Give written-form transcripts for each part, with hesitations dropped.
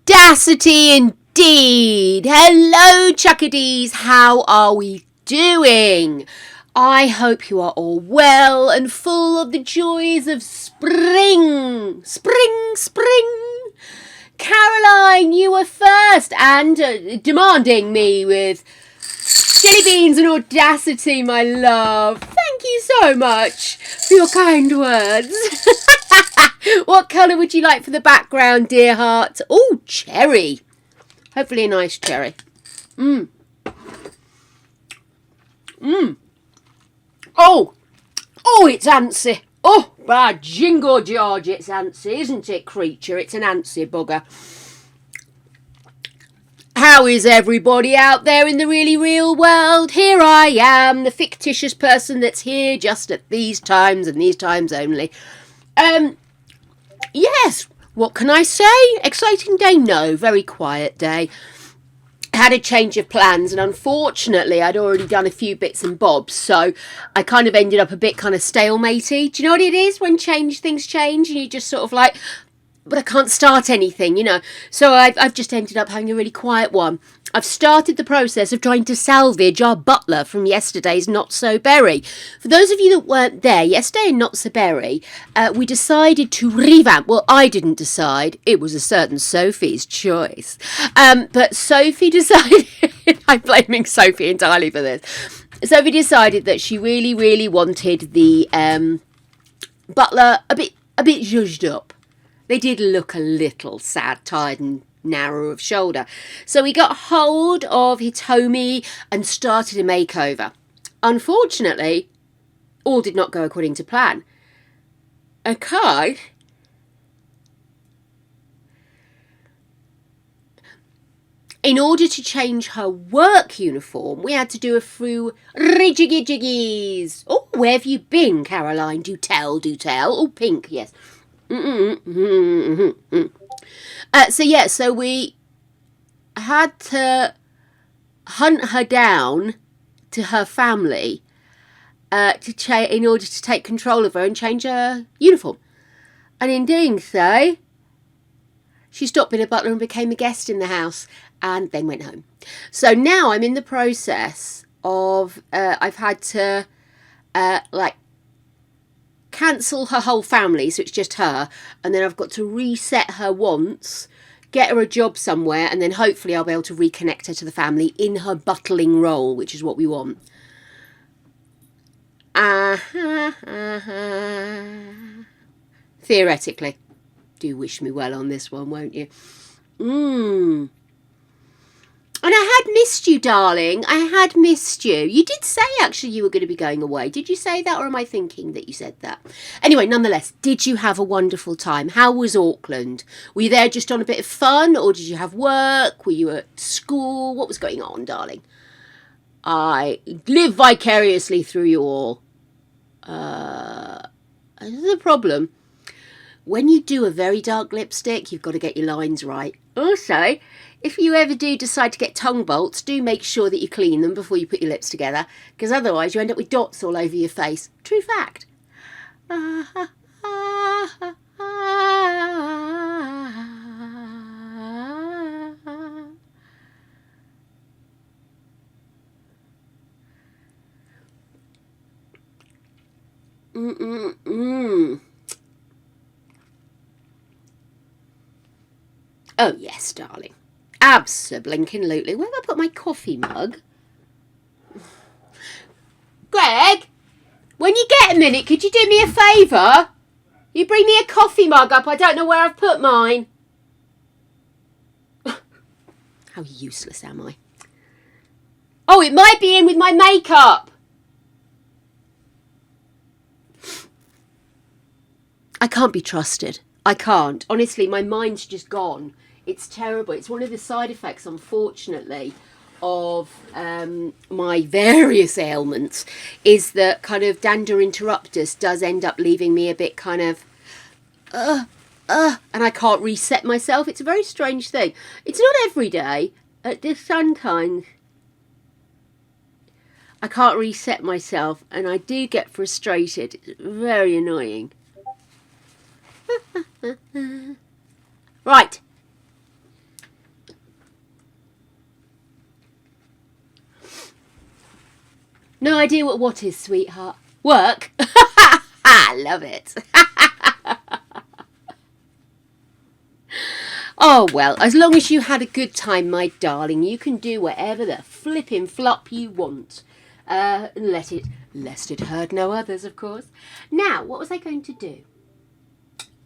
audacity indeed. Hello, Chuckadees. How are we doing? I hope you are all well and full of the joys of spring. Spring. Caroline, you were first and demanding me with jelly beans and audacity, my love. Thank you so much for your kind words. What colour would you like for the background, dear heart? Oh, cherry. Hopefully a nice cherry. Oh, it's antsy. Oh, by jingo George, it's antsy, isn't it, creature? It's an antsy bugger. How is everybody out there in the really real world? Here I am, the fictitious person that's here just at these times and these times only. Yes, what can I say? Exciting day? No, very quiet day. Had a change of plans, and unfortunately I'd already done a few bits and bobs, so I kind of ended up a bit kind of stalematey. Do you know what it is when things change and you just sort of like, but I can't start anything, you know. So I've just ended up having a really quiet one. I've started the process of trying to salvage our butler from yesterday's Not So Berry. For those of you that weren't there, yesterday in Not So Berry, we decided to revamp. Well, I didn't decide. It was a certain Sophie's choice. But Sophie decided... I'm blaming Sophie entirely for this. Sophie decided that she really, really wanted the butler a bit zhuzhed up. They did look a little sad, tired and narrow of shoulder. So we got hold of Hitomi and started a makeover. Unfortunately, all did not go according to plan. Okay. In order to change her work uniform, we had to do a few rijiggy-jiggies. Oh, where have you been, Caroline? Do tell. Oh, pink, yes. So we had to hunt her down to her family in order to take control of her and change her uniform. And in doing so, she stopped being a butler and became a guest in the house and then went home. So now I'm in the process of, I've had to, cancel her whole family, so it's just her, and then I've got to reset her once, get her a job somewhere, and then hopefully I'll be able to reconnect her to the family in her butling role, which is what we want. Theoretically. Do wish me well on this one, won't you? And I had missed you, darling. I had missed you. You did say, actually, you were going to be going away. Did you say that, or am I thinking that you said that? Anyway, nonetheless, did you have a wonderful time? How was Auckland? Were you there just on a bit of fun, or did you have work? Were you at school? What was going on, darling? I live vicariously through you all. This is a problem. When you do a very dark lipstick, you've got to get your lines right. Also, if you ever do decide to get tongue bolts, do make sure that you clean them before you put your lips together, because otherwise you end up with dots all over your face. True fact. Oh, yes, darling. Abso-blinkin-lutely. Where have I put my coffee mug? Greg, when you get a minute, could you do me a favour? You bring me a coffee mug up. I don't know where I've put mine. How useless am I? Oh, it might be in with my makeup. I can't be trusted. I can't. Honestly, my mind's just gone. It's terrible. It's one of the side effects, unfortunately, of my various ailments, is that kind of dander interruptus does end up leaving me a bit kind of, and I can't reset myself. It's a very strange thing. It's not every day. Just sometimes I can't reset myself, and I do get frustrated. It's very annoying. Right. No idea what is, sweetheart. Work? I love it. Oh, well, as long as you had a good time, my darling, you can do whatever the flipping flop you want. Lest it hurt no others, of course. Now, what was I going to do?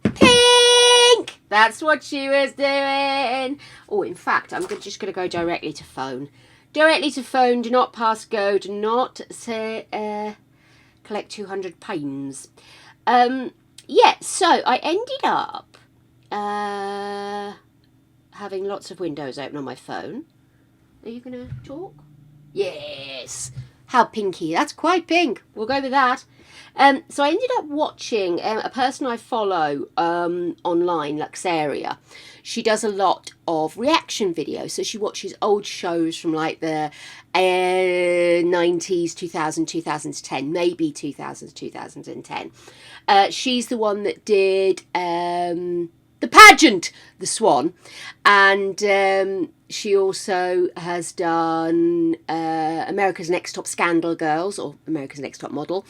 Pink! That's what she was doing. Oh, in fact, I'm just going to go directly to phone. Directly to phone, do not pass go, do not say, collect £200. Yeah, so I ended up having lots of windows open on my phone. Are you going to talk? Yes. How pinky. That's quite pink. We'll go with that. So I ended up watching a person I follow online, Luxaria. She does a lot of reaction videos. So she watches old shows from like the 90s, 2000, 2010, maybe 2000, 2010. She's the one that did the pageant, The Swan. And she also has done America's Next Top Scandal Girls, or America's Next Top Model.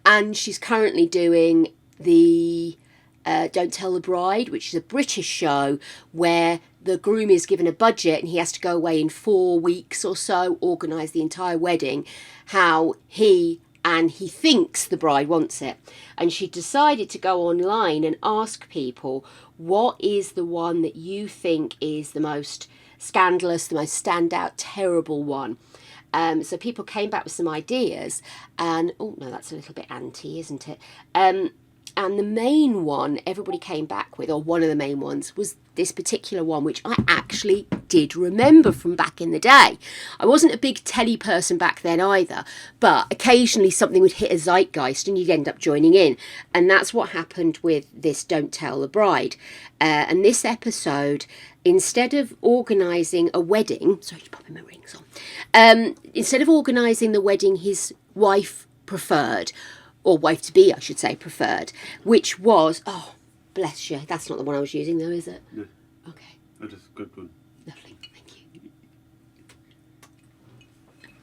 And she's currently doing the Don't Tell the Bride, which is a British show where the groom is given a budget and he has to go away in 4 weeks or so, organise the entire wedding, how he thinks the bride wants it. And she decided to go online and ask people, what is the one that you think is the most scandalous, the most standout, terrible one? So people came back with some ideas, and oh no, that's a little bit anti, isn't it? And the main one everybody came back with, or one of the main ones, was this particular one, which I actually did remember from back in the day. I wasn't a big telly person back then either, but occasionally something would hit a zeitgeist and you'd end up joining in. And that's what happened with this Don't Tell the Bride. And this episode, instead of organising a wedding, sorry, just popping my rings on, instead of organising the wedding his wife preferred, or wife-to-be, I should say, preferred, which was, oh, bless you, that's not the one I was using though, is it? No. Okay. That is a good one. Lovely, thank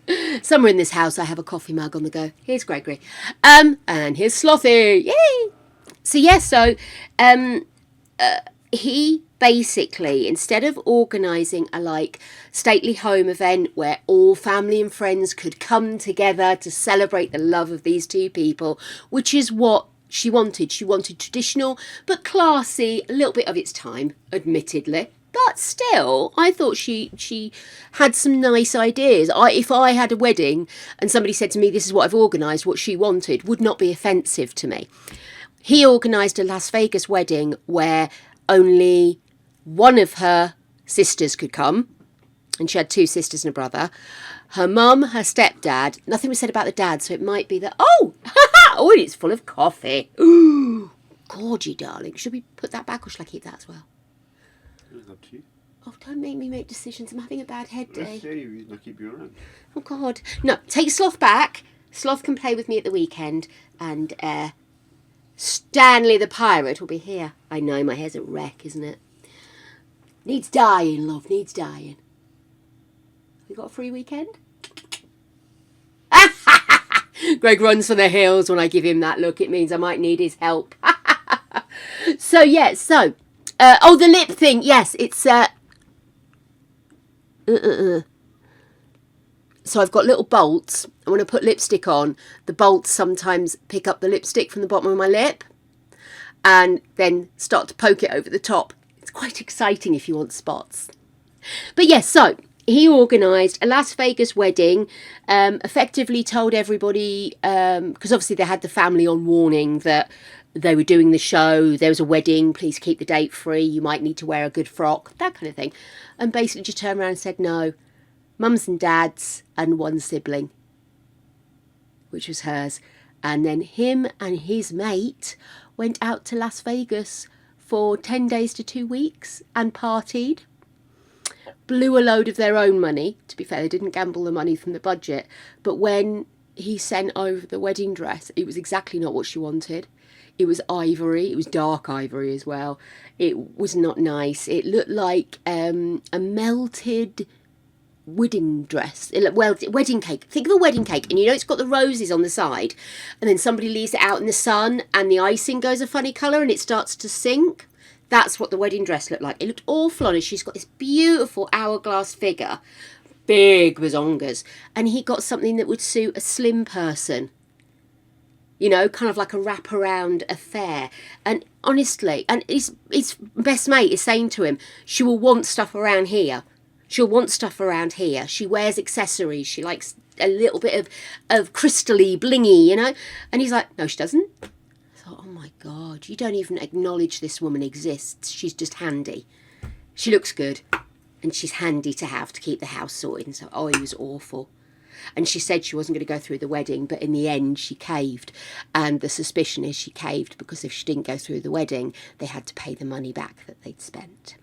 you. Somewhere in this house I have a coffee mug on the go. Here's Gregory. And here's Slothy. Yay! So, he basically, instead of organising a stately home event where all family and friends could come together to celebrate the love of these two people, which is what she wanted. She wanted traditional but classy, a little bit of its time, admittedly. But still, I thought she had some nice ideas. If I had a wedding and somebody said to me, this is what I've organised, what she wanted, would not be offensive to me. He organised a Las Vegas wedding where only one of her sisters could come, and she had 2 sisters and a brother. Her mum, her stepdad, nothing was said about the dad, so it might be that, oh, and it's full of coffee. Ooh, gorgy, darling. Should we put that back or shall I keep that as well? It's up to you. Oh, don't make me make decisions. I'm having a bad head day. That's the only reason I keep you around. Oh, God. No, take Sloth back. Sloth can play with me at the weekend, and Stanley the Pirate will be here. I know, my hair's a wreck, isn't it? Needs dyeing, love, needs dyeing. We got a free weekend? Greg runs for the hills when I give him that look. It means I might need his help. So, the lip thing. Yes, it's... So I've got little bolts. And when I put lipstick on, the bolts sometimes pick up the lipstick from the bottom of my lip and then start to poke it over the top. It's quite exciting if you want spots. But yes, so he organised a Las Vegas wedding, effectively told everybody, because obviously they had the family on warning that they were doing the show, there was a wedding, please keep the date free, you might need to wear a good frock, that kind of thing. And basically just turned around and said no. Mums and dads and one sibling, which was hers. And then him and his mate went out to Las Vegas for 10 days to 2 weeks and partied. Blew a load of their own money. To be fair, they didn't gamble the money from the budget. But when he sent over the wedding dress, it was exactly not what she wanted. It was ivory. It was dark ivory as well. It was not nice. It looked like a melted wedding dress, well, wedding cake. Think of a wedding cake, and it's got the roses on the side, and then somebody leaves it out in the sun, and the icing goes a funny colour, and it starts to sink. That's what the wedding dress looked like. It looked awful on her. She's got this beautiful hourglass figure, big bazongas, and he got something that would suit a slim person. Kind of like a wraparound affair. And honestly, and his best mate is saying to him, she will want stuff around here. She'll want stuff around here. She wears accessories. She likes a little bit of crystally, blingy, And he's like, no, she doesn't. I thought, oh my God, you don't even acknowledge this woman exists. She's just handy. She looks good. And she's handy to have to keep the house sorted. And so, he was awful. And she said she wasn't going to go through the wedding, but in the end she caved. And the suspicion is she caved because if she didn't go through the wedding, they had to pay the money back that they'd spent.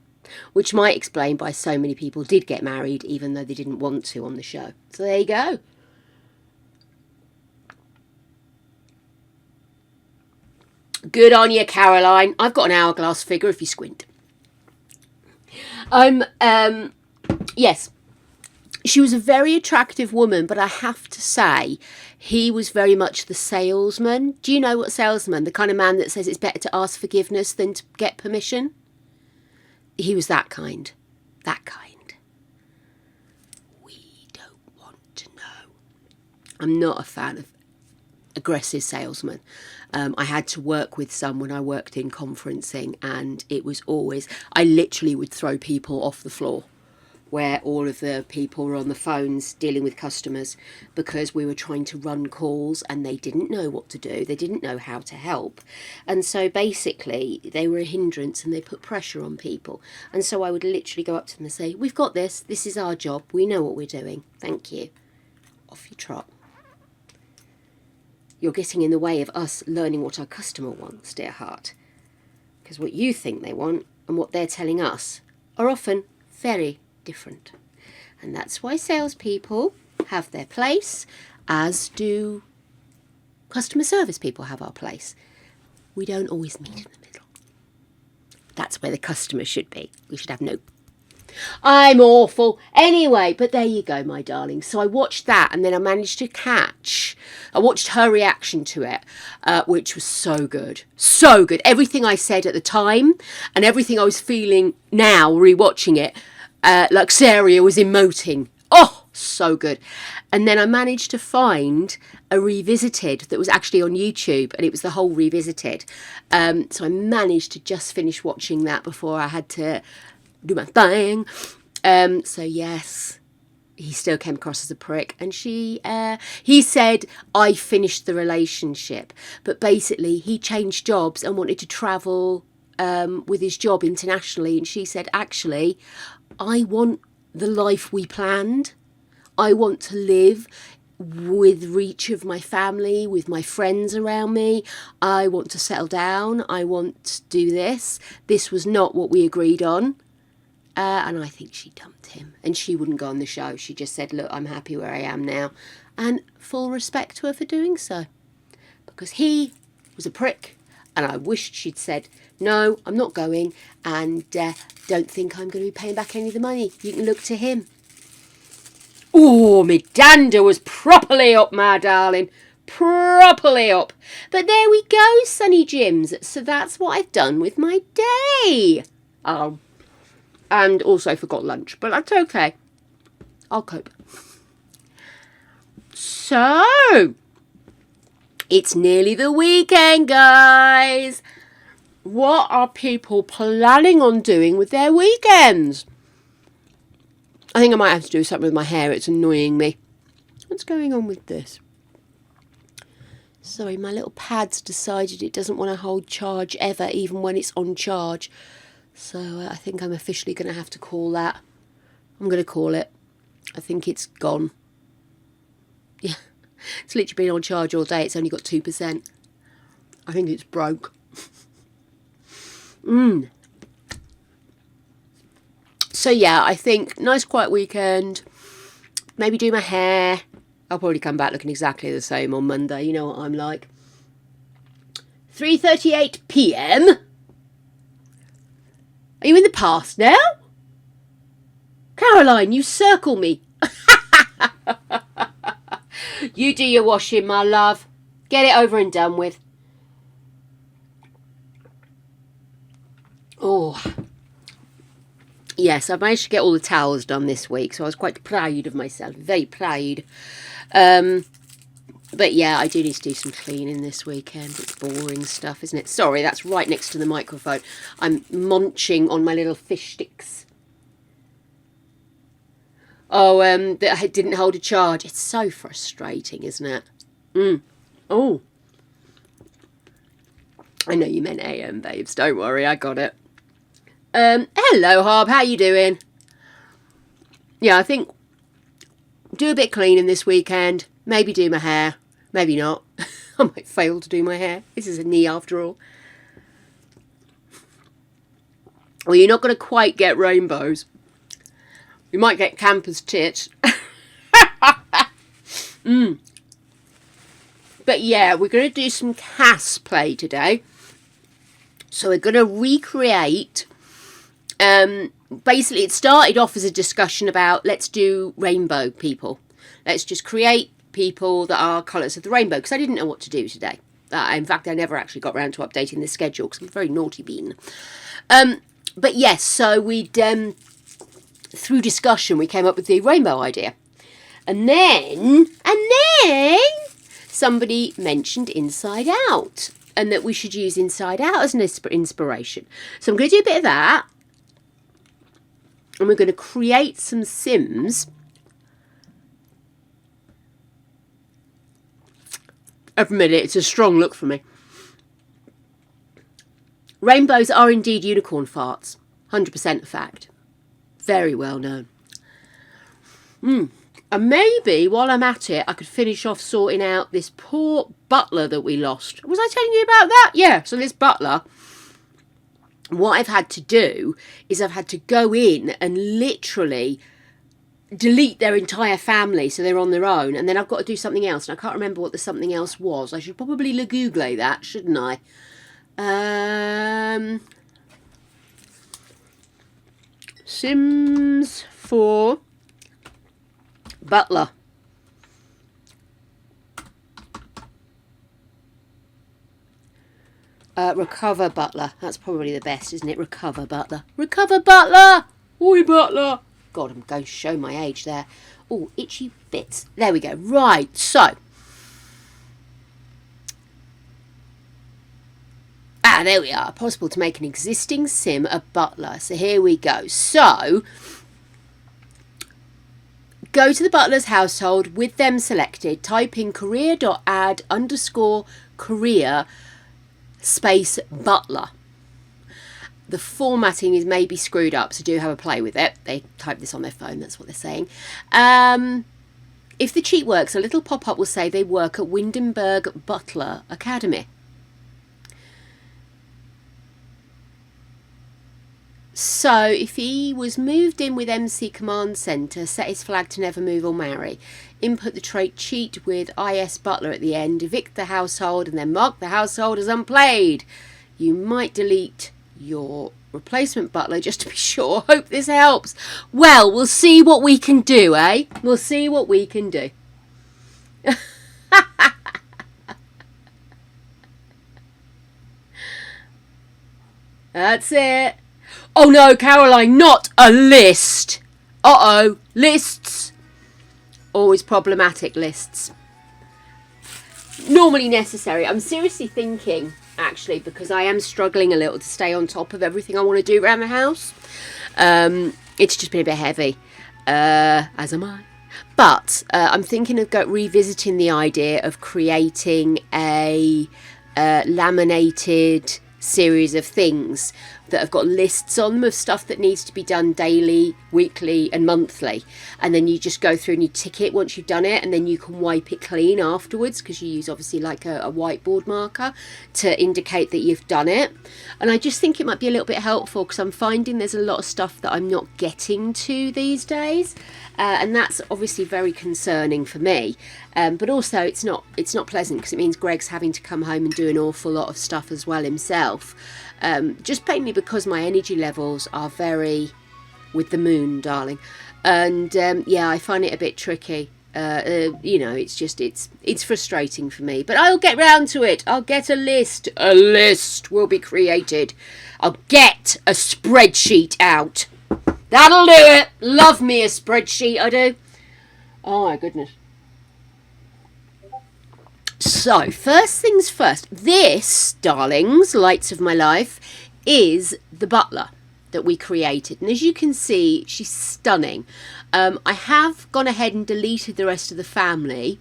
Which might explain why so many people did get married, even though they didn't want to on the show. So there you go. Good on you, Caroline. I've got an hourglass figure if you squint. Yes. She was a very attractive woman, but I have to say, he was very much the salesman. Do you know what salesman? The kind of man that says it's better to ask forgiveness than to get permission? He was that kind. That kind. We don't want to know. I'm not a fan of aggressive salesmen. I had to work with some when I worked in conferencing, and it was always, I literally would throw people off the floor where all of the people were on the phones dealing with customers because we were trying to run calls and they didn't know what to do. They didn't know how to help. And so basically they were a hindrance and they put pressure on people. And so I would literally go up to them and say, we've got this. This is our job. We know what we're doing. Thank you. Off you trot. You're getting in the way of us learning what our customer wants, dear heart. Because what you think they want and what they're telling us are often very different. And that's why salespeople have their place, as do customer service people have our place. We don't always meet in the middle. That's where the customer should be. We should have no... I'm awful. Anyway, but there you go, my darling. So I watched that, and then I managed to I watched her reaction to it, which was so good. So good. Everything I said at the time and everything I was feeling now, rewatching it, Luxaria was emoting. Oh, so good. And then I managed to find a revisited that was actually on YouTube, and it was the whole revisited. So I managed to just finish watching that before I had to do my thing. So yes, he still came across as a prick, and he said I finished the relationship, but basically he changed jobs and wanted to travel with his job internationally, and she said, actually, I want the life we planned. I want to live with reach of my family, with my friends around me. I want to settle down. I want to do this. This was not what we agreed on. And I think she dumped him, and she wouldn't go on the show. She just said, look, I'm happy where I am now. And full respect to her for doing so, because he was a prick. And I wished she'd said, no, I'm not going, and don't think I'm going to be paying back any of the money. You can look to him. Oh, me dander was properly up, my darling. Properly up. But there we go, Sunny Jims. So that's what I've done with my day. Oh, and also forgot lunch, but that's okay. I'll cope. So, it's nearly the weekend, guys. What are people planning on doing with their weekends? I think I might have to do something with my hair. It's annoying me. What's going on with this? Sorry, my little pad's decided it doesn't want to hold charge ever, even when it's on charge. So I think I'm officially going to have to call that. I'm going to call it. I think it's gone. Yeah, it's literally been on charge all day. It's only got 2%. I think it's broke. So yeah, I think nice quiet weekend. Maybe do my hair. I'll probably come back looking exactly the same on Monday. You know what I'm like. 3:38 p.m. Are you in the past now? Caroline, you circle me You do your washing, my love. Get it over and done with. Oh, yes, I managed to get all the towels done this week, so I was quite proud of myself. Very proud. But yeah, I do need to do some cleaning this weekend. It's boring stuff, isn't it? Sorry, that's right next to the microphone. I'm munching on my little fish sticks. Oh, that I didn't hold a charge. It's so frustrating, isn't it? Oh. I know you meant AM, babes. Don't worry, I got it. Hello, Hob. How you doing? Yeah, I think do a bit of cleaning this weekend. Maybe do my hair. Maybe not. I might fail to do my hair. This is a knee after all. Well, you're not going to quite get rainbows. You might get campers' tits. But yeah, we're going to do some CAS play today. So we're going to recreate... basically, it started off as a discussion about let's do rainbow people. Let's just create people that are colours of the rainbow. Because I didn't know what to do today. In fact, I never actually got around to updating the schedule because I'm a very naughty bean. But yes, so we'd... through discussion, we came up with the rainbow idea. And then somebody mentioned Inside Out and that we should use Inside Out as an inspiration. So I'm going to do a bit of that. And we're going to create some Sims every minute. It's a strong look for me. Rainbows are indeed unicorn farts. 100% a fact. Very well known. And maybe while I'm at it, I could finish off sorting out this poor butler that we lost. Was I telling you about that? Yeah, so this butler, what I've had to do is I've had to go in and literally delete their entire family so they're on their own. And then I've got to do something else. And I can't remember what the something else was. I should probably Google that, shouldn't I? Sims for butler. Recover butler. That's probably the best, isn't it? Recover butler. Recover butler! Oi, butler! God, I'm going to show my age there. Oh, itchy bits. There we go. Right, so. There we are. Possible to make an existing sim a butler. So here we go. So, go to the butler's household with them selected. Type in career.add_career space butler. The formatting is maybe screwed up, so do have a play with it. They type this on their phone, that's what they're saying. If the cheat works, a little pop-up will say they work at Windenburg Butler Academy. So, if he was moved in with MC Command Center, set his flag to never move or marry. Input the trait cheat with IS Butler at the end. Evict the household and then mark the household as unplayed. You might delete your replacement butler just to be sure. Hope this helps. Well, we'll see what we can do, eh? We'll see what we can do. That's it. Oh no, Caroline, not a list. Uh-oh, lists. Always problematic lists. Normally necessary. I'm seriously thinking, actually, because I am struggling a little to stay on top of everything I want to do around the house. It's just been a bit heavy, as am I. But I'm thinking of revisiting the idea of creating a laminated series of things that have got lists on them of stuff that needs to be done daily, weekly and monthly, and then you just go through and you tick it once you've done it, and then you can wipe it clean afterwards because you use obviously like a whiteboard marker to indicate that you've done it. And I just think it might be a little bit helpful because I'm finding there's a lot of stuff that I'm not getting to these days, and that's obviously very concerning for me, but also it's not pleasant because it means Greg's having to come home and do an awful lot of stuff as well himself. Just mainly because my energy levels are very with the moon, darling. And yeah, I find it a bit tricky. You know, it's frustrating for me, but I'll get round to it. I'll get a list. A list will be created. I'll get a spreadsheet out. That'll do it. Love me a spreadsheet, I do. Oh my goodness. So, first things first. This, darlings, lights of my life, is the butler that we created. And as you can see, she's stunning. I have gone ahead and deleted the rest of the family.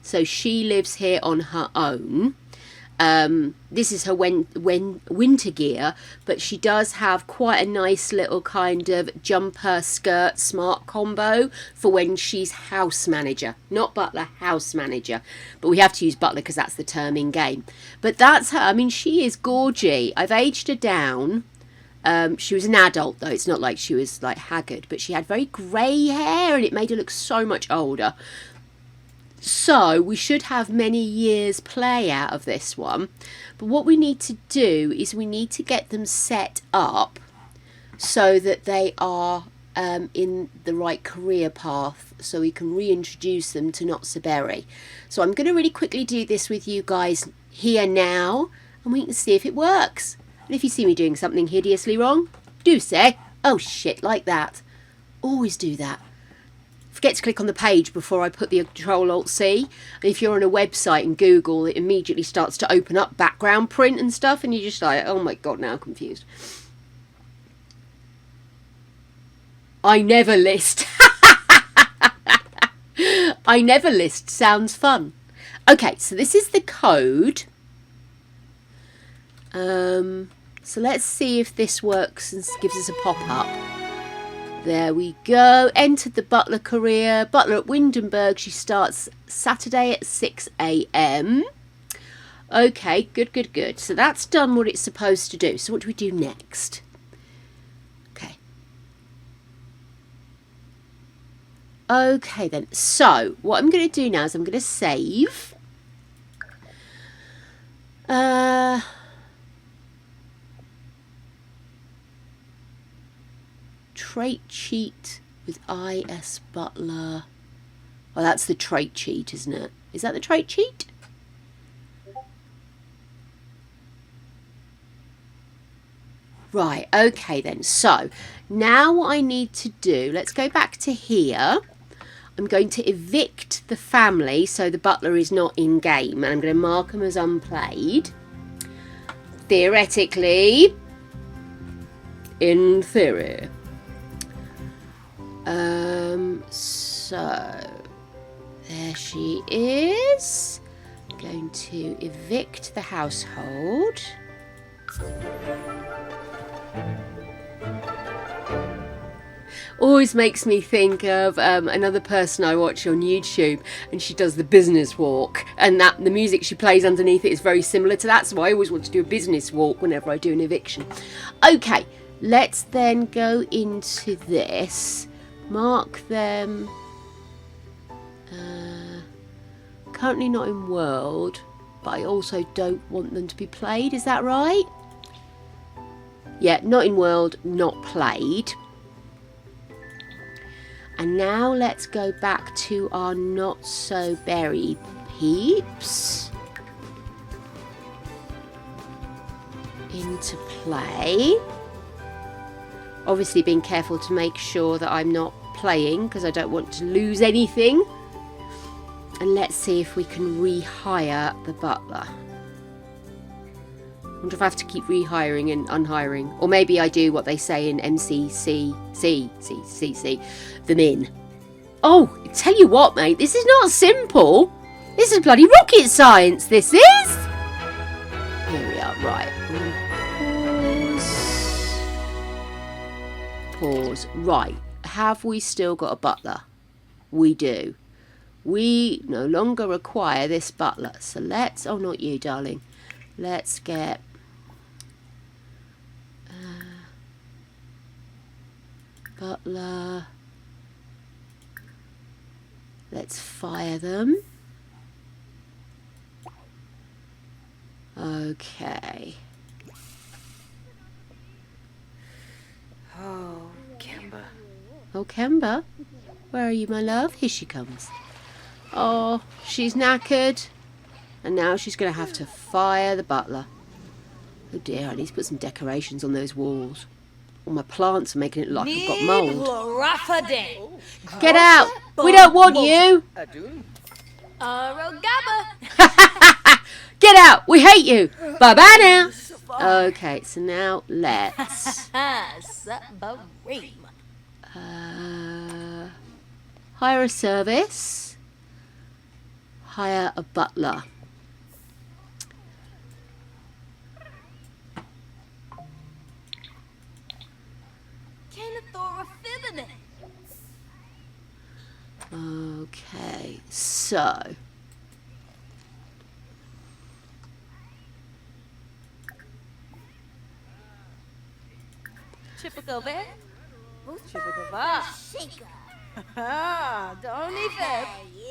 So she lives here on her own. This is her winter gear, but she does have quite a nice little kind of jumper skirt smart combo for when she's house manager. Not butler, house manager. But we have to use butler because that's the term in game. But that's her. I mean, she is gorgy. I've aged her down. She was an adult though. It's not like she was like haggard, but she had very grey hair and it made her look so much older. So we should have many years play out of this one. But what we need to do is we need to get them set up so that they are in the right career path, so we can reintroduce them to Not So Berry. So I'm going to really quickly do this with you guys here now, and we can see if it works. And if you see me doing something hideously wrong, do say, oh shit, like that. Always do that. Forget to click on the page before I put the Control-Alt-C. And if you're on a website and Google, it immediately starts to open up background print and stuff, and you're just like, oh my god, now I'm confused. I never list. I never list sounds fun. Okay, so this is the code. So let's see if this works and gives us a pop-up. There we go. Entered the butler career. Butler at Windenburg. She starts Saturday at 6 a.m. Okay, good. So that's done what it's supposed to do. So what do we do next? Okay. Okay then. So what I'm going to do now is I'm going to save. Trait cheat with IS Butler. Well, that's the trait cheat, isn't it? Is that the trait cheat? Right, okay then. So, now what I need to do, let's go back to here. I'm going to evict the family so the butler is not in game, and I'm going to mark them as unplayed. Theoretically. In theory. So there she is. I'm going to evict the household. Always makes me think of another person I watch on YouTube, and she does the business walk, and that the music she plays underneath it is very similar to that, so I always want to do a business walk whenever I do an eviction. Okay, let's then go into this. Mark them. Currently not in world, but I also don't want them to be played. Is that right? Yeah, not in world, not played. And now let's go back to our Not So Berry peeps. Into play. Obviously being careful to make sure that I'm not playing because I don't want to lose anything. And let's see if we can rehire the butler. I wonder if I have to keep rehiring and unhiring. Or maybe I do what they say in MCC, them in. Oh, tell you what, mate, this is not simple. This is bloody rocket science, this is. Here we are, right. Pause. Right. Have we still got a butler? We do. We no longer require this butler. So let's... Oh, not you, darling. Let's get... butler. Let's fire them. Okay. Oh, Kemba. Oh, Kemba. Where are you, my love? Here she comes. Oh, she's knackered. And now she's going to have to fire the butler. Oh dear, I need to put some decorations on those walls. All my plants are making it look like I've got mould. Get out! We don't want you! Get out! We hate you! Bye-bye now! Okay, so now let's... hire a service. Hire a butler. Okay, so...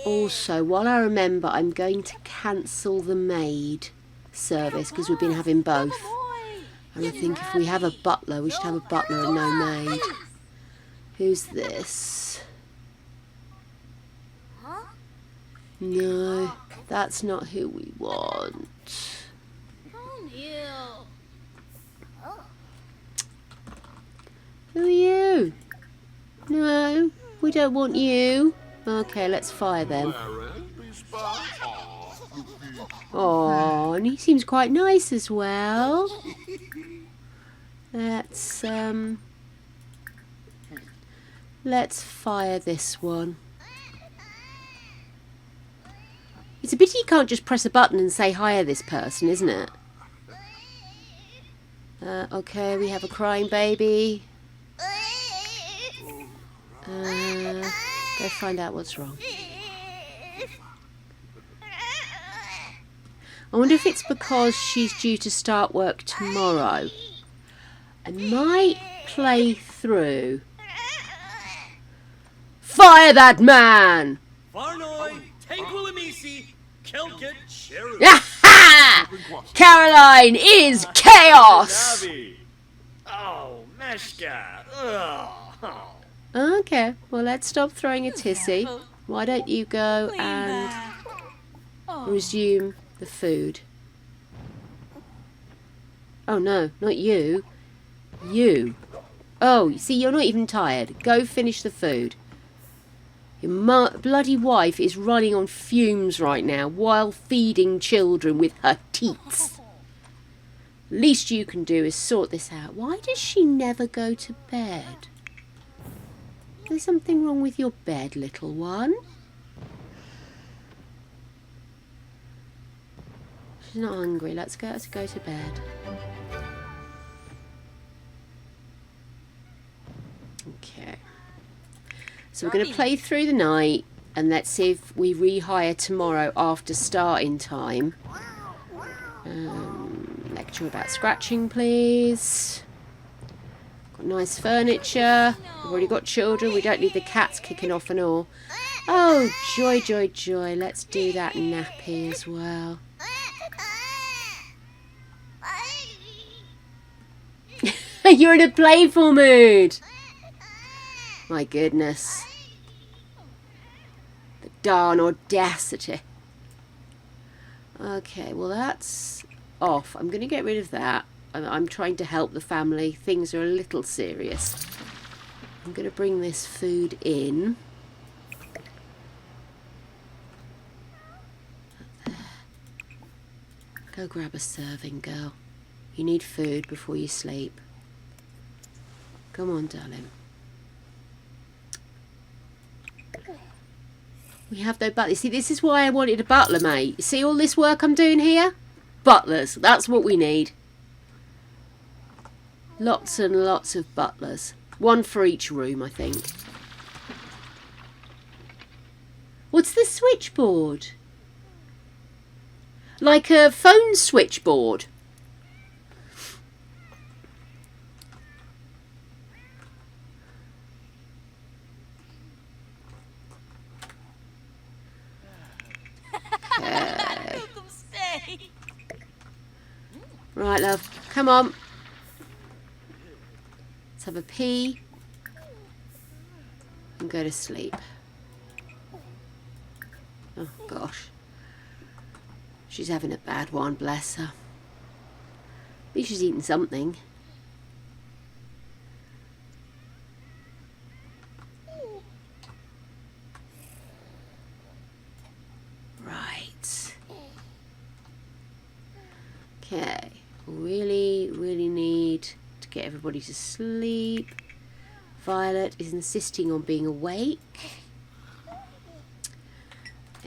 Also, while I remember, I'm going to cancel the maid service because we've been having both. And I think if we have a butler, we should have a butler and no maid. Who's this? No, that's not who we want. Who are you? No, we don't want you. Okay, let's fire them. Oh, and he seems quite nice as well. Let's fire this one. It's a pity you can't just press a button and say hire this person, isn't it? Okay, we have a crying baby. Go find out what's wrong. I wonder if it's because she's due to start work tomorrow. I might play through. Fire that man! Caroline is chaos! Okay, well let's stop throwing a tissy. Why don't you go and resume the food? Oh no, not you. You. Oh, you see, you're not even tired. Go finish the food. Your bloody wife is running on fumes right now while feeding children with her teats. Least you can do is sort this out. Why does she never go to bed? There's something wrong with your bed, little one. She's not hungry. Let's go to bed. Okay. So we're going to play through the night and let's see if we rehire tomorrow after starting time. Lecture about scratching, please. Got nice furniture. We've already got children. We don't need the cats kicking off and all. Oh, joy, joy, joy. Let's do that nappy as well. You're in a playful mood. My goodness. The darn audacity. Okay, well that's off. I'm going to get rid of that. I'm trying to help the family. Things are a little serious. I'm going to bring this food in. There. Go grab a serving, girl. You need food before you sleep. Come on, darling. We have no butler. See, this is why I wanted a butler, mate. You see all this work I'm doing here? Butlers. That's what we need. Lots and lots of butlers. One for each room, I think. What's the switchboard? Like a phone switchboard. Okay. Right, love. Come on. Let's have a pee and go to sleep. Oh, gosh. She's having a bad one, bless her. At least she's eating something. Right. Okay. Really need to get everybody to sleep. Violet is insisting on being awake.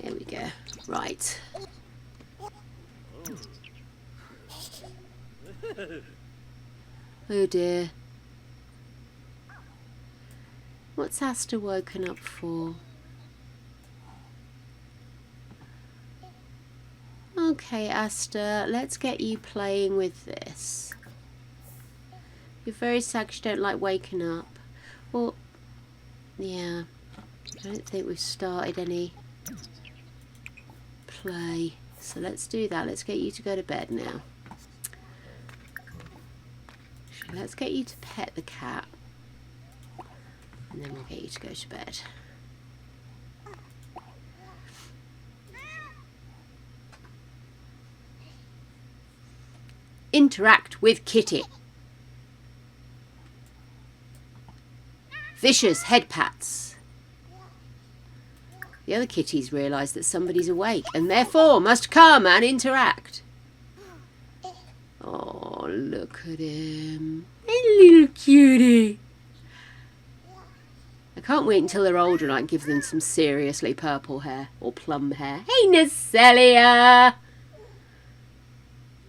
There we go. Right. Oh dear. What's Asta woken up for? Okay, Asta, let's get you playing with this. You're very sad 'cause you don't like waking up. Well, yeah. I don't think we've started any play. So let's do that. Let's get you to go to bed now. Let's get you to pet the cat. And then we'll get you to go to bed. Interact with Kitty. Vicious head pats. The other kitties realise that somebody's awake and therefore must come and interact. Oh, look at him. Hey, little cutie. I can't wait until they're older and I can give them some seriously purple hair or plum hair. Hey, Nacelia.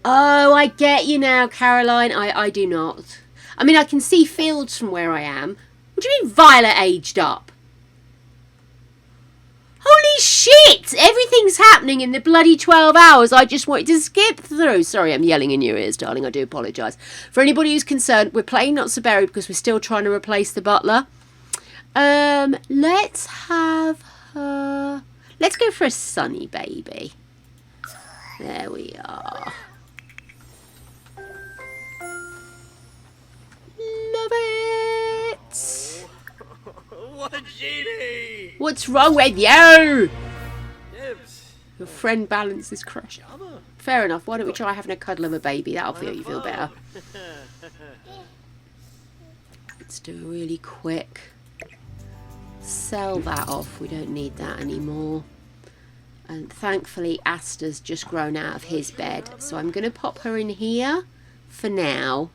Oh, I get you now, Caroline. I do not. I mean, I can see fields from where I am. What do you mean Violet aged up? Holy shit! Everything's happening in the bloody 12 hours I just wanted to skip through. Sorry, I'm yelling in your ears, darling. I do apologise. For anybody who's concerned, we're playing Not So Berry because we're still trying to replace the butler. Let's have her... Let's go for a sunny baby. There we are. Love it! What a genie! What's wrong with you? Dibs. Your friend Balance is crushed. Fair enough. Why don't we try having a cuddle of a baby? That'll feel you feel better. Let's do a really quick. Sell that off. We don't need that anymore. And thankfully, Asta's just grown out of his bed. So I'm going to pop her in here for now.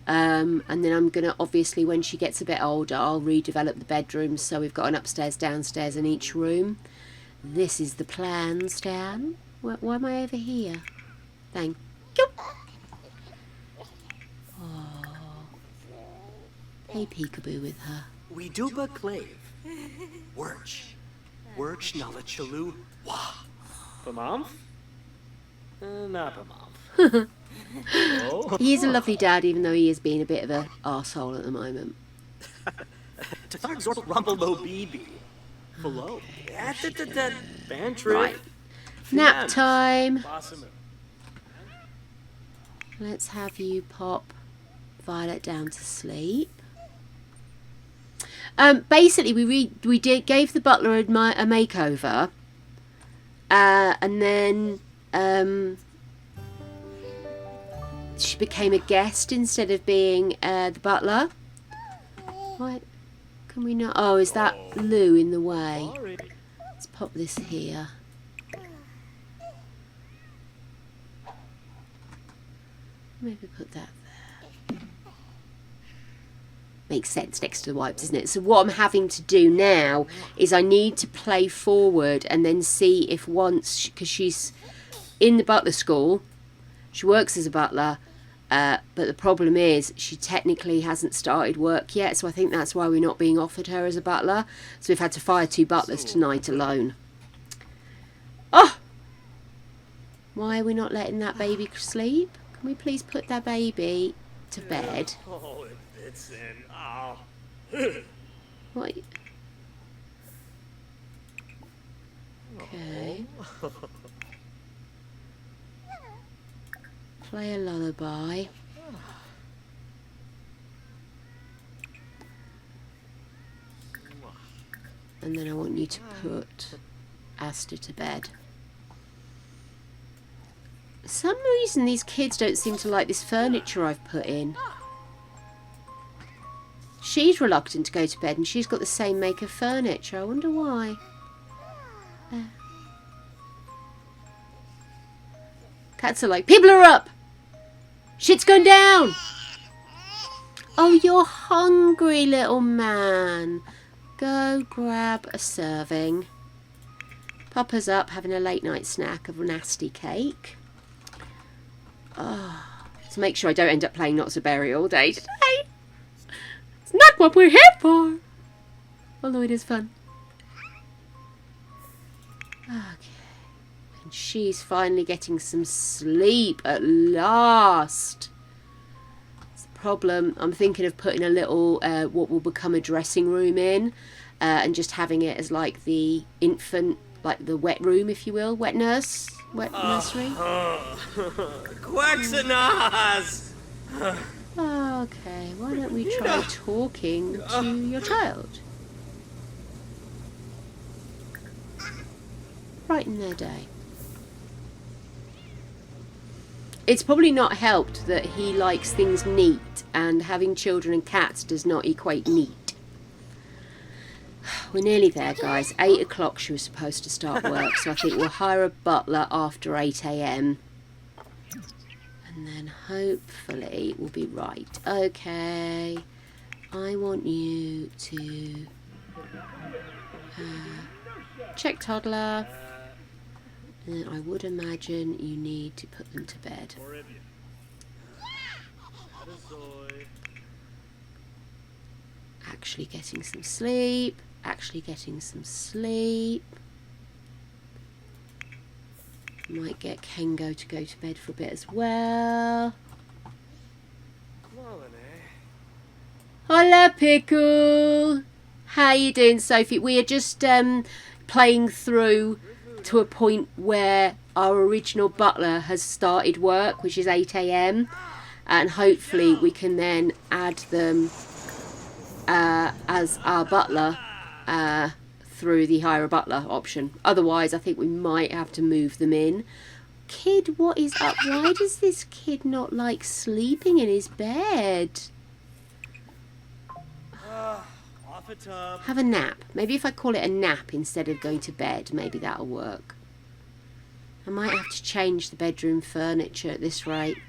And then I'm going to, obviously, when she gets a bit older, I'll redevelop the bedrooms. So we've got an upstairs, downstairs in each room. This is the plan, Stan. Why am I over here? Thank you. Oh. Hey, peekaboo with her. We do but clave. Wirch. Wirch nala chalu. Wah. Bamam? Not bamam. He is a lovely dad, even though he is being a bit of a arsehole at the moment. Tatharg Zorp Rumble Mo BB. Below. Band trip. Right. Nap time. Let's have you pop Violet down to sleep. Basically, we gave the butler a makeover, and then she became a guest instead of being the butler. What? Can we not? Oh, is that Lou in the way? Let's pop this here. Maybe put that there. Makes sense next to the wipes, isn't it? So what I'm having to do now is I need to play forward and then see if once, because she's in the butler school, she works as a butler, but the problem is she technically hasn't started work yet, so I think that's why we're not being offered her as a butler. So we've had to fire 2 butlers tonight alone. Oh! Why are we not letting that baby sleep? Can we please put that baby to bed? Oh, it fits in. Oh. What? Okay. Play a lullaby. And then I want you to put Asta to bed. For some reason these kids don't seem to like this furniture I've put in. She's reluctant to go to bed and she's got the same make of furniture. I wonder why. Cats are like, people are up! Shit's going down! Oh, you're hungry, little man. Go grab a serving. Papa's up having a late night snack of a nasty cake. Oh, to make sure I don't end up playing Not So Berry all day today. It's not what we're here for. Although it is fun. Okay. And she's finally getting some sleep at last. It's a problem. I'm thinking of putting a little, what will become a dressing room in. And just having it as like the infant, like the wet room, if you will. Wet nursery. Quaxanaz! Okay, why don't we try talking to your child? Brighten their day. It's probably not helped that he likes things neat, and having children and cats does not equate neat. We're nearly there, guys. 8 o'clock she was supposed to start work, so I think we'll hire a butler after 8 a.m. And then hopefully we'll be right. Okay, I want you to check toddler. And then I would imagine you need to put them to bed. Actually getting some sleep. Actually getting some sleep. Might get Kengo to go to bed for a bit as well. Hola, Pickle. How you doing, Sophie? We are just playing through to a point where our original butler has started work, which is 8 a.m. And hopefully we can then add them as our butler through the hire a butler option. Otherwise, I think we might have to move them in. Kid, what is up? Why does this kid not like sleeping in his bed? Have a nap. Maybe if I call it a nap instead of going to bed, maybe that'll work. I might have to change the bedroom furniture at this rate.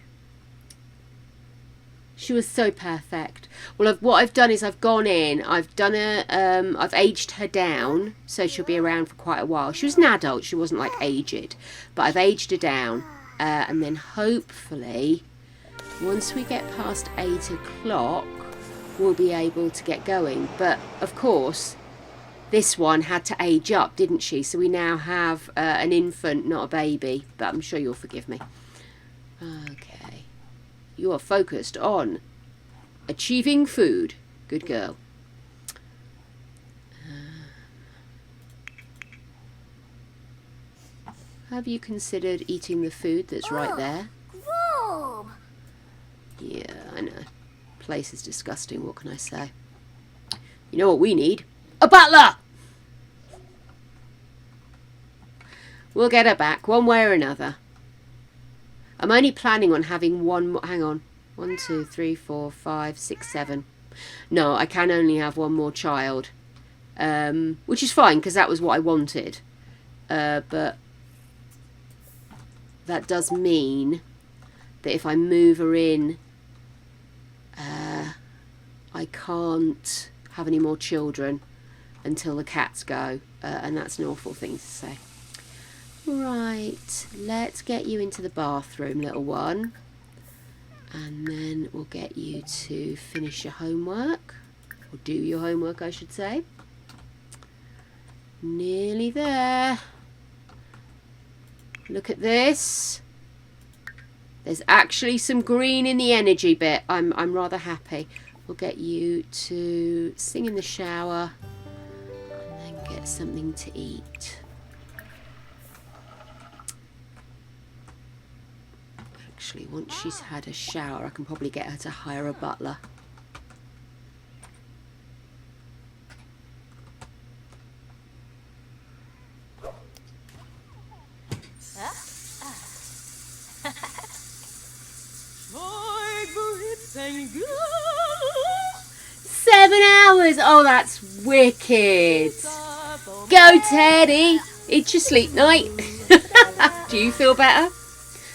She was so perfect. Well, what I've done is I've gone in, I've aged her down, so she'll be around for quite a while. She was an adult, she wasn't like aged, but I've aged her down, and then hopefully, once we get past 8 o'clock, we'll be able to get going. But of course, this one had to age up, didn't she? So we now have an infant, not a baby, but I'm sure you'll forgive me. Okay. You are focused on achieving food. Good girl. Have you considered eating the food that's right there? Yeah, I know. Place is disgusting, what can I say? You know what we need? A butler! We'll get her back, one way or another. I'm only planning on having one more. Hang on. 1, 2, 3, 4, 5, 6, 7. No, I can only have one more child. Which is fine, because that was what I wanted. But that does mean that if I move her in, I can't have any more children until the cats go. And that's an awful thing to say. Right, let's get you into the bathroom, little one. And then we'll get you to finish your homework. Or do your homework, I should say. Nearly there. Look at this. There's actually some green in the energy bit. I'm rather happy. We'll get you to sing in the shower. And then get something to eat. Actually, once she's had a shower, I can probably get her to hire a butler. 7 hours. Oh, that's wicked. Go, Teddy. It's your sleep night. Do you feel better?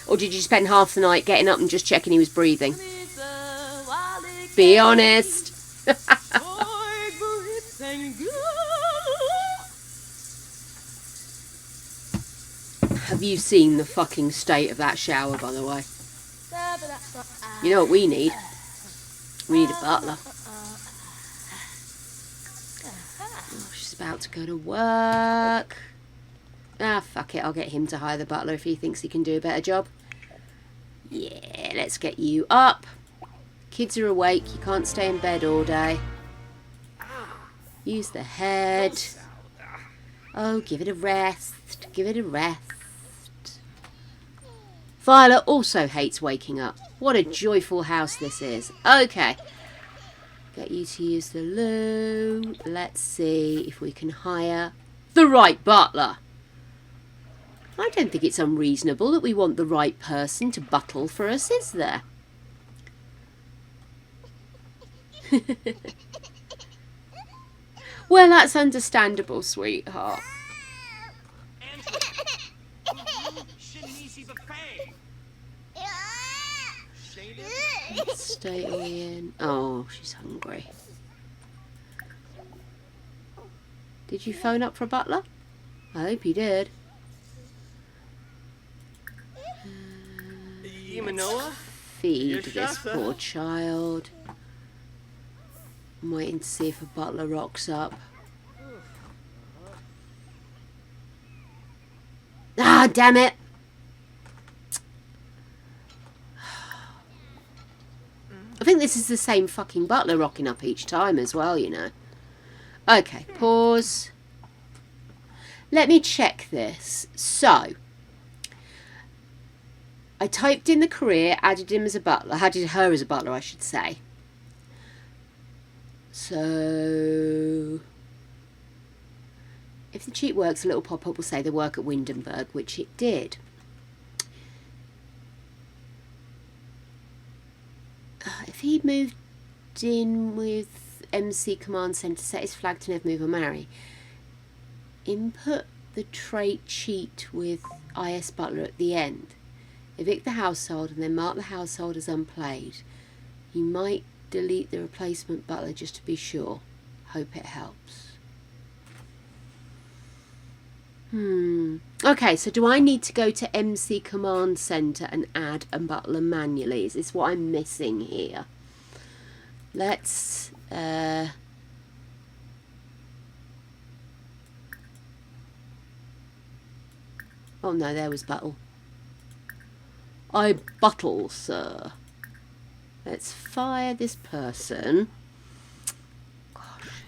Or did you spend half the night getting up and just checking he was breathing? Be honest. Have you seen the fucking state of that shower, by the way? You know what we need? We need a butler. Oh, she's about to go to work. Ah, fuck it. I'll get him to hire the butler if he thinks he can do a better job. Yeah, let's get you up. Kids are awake. You can't stay in bed all day. Use the head. Oh, give it a rest. Give it a rest. Violet also hates waking up. What a joyful house this is. Okay. Get you to use the loo. Let's see if we can hire the right butler. I don't think it's unreasonable that we want the right person to buttle for us, is there? Well, that's understandable, sweetheart. Stay in. Oh, she's hungry. Did you phone up for a butler? I hope you did. Feed this poor child. I'm waiting to see if a butler rocks up. Ah, damn it! I think this is the same fucking butler rocking up each time as well, you know. Okay, pause. Let me check this. So, I typed in the career, added him as a butler, added her as a butler, I should say. So, if the cheat works, a little pop-up will say they work at Windenburg, which it did. If he moved in with MC Command Centre, set his flag to never move or marry, input the trait cheat with IS Butler at the end. Evict the household and then mark the household as unplayed. You might delete the replacement butler just to be sure. Hope it helps. Okay, so do I need to go to MC Command Centre and add a butler manually? Is this what I'm missing here? Let's... Oh no, there was Buttle. I buttle, sir. Let's fire this person. Gosh.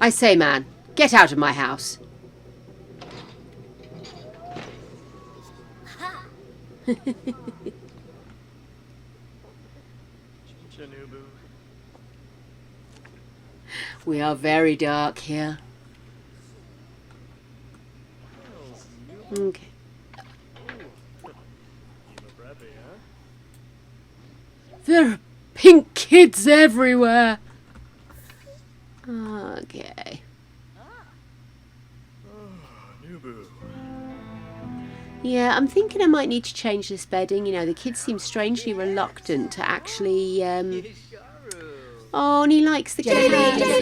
I say, man, get out of my house. We are very dark here. Okay. There are pink kids everywhere. Okay. Yeah, I'm thinking I might need to change this bedding. You know, the kids seem strangely reluctant to actually, Oh, and he likes the cat.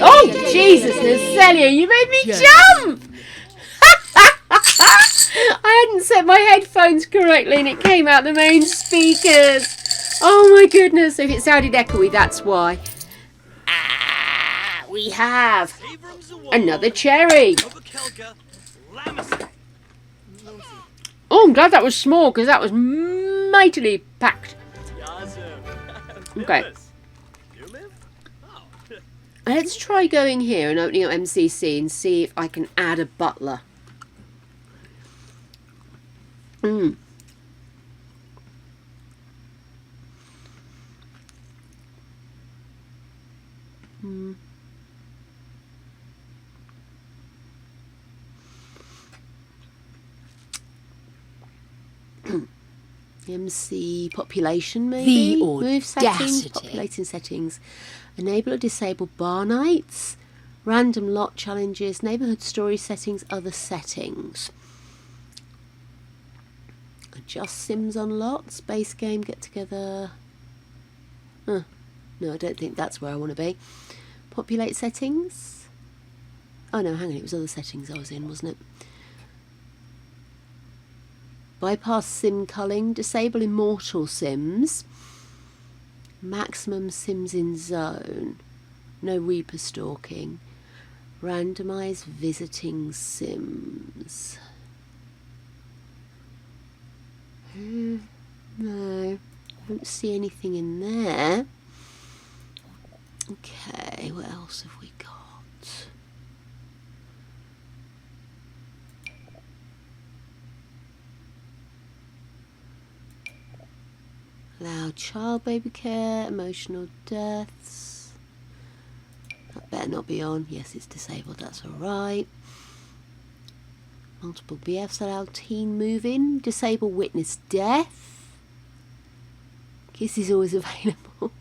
Oh, Jesus, Necelia, you made me jump! I hadn't set my headphones correctly and it came out the main speakers. Oh my goodness, if it sounded echoey, that's why. We have another cherry. Oh, I'm glad that was small because that was mightily packed. Okay. Let's try going here and opening up MCC and see if I can add a butler. MC population, maybe? The Move settings, audacity. populating settings. Enable or disable bar nights. Random lot challenges. Neighbourhood story settings. Other settings. Adjust Sims on lots. Base game, get together. No, I don't think that's where I want to be. Populate settings. Oh no, hang on, it was other settings I was in, wasn't it? Bypass sim culling. Disable immortal sims. Maximum sims in zone. No Reaper stalking. Randomise visiting sims. No, I don't see anything in there. Okay, what else have we got? Allow child baby care, emotional deaths. That better not be on. Yes, it's disabled, that's alright. Multiple BFs, allow teen move-in. Disable witness death. Kiss is always available.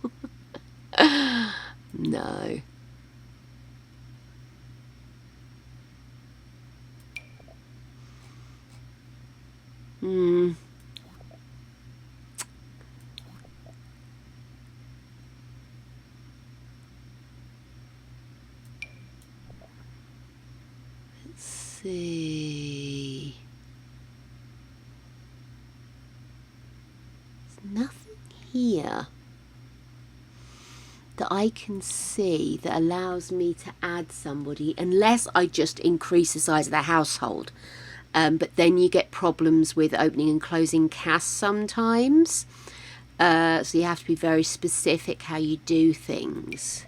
No. Let's see. There's nothing here that I can see that allows me to add somebody, unless I just increase the size of the household. But then you get problems with opening and closing casts sometimes. So you have to be very specific how you do things.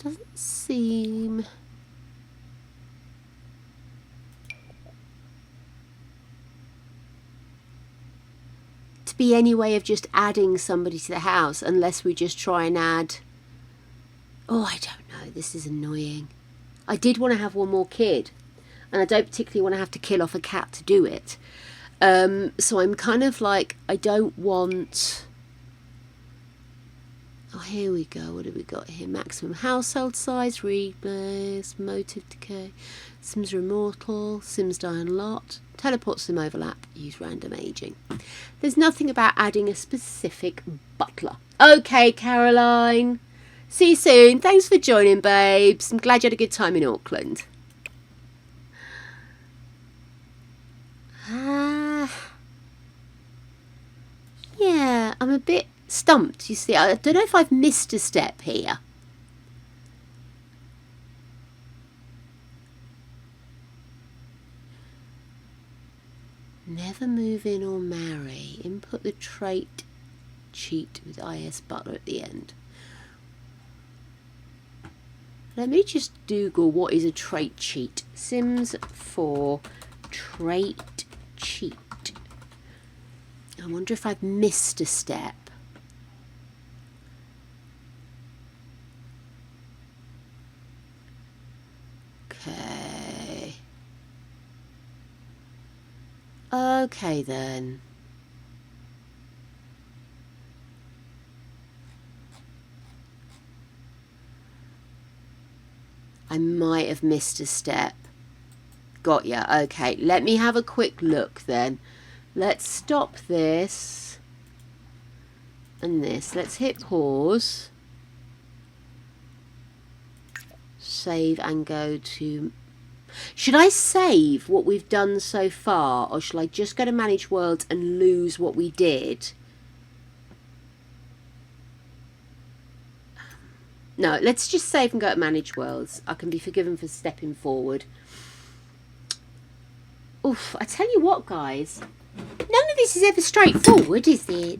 Doesn't seem... to be any way of just adding somebody to the house, unless we just try and add... Oh, I don't know. This is annoying. I did want to have one more kid, and I don't particularly want to have to kill off a cat to do it. So I'm kind of like, I don't want... Oh, here we go. What have we got here? Maximum household size, replace, motive decay, Sims are immortal, Sims die a lot, teleport sim overlap, use random aging. There's nothing about adding a specific butler. Okay, Caroline. See you soon. Thanks for joining, babes. I'm glad you had a good time in Auckland. Yeah, I'm a bit stumped, you see. I don't know if I've missed a step here. Never move in or marry. Input the trait cheat with IS Butler at the end. Let me just Google what is a trait cheat. Sims 4 trait cheat. I wonder if I've missed a step. Okay. Okay then. I might have missed a step. Got ya. Okay, let me have a quick look then. Let's stop this and this. Let's hit pause. Save and go to... Should I save what we've done so far, or shall I just go to manage worlds and lose what we did? No, let's just save and go to manage worlds. I can be forgiven for stepping forward. Oof, I tell you what, guys. None of this is ever straightforward, is it?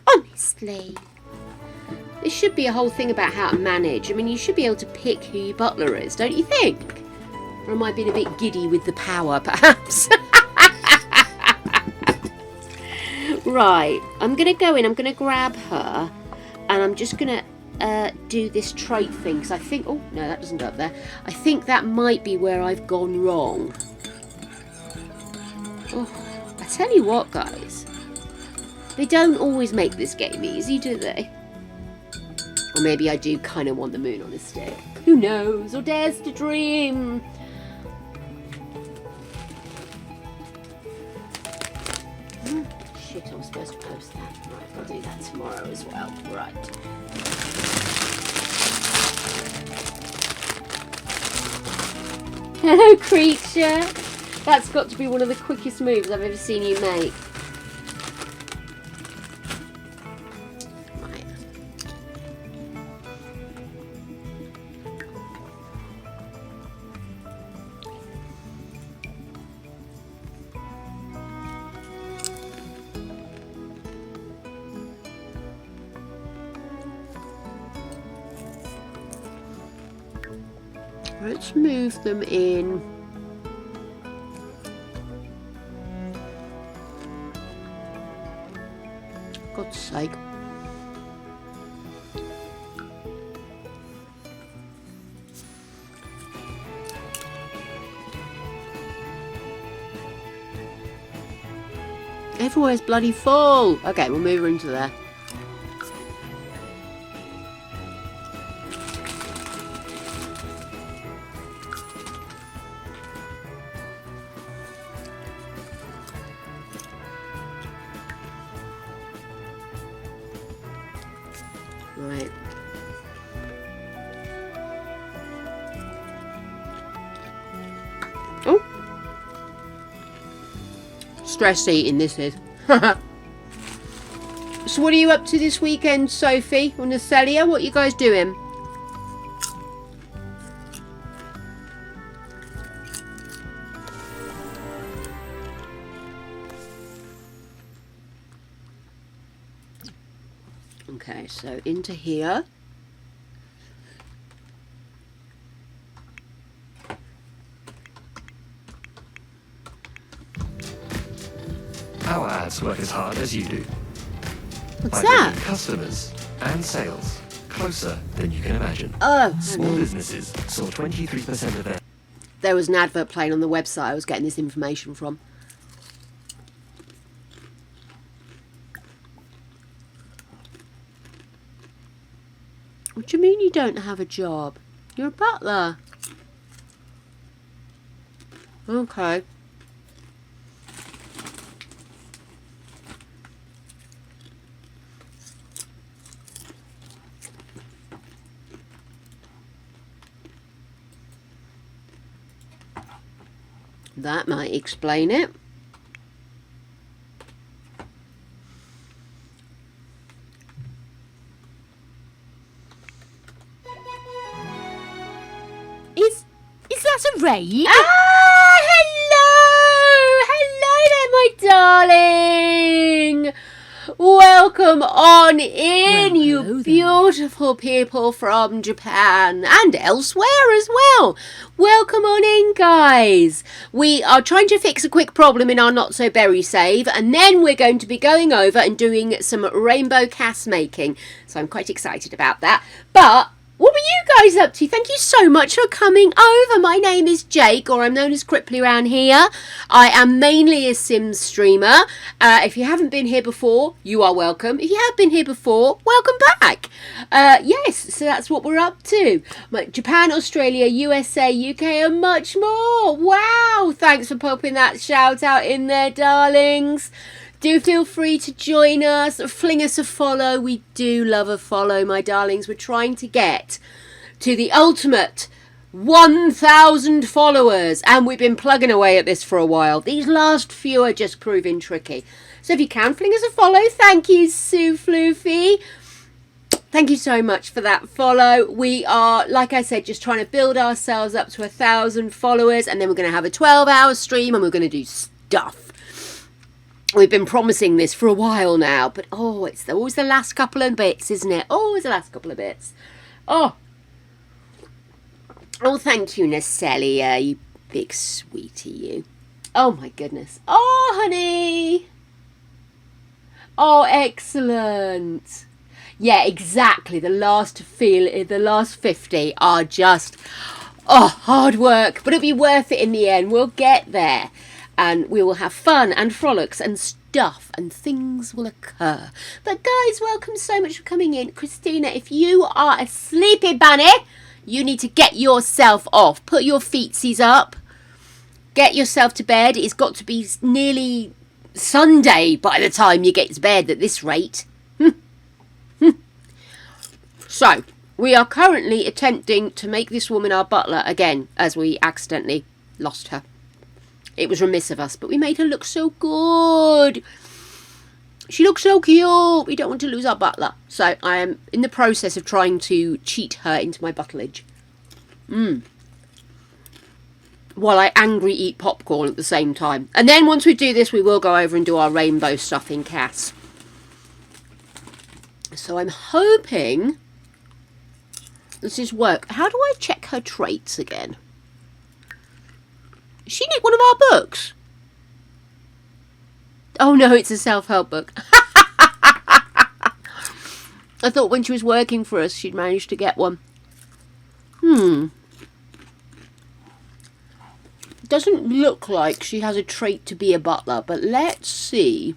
Honestly. There should be a whole thing about how to manage. I mean, you should be able to pick who your butler is, don't you think? Or am I being a bit giddy with the power, perhaps? Right, I'm going to go in, I'm going to grab her, and I'm just going to do this trait thing, because I think... Oh, no, that doesn't go up there. I think that might be where I've gone wrong. Oh, I tell you what, guys. They don't always make this game easy, do they? Or maybe I do kind of want the moon on a stick. Who knows, or dares to dream? Shit, I was supposed to post that. Right, I'll do that tomorrow as well. Right. Hello, creature. That's got to be one of the quickest moves I've ever seen you make. Right. Let's move them in. God's sake. Everywhere's bloody full. Okay, we'll move her into there. Right. Oh. Stress eating, this is. So what are you up to this weekend, Sophie or Natalia? What are you guys doing? Okay, so into here. Our ads work as hard as you do. What's By that? bringing customers and sales closer than you can imagine. Oh, Small businesses saw 23% of their... there was an advert playing on the website I was getting this information from. What do you mean you don't have a job? You're a butler. Okay. That might explain it. Is that a raid? Ah, hello! Hello there, my darling! Welcome on in, Well, you hello there. beautiful people from Japan and elsewhere as well. Welcome on in, guys. We are trying to fix a quick problem in our Not So Berry save, and then we're going to be going over and doing some rainbow cast making. So I'm quite excited about that. But what were you guys up to? Thank you so much for coming over. My name is Jake, or I'm known as Cripply around here. I am mainly a Sims streamer. If you haven't been here before, you are welcome. If you have been here before, welcome back. Yes, so that's what we're up to. Japan, Australia, USA, UK, and much more. Wow, thanks for popping that shout out in there, darlings. Do feel free to join us, fling us a follow. We do love a follow, my darlings. We're trying to get to the ultimate 1,000 followers, and we've been plugging away at this for a while. These last few are just proving tricky. So if you can, fling us a follow. Thank you, Sue Floofy. Thank you so much for that follow. We are, like I said, just trying to build ourselves up to 1,000 followers, and then we're going to have a 12-hour stream, and we're going to do stuff. We've been promising this for a while now, but oh, it's always the last couple of bits, isn't it? Always the last couple of bits. Oh, thank you, Natalia, you big sweetie, you. Oh my goodness. Oh, honey. Oh, excellent. Yeah, exactly. The last 50 are just, hard work. But it'll be worth it in the end. We'll get there. And we will have fun and frolics and stuff and things will occur. But guys, welcome so much for coming in. Christina, if you are a sleepy bunny, you need to get yourself off. Put your feetsies up. Get yourself to bed. It's got to be nearly Sunday by the time you get to bed at this rate. So, we are currently attempting to make this woman our butler again, as we accidentally lost her. It was remiss of us, but we made her look so good. She looks so cute. We don't want to lose our butler. So I am in the process of trying to cheat her into my butlerage. While I angry eat popcorn at the same time. And then once we do this, we will go over and do our rainbow stuff in Cass. So I'm hoping this is work. How do I check her traits again? Is she nicked one of our books? Oh no, it's a self-help book. I thought when she was working for us, she'd managed to get one. Doesn't look like she has a trait to be a butler, but let's see.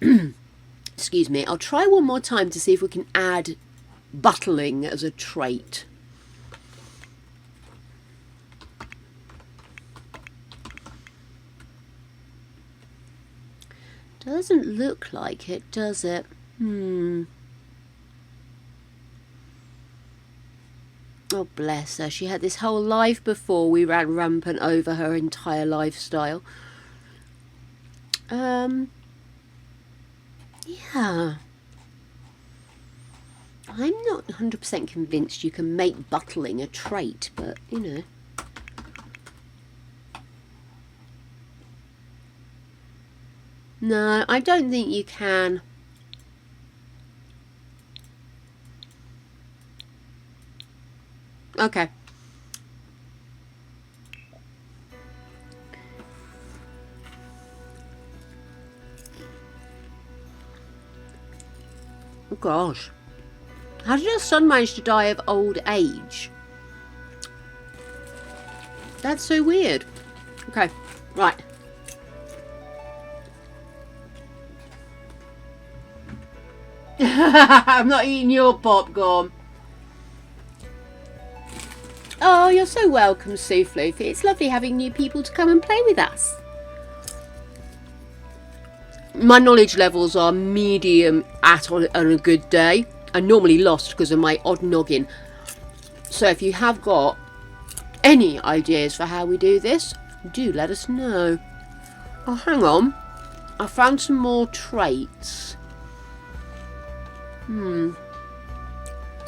Excuse me, I'll try one more time to see if we can add butling as a trait. Doesn't look like it, does it? Oh, bless her. She had this whole life before we ran rampant over her entire lifestyle. Yeah. I'm not 100% convinced you can make butling a trait, but, you know. No, I don't think you can. Okay. Oh gosh. How did her son manage to die of old age? That's so weird. Okay, right. I'm not eating your popcorn. Oh, you're so welcome, Sue Floofy. It's lovely having new people to come and play with us. My knowledge levels are medium on a good day. I'm normally lost because of my odd noggin. So if you have got any ideas for how we do this, do let us know. Oh, hang on. I found some more traits.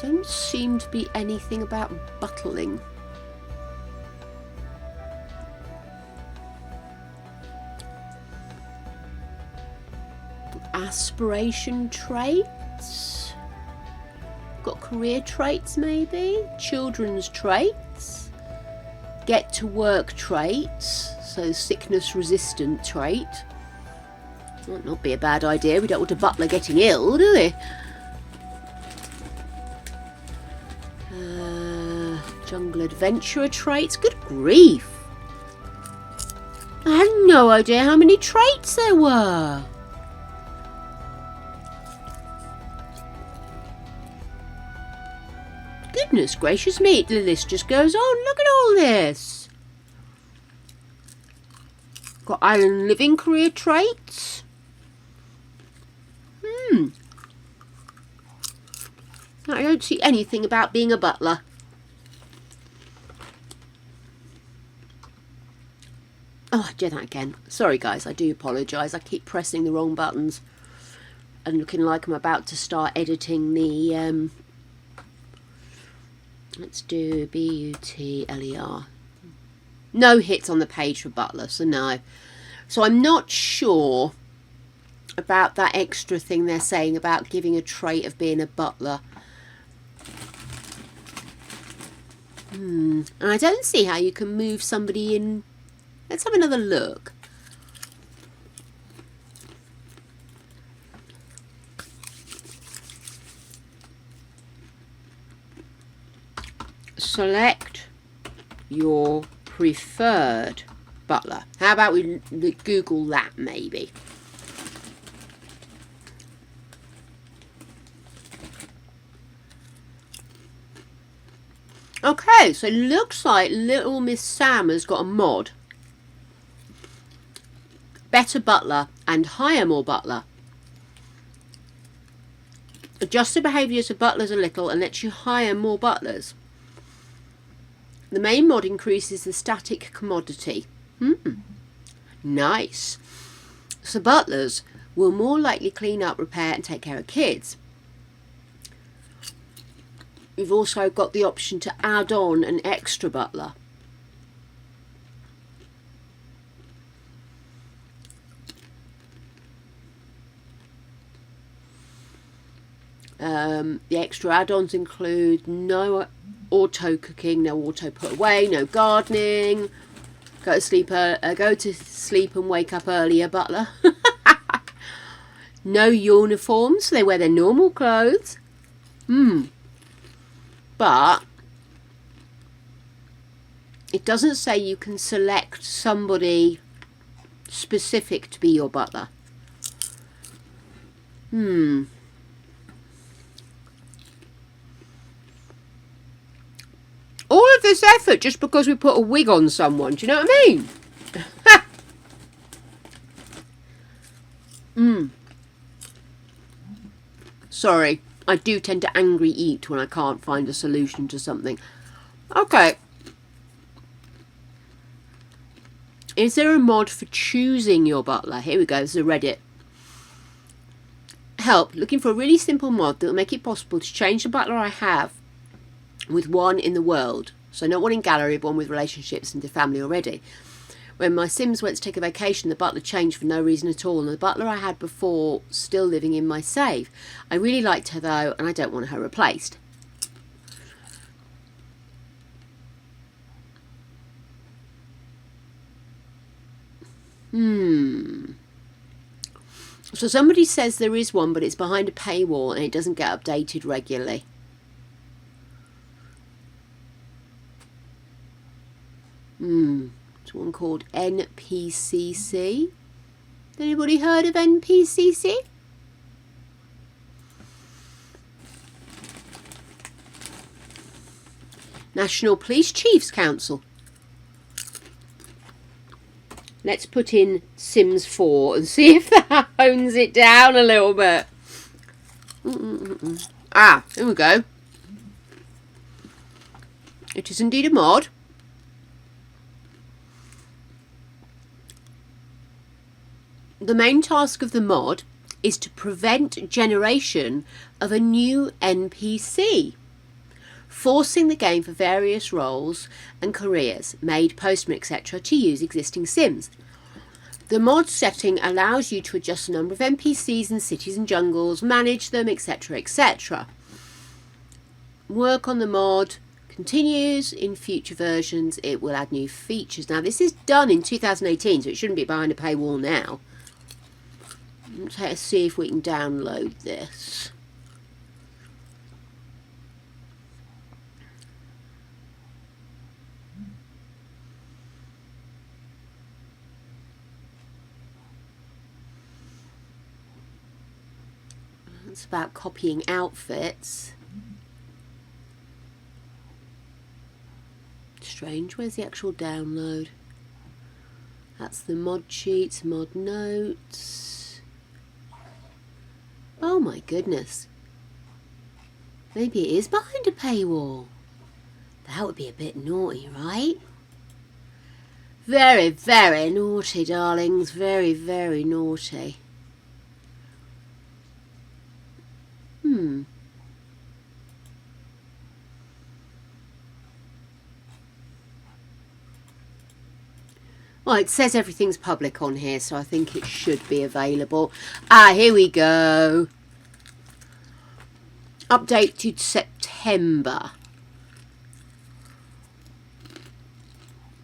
Don't seem to be anything about butling. Aspiration traits. Got career traits maybe. Children's traits. Get to work traits. So sickness resistant trait. Might not be a bad idea. We don't want a butler getting ill, do we? Jungle adventurer traits. Good grief. I had no idea how many traits there were. Goodness gracious me, the list just goes on. Look at all this. Got island living career traits. I don't see anything about being a butler. Oh, I did that again. Sorry guys, I do apologise. I keep pressing the wrong buttons and looking like I'm about to start editing the let's do B-U-T-L-E-R. No hits on the page for butler, so no. So I'm not sure about that extra thing they're saying about giving a trait of being a butler. And I don't see how you can move somebody in. Let's have another look. select your preferred butler. How about we Google that maybe? Okay, so it looks like little Miss Sam has got a mod. Better butler and hire more butler. Adjust the behaviours of butlers a little and lets you hire more butlers. The main mod increases the static commodity. Nice. So butlers will more likely clean up, repair and take care of kids. We've also got the option to add on an extra butler. The extra add-ons include no auto cooking, no auto put away, no gardening, go to sleep and wake up earlier butler. No uniforms, so they wear their normal clothes. But it doesn't say you can select somebody specific to be your butler. All of this effort just because we put a wig on someone, do you know what I mean? Sorry, I do tend to angry eat when I can't find a solution to something. Okay. Is there a mod for choosing your butler? Here we go, this is a Reddit. Help, looking for a really simple mod that will make it possible to change the butler I have with one in the world. So not one in gallery, but one with relationships into family already. When my Sims went to take a vacation, the butler changed for no reason at all, and the butler I had before still living in my save. I really liked her though, and I don't want her replaced. So somebody says there is one, but it's behind a paywall and it doesn't get updated regularly. It's one called NPCC. Anybody heard of NPCC? National Police Chiefs Council. Let's put in Sims 4 and see if that hones it down a little bit. Ah, here we go. It is indeed a mod. The main task of the mod is to prevent generation of a new NPC, forcing the game for various roles and careers, maid, postman, etc. to use existing Sims. The mod setting allows you to adjust the number of NPCs in cities and jungles, manage them, etc. etc. Work on the mod continues. In future versions it will add new features. Now this is done in 2018, so it shouldn't be behind a paywall now. Let's see if we can download this. It's about copying outfits. Strange, where's the actual download? That's the mod sheets, mod notes. Oh my goodness. Maybe it is behind a paywall. That would be a bit naughty, right? Very, very naughty, darlings. Very, very naughty. Well, it says everything's public on here, so I think it should be available. Ah, here we go. Update to September.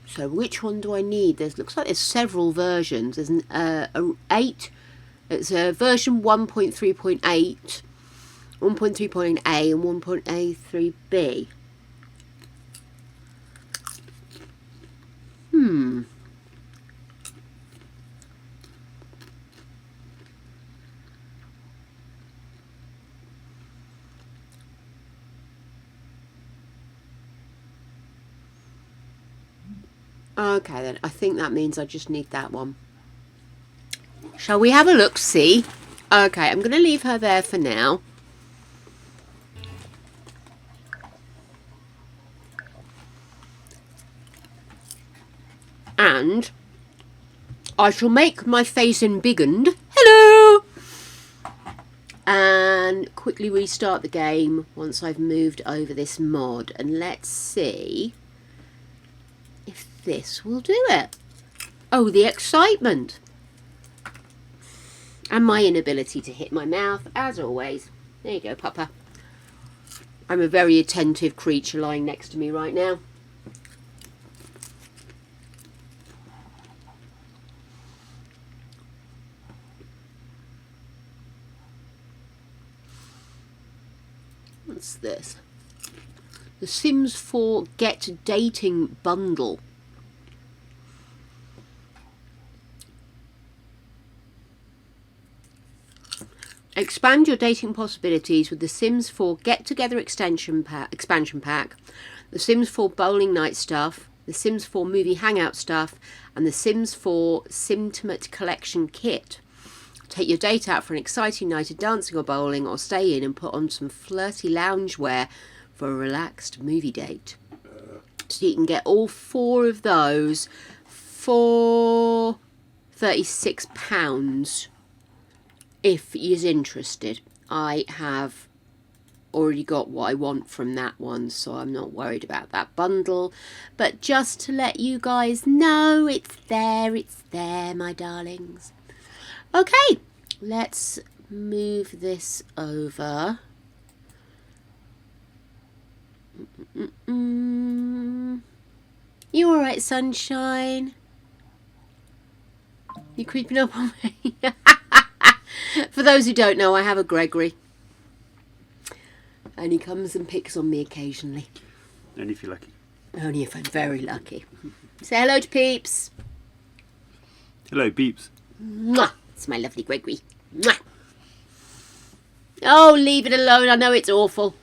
So which one do I need? Looks like there's several versions. There's an 8. It's a version 1.3.8, 1.3.A and 1.A3B. Okay then, I think that means I just need that one. Shall we have a look, see? Okay, I'm going to leave her there for now. And I shall make my face embiggened. Hello! And quickly restart the game once I've moved over this mod. And let's see if this will do it. Oh, the excitement. And my inability to hit my mouth, as always. There you go, Papa. I'm a very attentive creature lying next to me right now. What's this? The Sims 4 Get Dating Bundle. Expand your dating possibilities with the Sims 4 Get Together expansion pack, the Sims 4 Bowling Night stuff, the Sims 4 Movie Hangout stuff, and the Sims 4 Simtimate Collection kit. Take your date out for an exciting night of dancing or bowling, or stay in and put on some flirty loungewear for a relaxed movie date. So you can get all 4 of those for £36 if you're interested. I have already got what I want from that one, so I'm not worried about that bundle. But just to let you guys know, it's there, my darlings. Okay, let's move this over. You alright, sunshine? You creeping up on me? For those who don't know, I have a Gregory. And he comes and picks on me occasionally. Only if you're lucky. Only if I'm very lucky. Say hello to Peeps. Hello, Beeps. Mwah! It's my lovely Gregory. Mwah! Oh, leave it alone. I know it's awful.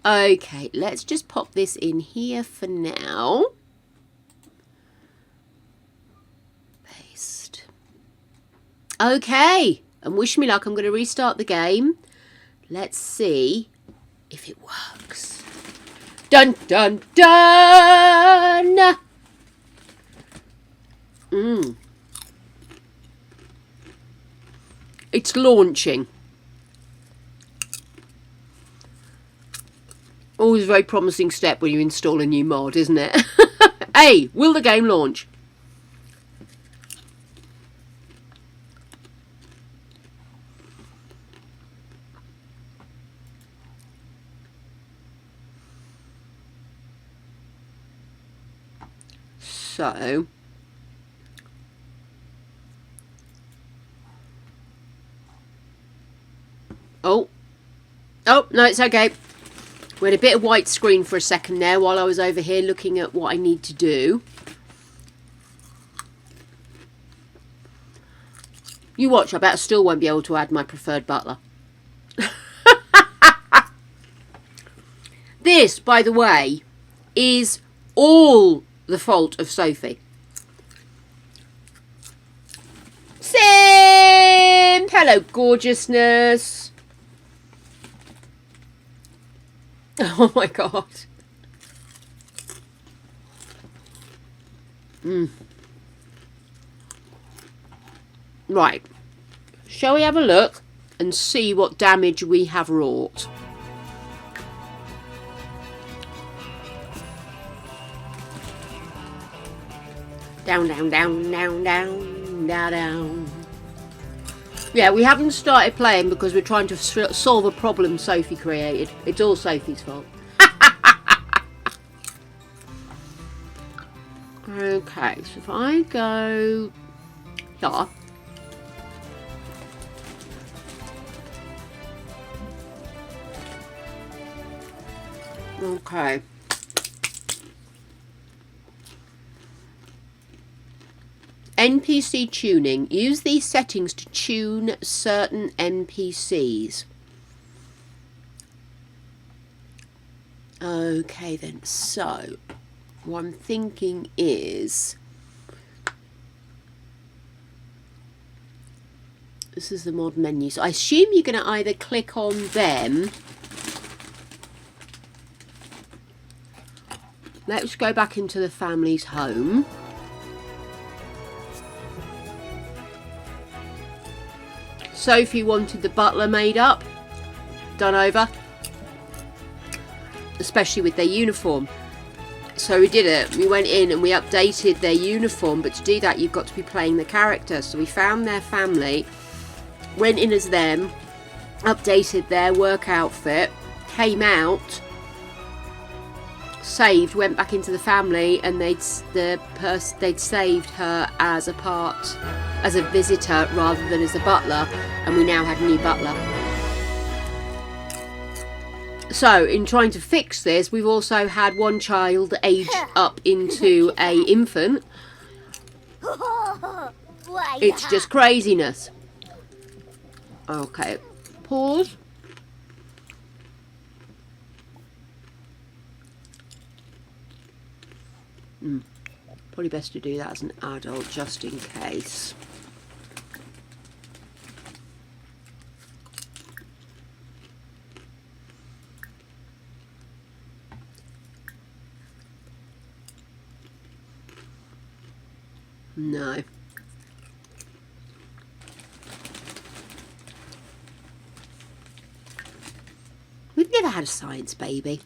Okay, let's just pop this in here for now. Paste. Okay, and wish me luck. I'm going to restart the game. Let's see if it works. Dun, dun, dun! It's launching. Always a very promising step when you install a new mod, isn't it? Hey, will the game launch? So, oh, no, it's okay. We had a bit of white screen for a second there while I was over here looking at what I need to do. You watch, I bet I still won't be able to add my preferred butler. This, by the way, is all the fault of Sophie. Sim! Hello, gorgeousness. Oh my god. Right. Shall we have a look and see what damage we have wrought? Down, down, down, down, down, down, down. Yeah, we haven't started playing because we're trying to solve a problem Sophie created. It's all Sophie's fault. Okay, so if I go here. Okay. NPC tuning. Use these settings to tune certain NPCs. Okay then, so what I'm thinking is, this is the mod menu. So I assume you're going to either click on them. Let's go back into the family's home. Sophie wanted the butler made up, done over, especially with their uniform. So we did it. We went in and we updated their uniform, but to do that you've got to be playing the character. So we found their family, went in as them, updated their work outfit, came out, saved, went back into the family, and they'd saved her as a visitor rather than as a butler, and we now had a new butler. So in trying to fix this, we've also had one child age up into a infant. It's just craziness. Okay, pause. Probably best to do that as an adult, just in case. No. We've never had a science baby.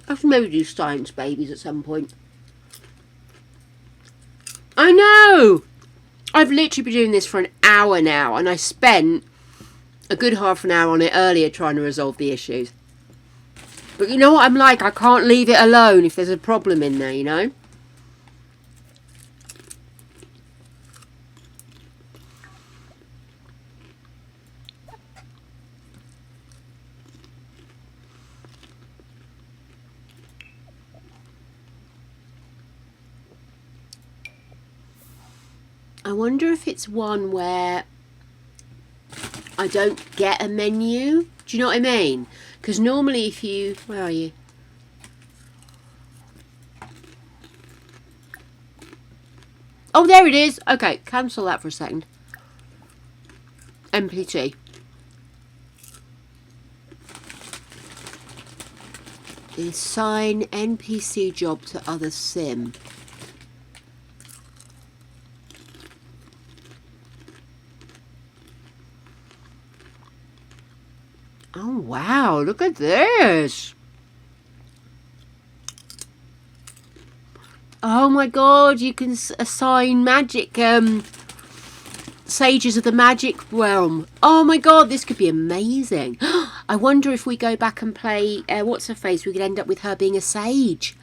I should maybe do science babies at some point. I know! I've literally been doing this for an hour now, and I spent a good half an hour on it earlier trying to resolve the issues. But you know what I'm like? I can't leave it alone if there's a problem in there, you know? I wonder if it's one where I don't get a menu. Do you know what I mean? Because normally if you... Where are you? Oh, there it is. Okay, cancel that for a second. MPT. Assign NPC job to other sim. Oh wow, look at this. Oh my god, you can assign magic, sages of the magic realm. Oh my god, this could be amazing. I wonder if we go back and play, what's her face, we could end up with her being a sage.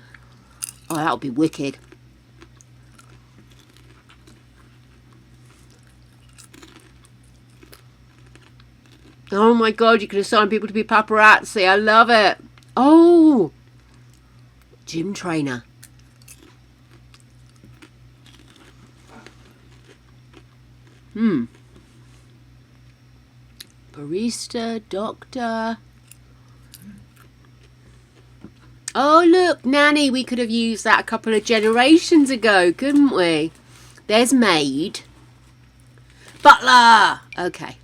Oh, that would be wicked. Oh my god, you can assign people to be paparazzi. I love it. Oh, gym trainer. Barista, doctor. Oh look, nanny. We could have used that a couple of generations ago, couldn't we? There's maid. Butler. Okay.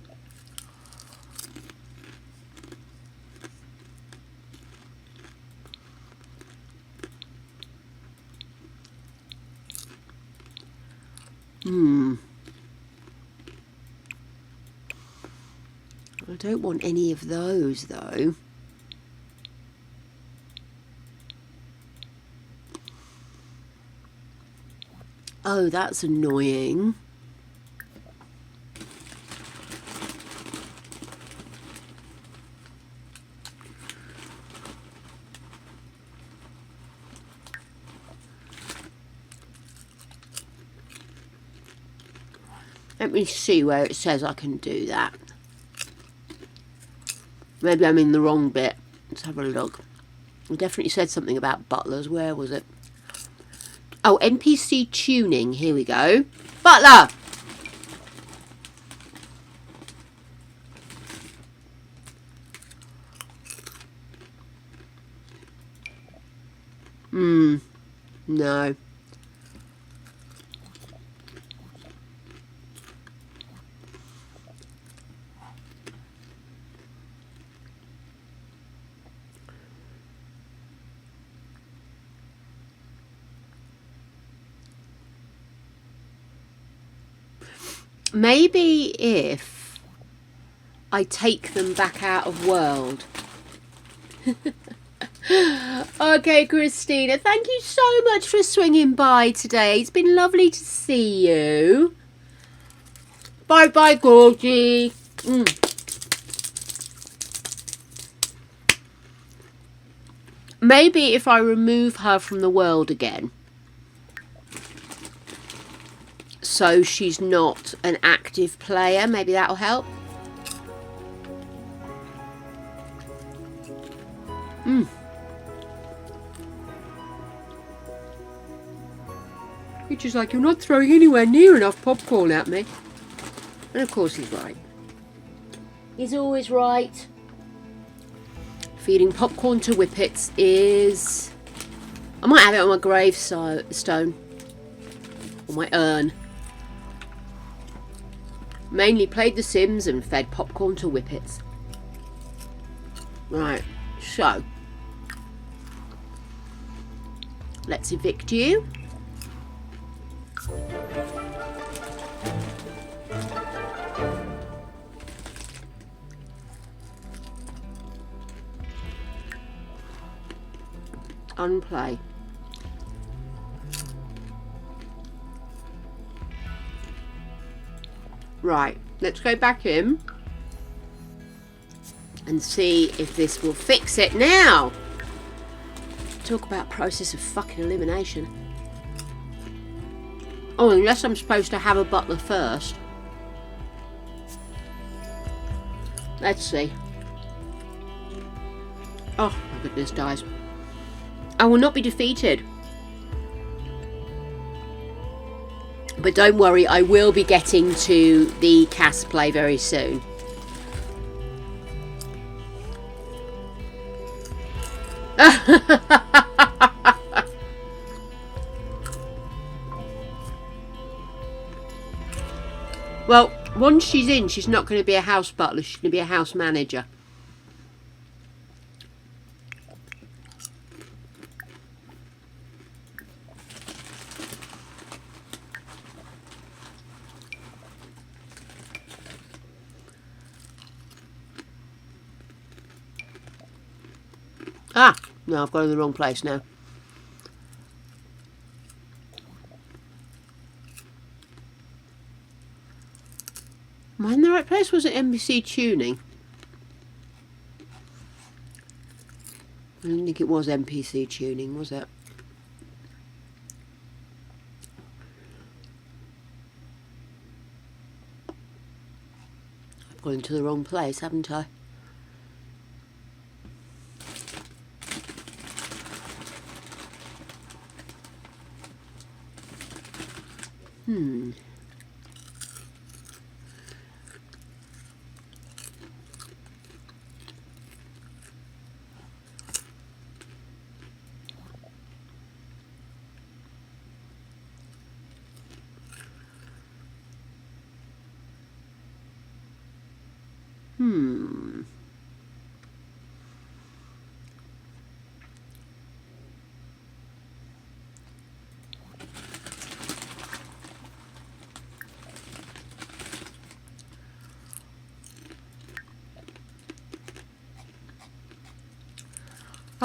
I don't want any of those though. Oh, that's annoying. Let me see where it says I can do that. Maybe I'm in the wrong bit. Let's have a look. It definitely said something about butlers. Where was it? Oh, NPC tuning. Here we go. Butler! No. Maybe if I take them back out of world. Okay, Christina, thank you so much for swinging by today. It's been lovely to see you. Bye bye, Gorgie. Maybe if I remove her from the world again, so she's not an active player, maybe that'll help. Which is like, you're not throwing anywhere near enough popcorn at me. And of course he's right. He's always right. Feeding popcorn to whippets is... I might have it on my gravestone. Or my urn. Mainly played The Sims and fed popcorn to whippets. Right, so. Let's evict you. Unplay. Right, let's go back in and see if this will fix it now. Talk about process of fucking elimination. Oh, unless I'm supposed to have a butler first. Let's see. Oh, my goodness, dies. I will not be defeated. But don't worry, I will be getting to the cast play very soon. Well, once she's in, she's not going to be a house butler, she's going to be a house manager. Ah, no, I've gone in the wrong place now. Am I in the right place? Was it NBC tuning? I don't think it was NPC tuning, was it? I've gone into the wrong place, haven't I?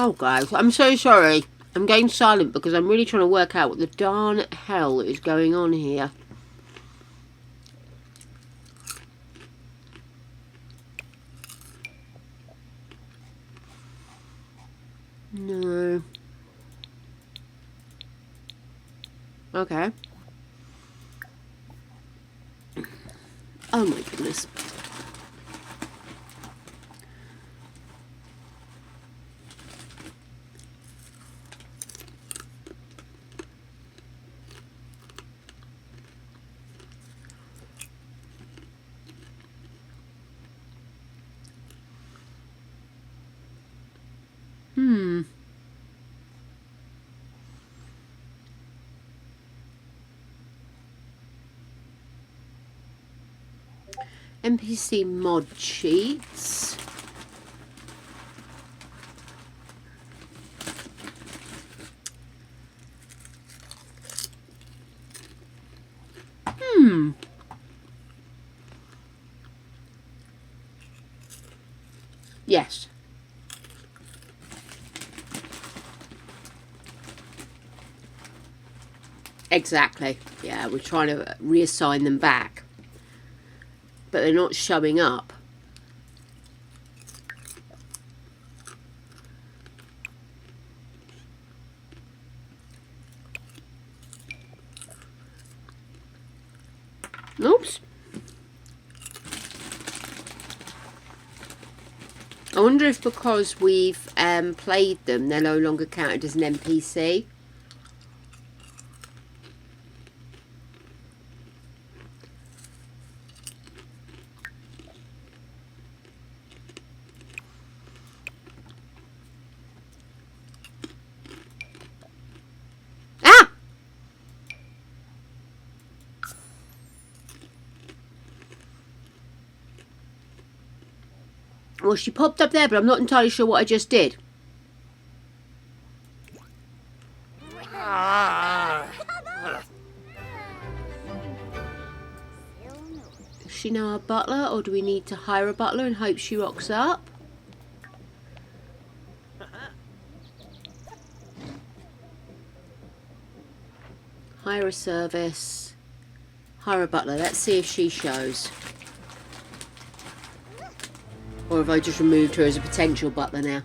Oh, guys, I'm so sorry. I'm going silent because I'm really trying to work out what the darn hell is going on here. No. Okay. Oh my goodness. NPC mod sheets. Yes. Exactly. Yeah, we're trying to reassign them back. But they're not showing up. Oops. I wonder if because we've played them, they're no longer counted as an NPC. Ah! Well, she popped up there, but I'm not entirely sure what I just did. Is she now a butler, or do we need to hire a butler and hope she rocks up? Hire a service. Hire a butler. Let's see if she shows. Or have I just removed her as a potential butler now?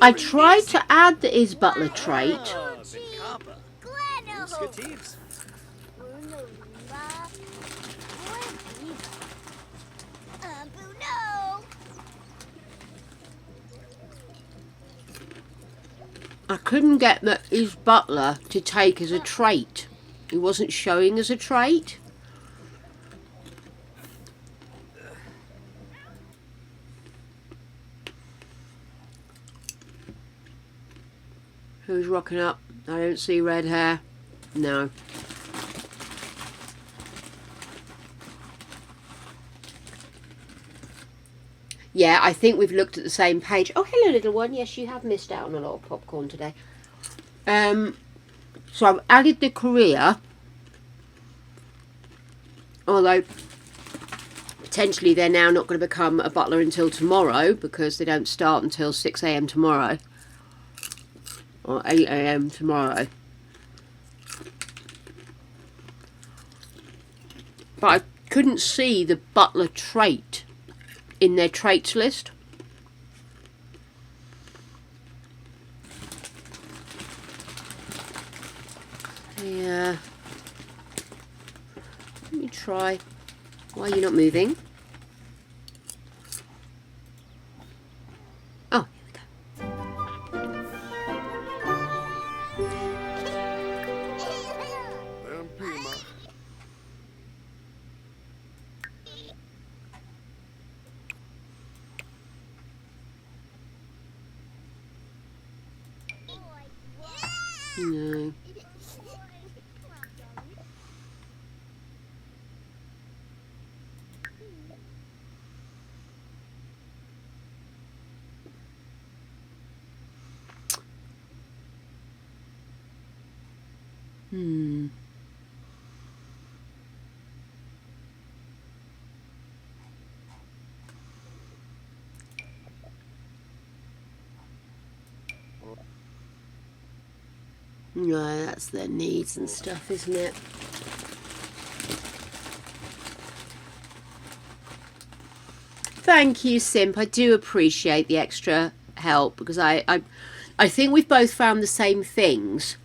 I tried to add the is butler trait. I couldn't get the is butler to take as a trait. It wasn't showing as a trait. Who's rocking up? I don't see red hair. No. Yeah, I think we've looked at the same page. Oh, hello, little one. Yes, you have missed out on a lot of popcorn today. So I've added the career. Although, potentially they're now not going to become a butler until tomorrow because they don't start until 6 a.m. tomorrow. Or 8 a.m. tomorrow. But I couldn't see the butler trait in their traits list. Yeah. Let me try. Why are you not moving? Oh, here we go. No. No, that's their needs and stuff, isn't it? Thank you, Simp. I do appreciate the extra help because I think we've both found the same things.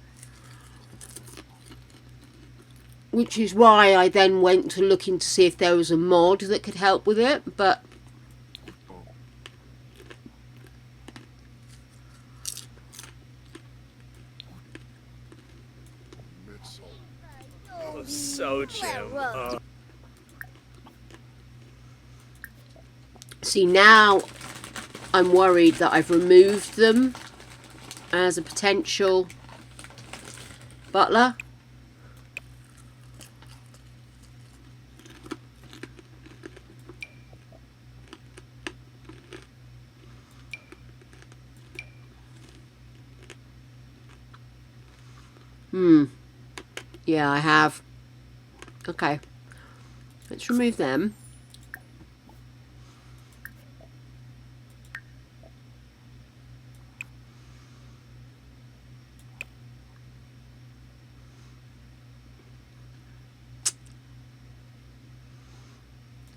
Which is why I then went to looking to see if there was a mod that could help with it, but So Jim. see, now I'm worried that I've removed them as a potential butler. Yeah, I have. Okay. Let's remove them.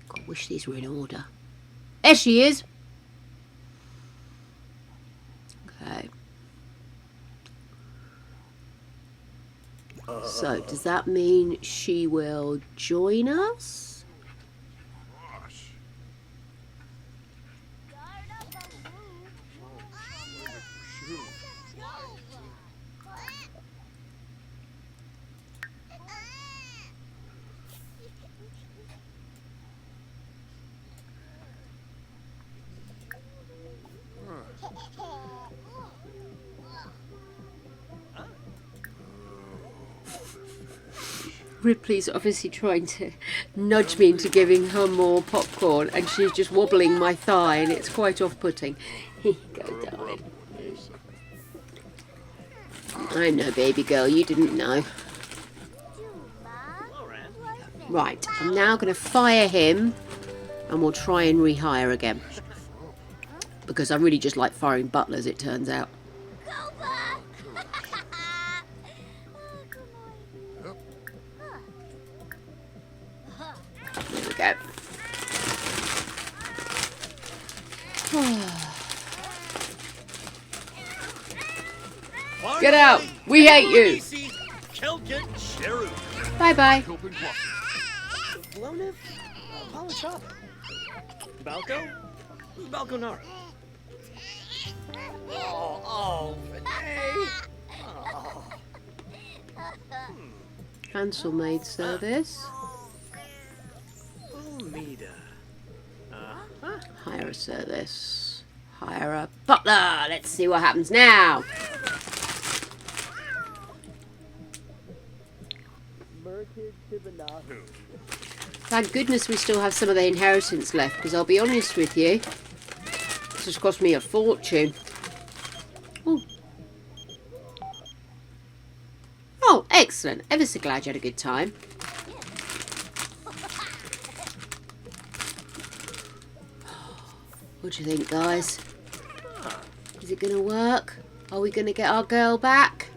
God, I wish these were in order. There she is. Okay. So, does that mean she will join us? Ripley's obviously trying to nudge me into giving her more popcorn, and she's just wobbling my thigh, and it's quite off-putting. Here you go, darling. I know, baby girl, you didn't know. Right, I'm now going to fire him, and we'll try and rehire again. Because I really just like firing butlers, it turns out. There we go. Get out! We hate you! Bye bye. Bloniv? Palachava? Balco? Who's Balconara? Oh, Vinay! Oh. Cancel maid service. Umida. Hire a service. Hire a butler. Let's see what happens now. Thank goodness we still have some of the inheritance left, because I'll be honest with you, this has cost me a fortune. Ooh. Oh, excellent. Ever so glad you had a good time. What do you think, guys? Is it going to work? Are we going to get our girl back?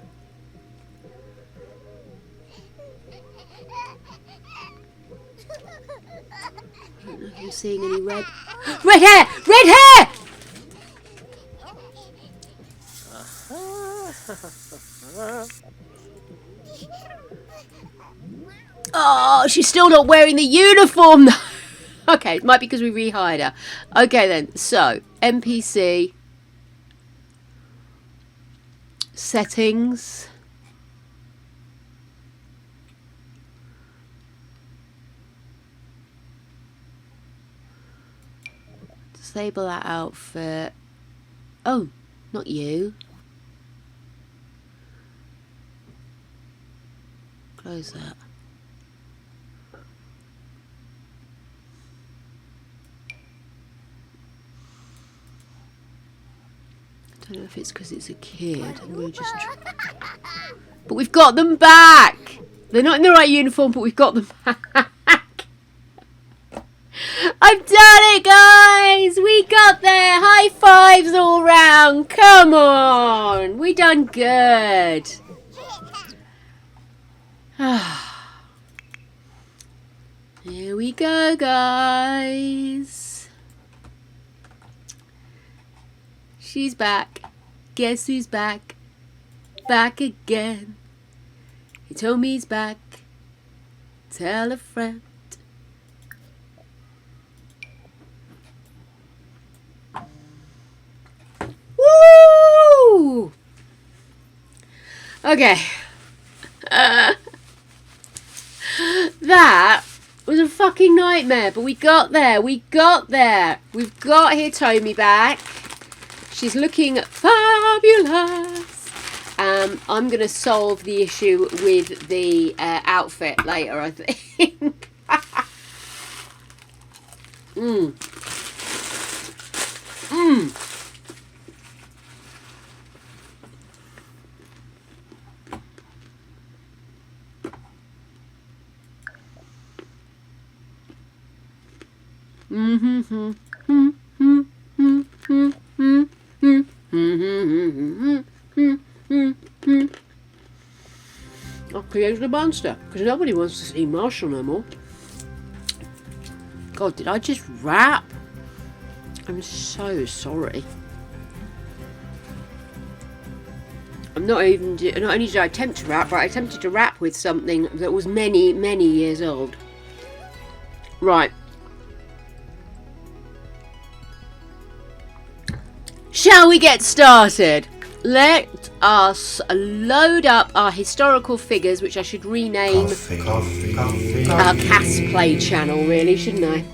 I don't know if I'm seeing any red... Red hair! Red hair! Oh, she's still not wearing the uniform. Okay, it might be because we rehired her. Okay then, so NPC settings. Disable that outfit. Oh, not you. Close that. I don't know if it's because it's a kid. I'm going to just but we've got them back! They're not in the right uniform, but we've got them back. I've done it, guys! We got there! High fives all round! Come on! We done good! Here we go, guys! She's back. Guess who's back? Back again. He told me he's back. Tell a friend. Woo! Okay. That was a fucking nightmare, but we got there. We got there. We've got Hitomi back. She's looking fabulous. I'm going to solve the issue with the outfit later, I think. I've created a monster because nobody wants to see Marshall no more. God, did I just rap? I'm so sorry. Not only did I attempt to rap, but I attempted to rap with something that was many, many years old. Right. Shall we get started? Let us load up our historical figures, which I should rename our Cast Play channel, really, shouldn't I?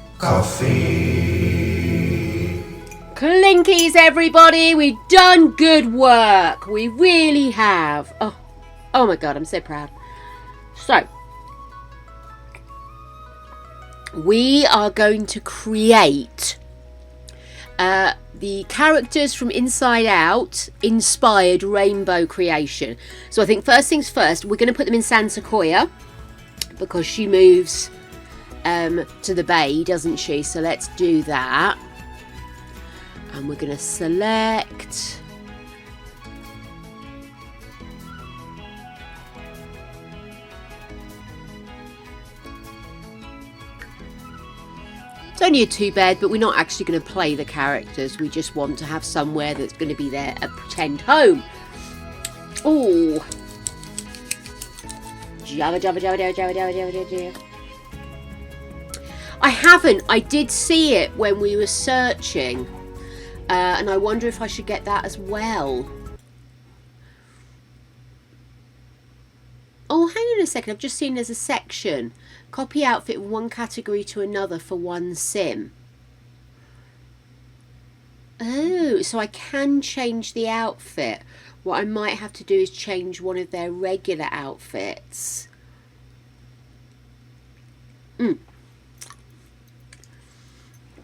Clinkies, everybody! We've done good work. We really have. Oh my God, I'm so proud. So, we are going to create the characters from Inside Out inspired rainbow creation. So I think first things first, we're going to put them in San Sequoia because she moves to the bay, doesn't she? So let's do that. And we're going to select it's only a 2-bed, but we're not actually going to play the characters. We just want to have somewhere that's going to be their pretend home. Oh, Java, Java, Java, Java, Java, Java, Java, Java. I did see it when we were searching, and I wonder if I should get that as well. Oh, hang on a second. I've just seen there's a section. Copy outfit from one category to another for one sim. Oh, so I can change the outfit. What I might have to do is change one of their regular outfits.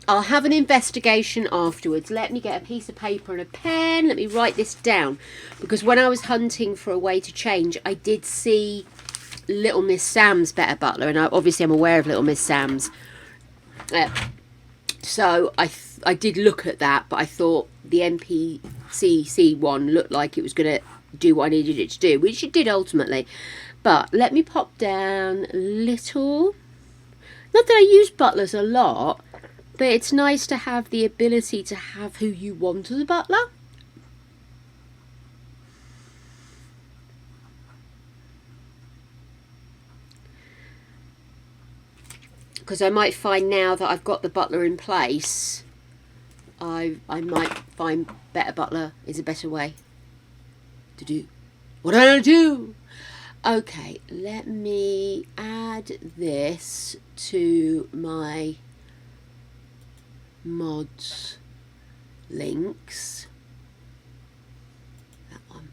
I'll have an investigation afterwards. Let me get a piece of paper and a pen. Let me write this down. Because when I was hunting for a way to change, I did see Little Miss Sam's Better Butler. And obviously I'm aware of Little Miss Sam's. So I did look at that. But I thought the NPCC one looked like it was going to do what I needed it to do. Which it did ultimately. But let me pop down little. Not that I use butlers a lot. But it's nice to have the ability to have who you want as a butler. Because I might find now that I've got the butler in place, I might find Better Butler is a better way to do what I do. Okay, let me add this to my mods links. That one.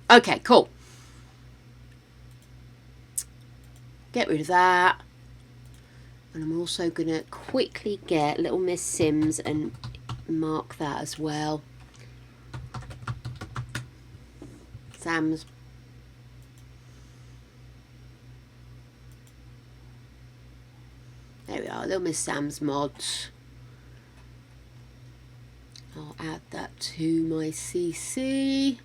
Okay, cool. Get rid of that. And I'm also going to quickly get Little Miss Sims and mark that as well. Sam's. There we are, Little Miss Sam's mods. I'll add that to my CC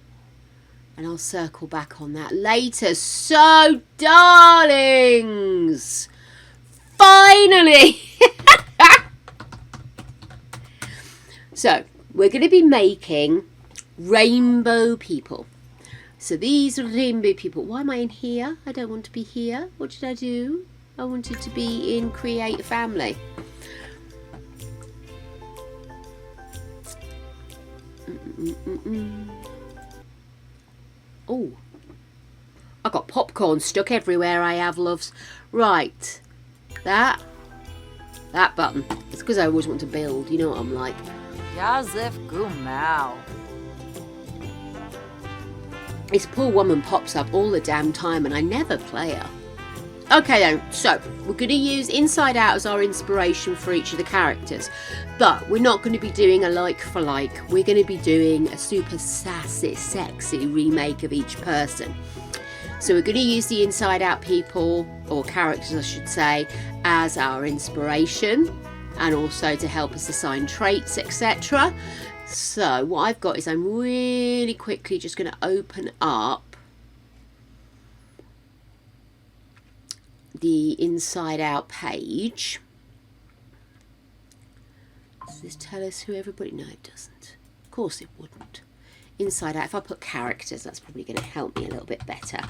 and I'll circle back on that later. So, darlings, finally! So, we're going to be making rainbow people. So these are rainbow people. Why am I in here? I don't want to be here. What did I do? I wanted to be in Create a Family. Oh, I got popcorn stuck everywhere. I have, loves. Right, that button. It's because I always want to build. You know what I'm like. Yazif Gumau. This poor woman pops up all the damn time, and I never play her. Okay then, so we're going to use Inside Out as our inspiration for each of the characters, but we're not going to be doing a like for like. We're going to be doing a super sassy, sexy remake of each person. So we're going to use the Inside Out people, or characters I should say, as our inspiration. and also to help us assign traits, etc. So what I've got is I'm really quickly just going to open up the inside out page. Does this tell us who everybody? No, it doesn't. Of course it wouldn't. Inside out, if I put characters, that's probably going to help me a little bit better.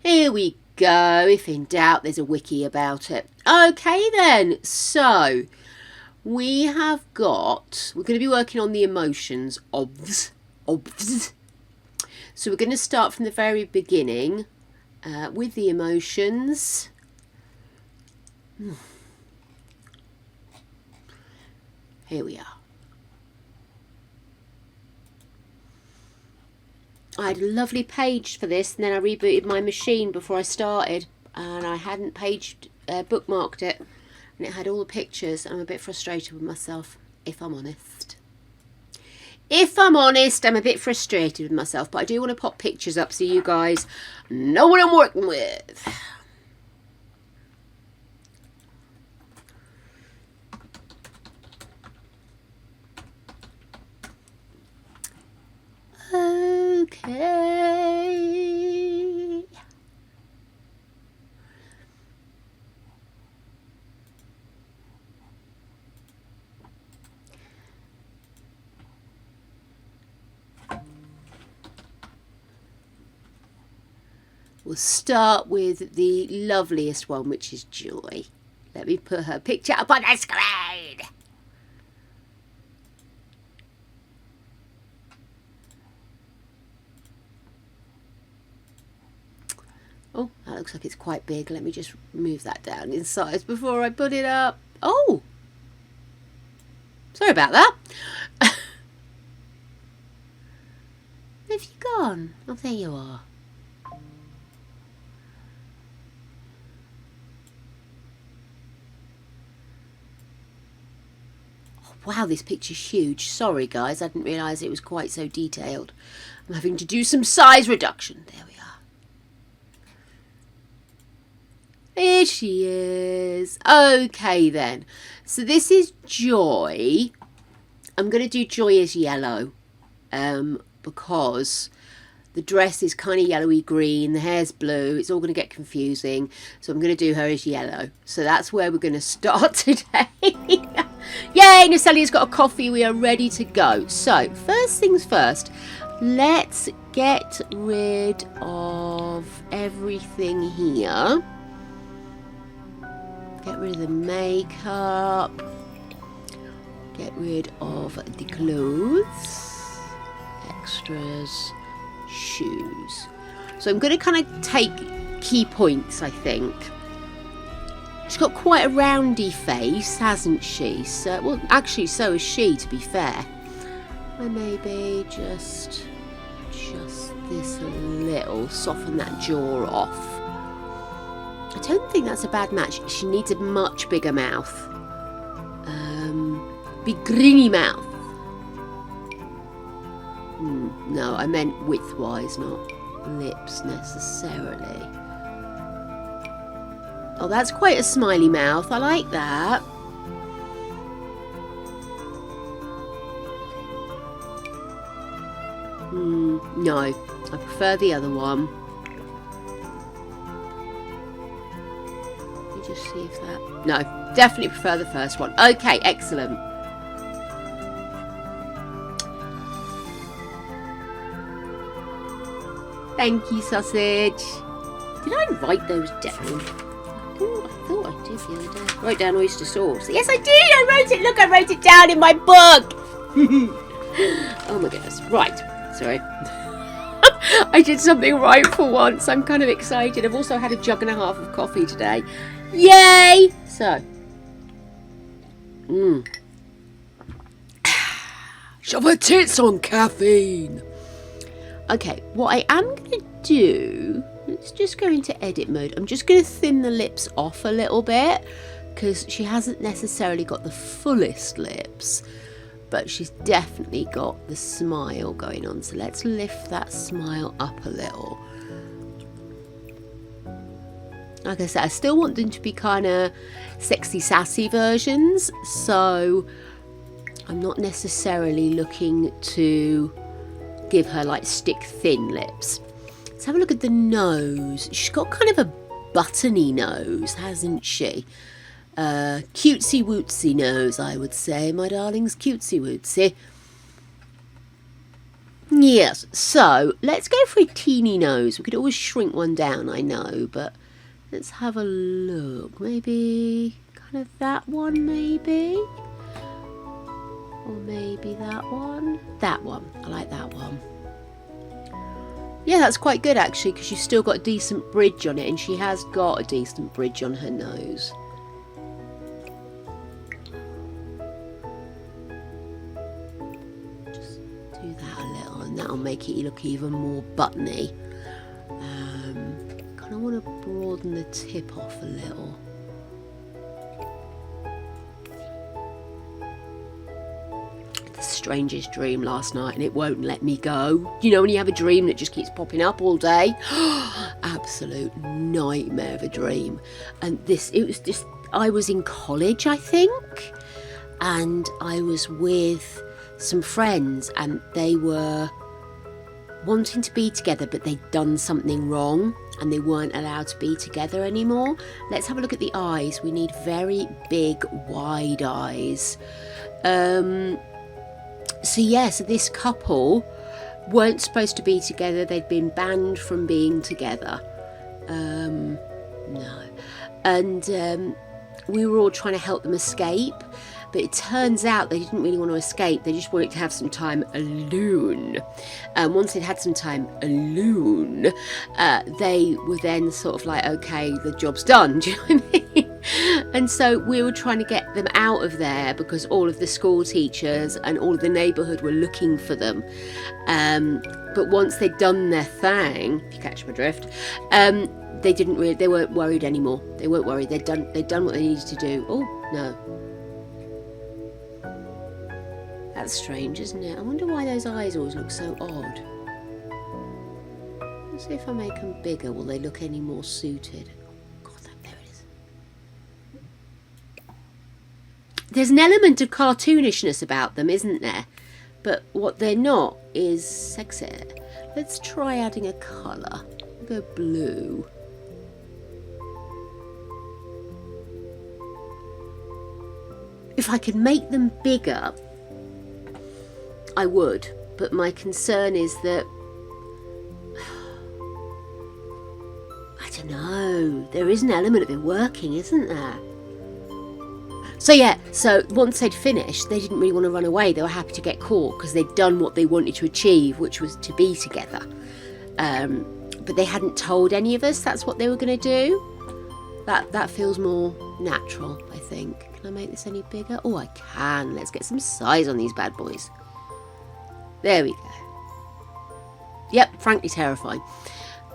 Here we go. If in doubt, there's a wiki about it. Okay then, so we have got, we're going to be working on the emotions, obvs. So we're going to start from the very beginning with the emotions. Here we are. I had a lovely page for this, and then I rebooted my machine before I started, and I hadn't bookmarked it, and it had all the pictures. I'm a bit frustrated with myself, if I'm honest. If I'm honest, I'm a bit frustrated with myself, but I do want to pop pictures up so you guys know what I'm working with. Okay. We'll start with the loveliest one, which is Joy. Let me put her picture up on the screen. Oh, that looks like it's quite big. Let me just move that down in size before I put it up. Oh, sorry about that. Where have you gone? Oh, there you are. Oh, wow, this picture's huge. Sorry, guys. I didn't realise it was quite so detailed. I'm having to do some size reduction. There we are. Here she is. Okay then. So this is Joy. I'm going to do Joy as yellow. Because the dress is kind of yellowy green. The hair's blue. It's all going to get confusing. So I'm going to do her as yellow. So that's where we're going to start today. Yay! Nacelia's got a coffee. We are ready to go. So first things first. Let's get rid of everything here. Get rid of the makeup. Get rid of the clothes. Extras. Shoes. So I'm going to kind of take key points, I think. She's got quite a roundy face, hasn't she? So, well, actually, so is she, to be fair. I maybe just this a little. Soften that jaw off. I don't think that's a bad match. She needs a much bigger mouth. Big greeny mouth. No, I meant width-wise, not lips necessarily. Oh, that's quite a smiley mouth. I like that. No, I prefer the other one. Let me just see if that... No, definitely prefer the first one. Okay, excellent. Thank you, sausage. Did I write those down? Oh, I thought I did the other day. I wrote down oyster sauce. Yes, I did. I wrote it. Look, I wrote it down in my book. Oh my goodness. Right. Sorry. I did something right for once. I'm kind of excited. I've also had a jug and a half of coffee today. Yay! So. Shove her tits on caffeine. Okay, what I am going to do, let's just go into edit mode. I'm just going to thin the lips off a little bit because she hasn't necessarily got the fullest lips. but she's definitely got the smile going on. So let's lift that smile up a little. Like I said, I still want them to be kind of sexy, sassy versions. So I'm not necessarily looking to give her like stick thin lips. Let's have a look at the nose. She's got kind of a buttony nose, hasn't she? Cutesy wootsy nose, I would say, my darlings. Cutesy wootsy. Yes, so let's go for a teeny nose. We could always shrink one down, I know, but let's have a look. Maybe kind of that one, maybe? Or maybe that one? That one. I like that one. Yeah, that's quite good actually, because she's still got a decent bridge on it, and she has got a decent bridge on her nose. Just do that a little, and that'll make it look even more buttony. Kind of want to broaden the tip off a little. The strangest dream last night, and it won't let me go. You know when you have a dream that just keeps popping up all day? Absolute nightmare of a dream. And it was just, I was in college, I think, and I was with some friends, and they were wanting to be together, but they'd done something wrong and they weren't allowed to be together anymore. Let's have a look at the eyes. We need very big, wide eyes. So this couple weren't supposed to be together. They'd been banned from being together. No. And we were all trying to help them escape. But it turns out they didn't really want to escape. They just wanted to have some time alone. And once they'd had some time alone, they were then sort of like, okay, the job's done. Do you know what I mean? And so we were trying to get them out of there because all of the school teachers and all of the neighbourhood were looking for them. But once they'd done their thing, if you catch my drift, they weren't worried anymore. They weren't worried. They'd done what they needed to do. Oh, no. That's strange, isn't it? I wonder why those eyes always look so odd. Let's see if I make them bigger. Will they look any more suited? God, there it is. There's an element of cartoonishness about them, isn't there? But what they're not is sexy. Let's try adding a colour. Go blue. If I could make them bigger, I would, but my concern is that I don't know, there is an element of it working, isn't there? So once they'd finished, they didn't really want to run away. They were happy to get caught because they'd done what they wanted to achieve, which was to be together. But they hadn't told any of us that's what they were going to do. That feels more natural, I think. Can I make this any bigger? Oh, I can. Let's get some size on these bad boys. There we go. Yep, frankly terrifying.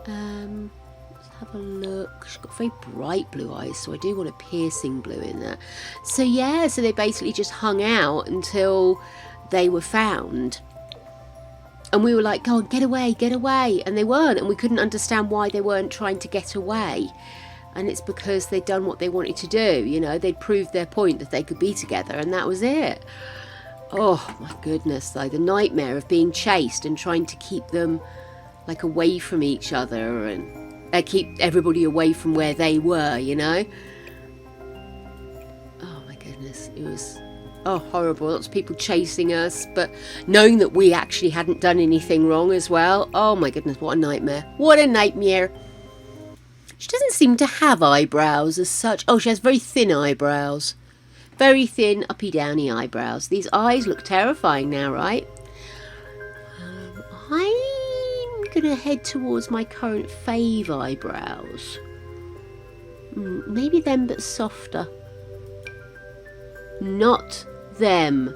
Let's have a look. She's got very bright blue eyes, so I do want a piercing blue in there. So they basically just hung out until they were found. And we were like, go on, get away. And they weren't, and we couldn't understand why they weren't trying to get away. And it's because they'd done what they wanted to do, you know. They'd proved their point that they could be together, and that was it. Oh my goodness, though, the nightmare of being chased and trying to keep them like away from each other and keep everybody away from where they were, you know. Oh my goodness, it was horrible. Lots of people chasing us, but knowing that we actually hadn't done anything wrong as well. Oh my goodness, what a nightmare. What a nightmare. She doesn't seem to have eyebrows as such. Oh, she has very thin eyebrows. Very thin, uppy-downy eyebrows. These eyes look terrifying now, right? I'm going to head towards my current fave eyebrows. Maybe them, but softer. Not them.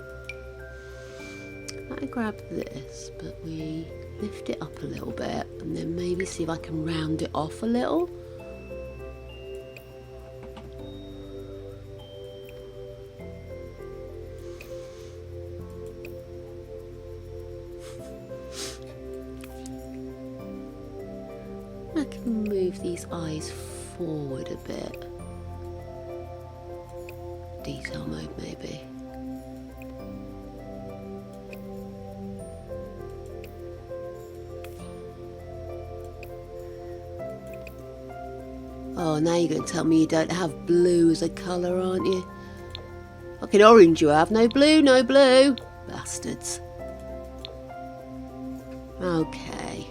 I grab this, but we lift it up a little bit, and then maybe see if I can round it off a little. can move these eyes forward a bit. Detail mode, maybe. Oh, now you're going to tell me you don't have blue as a colour, aren't you? Fucking orange you have. No blue, no blue. Bastards. Okay.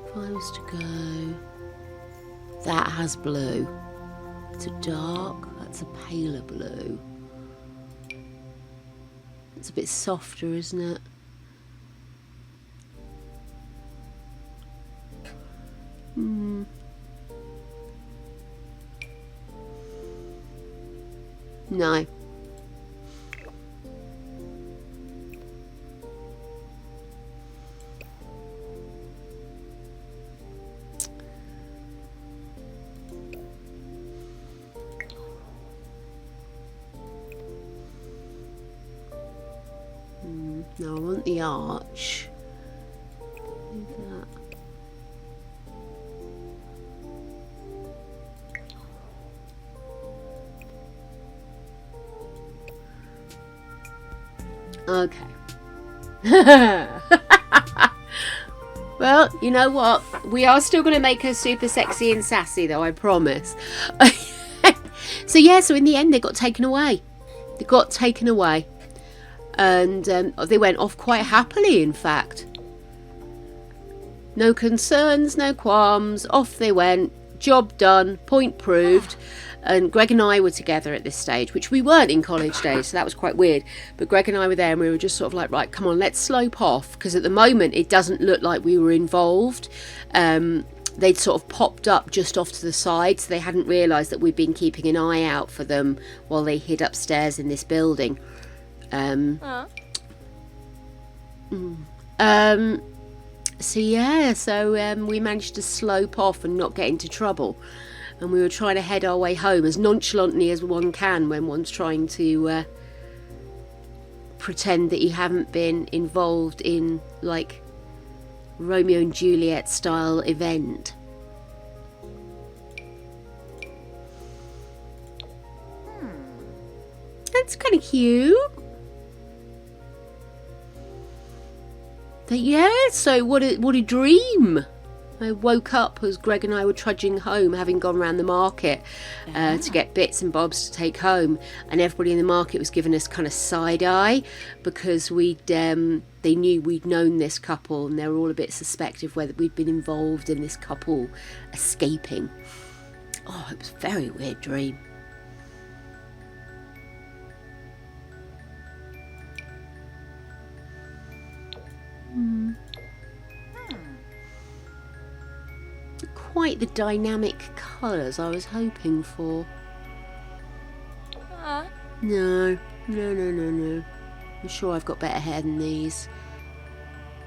If I was to go... That has blue. It's a dark. That's a paler blue. It's a bit softer, isn't it? No. No, I want the arch. Do that. Okay. Well, you know what? We are still going to make her super sexy and sassy, though, I promise. So in the end, they got taken away. They got taken away. And they went off quite happily, in fact. No concerns, no qualms. Off they went. Job done. Point proved. And Greg and I were together at this stage, which we weren't in college days, so that was quite weird. But Greg and I were there and we were just sort of like, right, come on, let's slope off. Because at the moment, it doesn't look like we were involved. They'd sort of popped up just off to the side, so they hadn't realised that we'd been keeping an eye out for them while they hid upstairs in this building. So we managed to slope off and not get into trouble. And we were trying to head our way home as nonchalantly as one can when one's trying to pretend that you haven't been involved in, like, Romeo and Juliet style event. That's kind of cute. But yeah, so what a dream. I woke up as Greg and I were trudging home, having gone round the market to get bits and bobs to take home, and everybody in the market was giving us kind of side eye because they knew we'd known this couple, and they were all a bit suspect of whether we'd been involved in this couple escaping. Oh, it was a very weird dream. Quite the dynamic colours I was hoping for. No. I'm sure I've got better hair than these.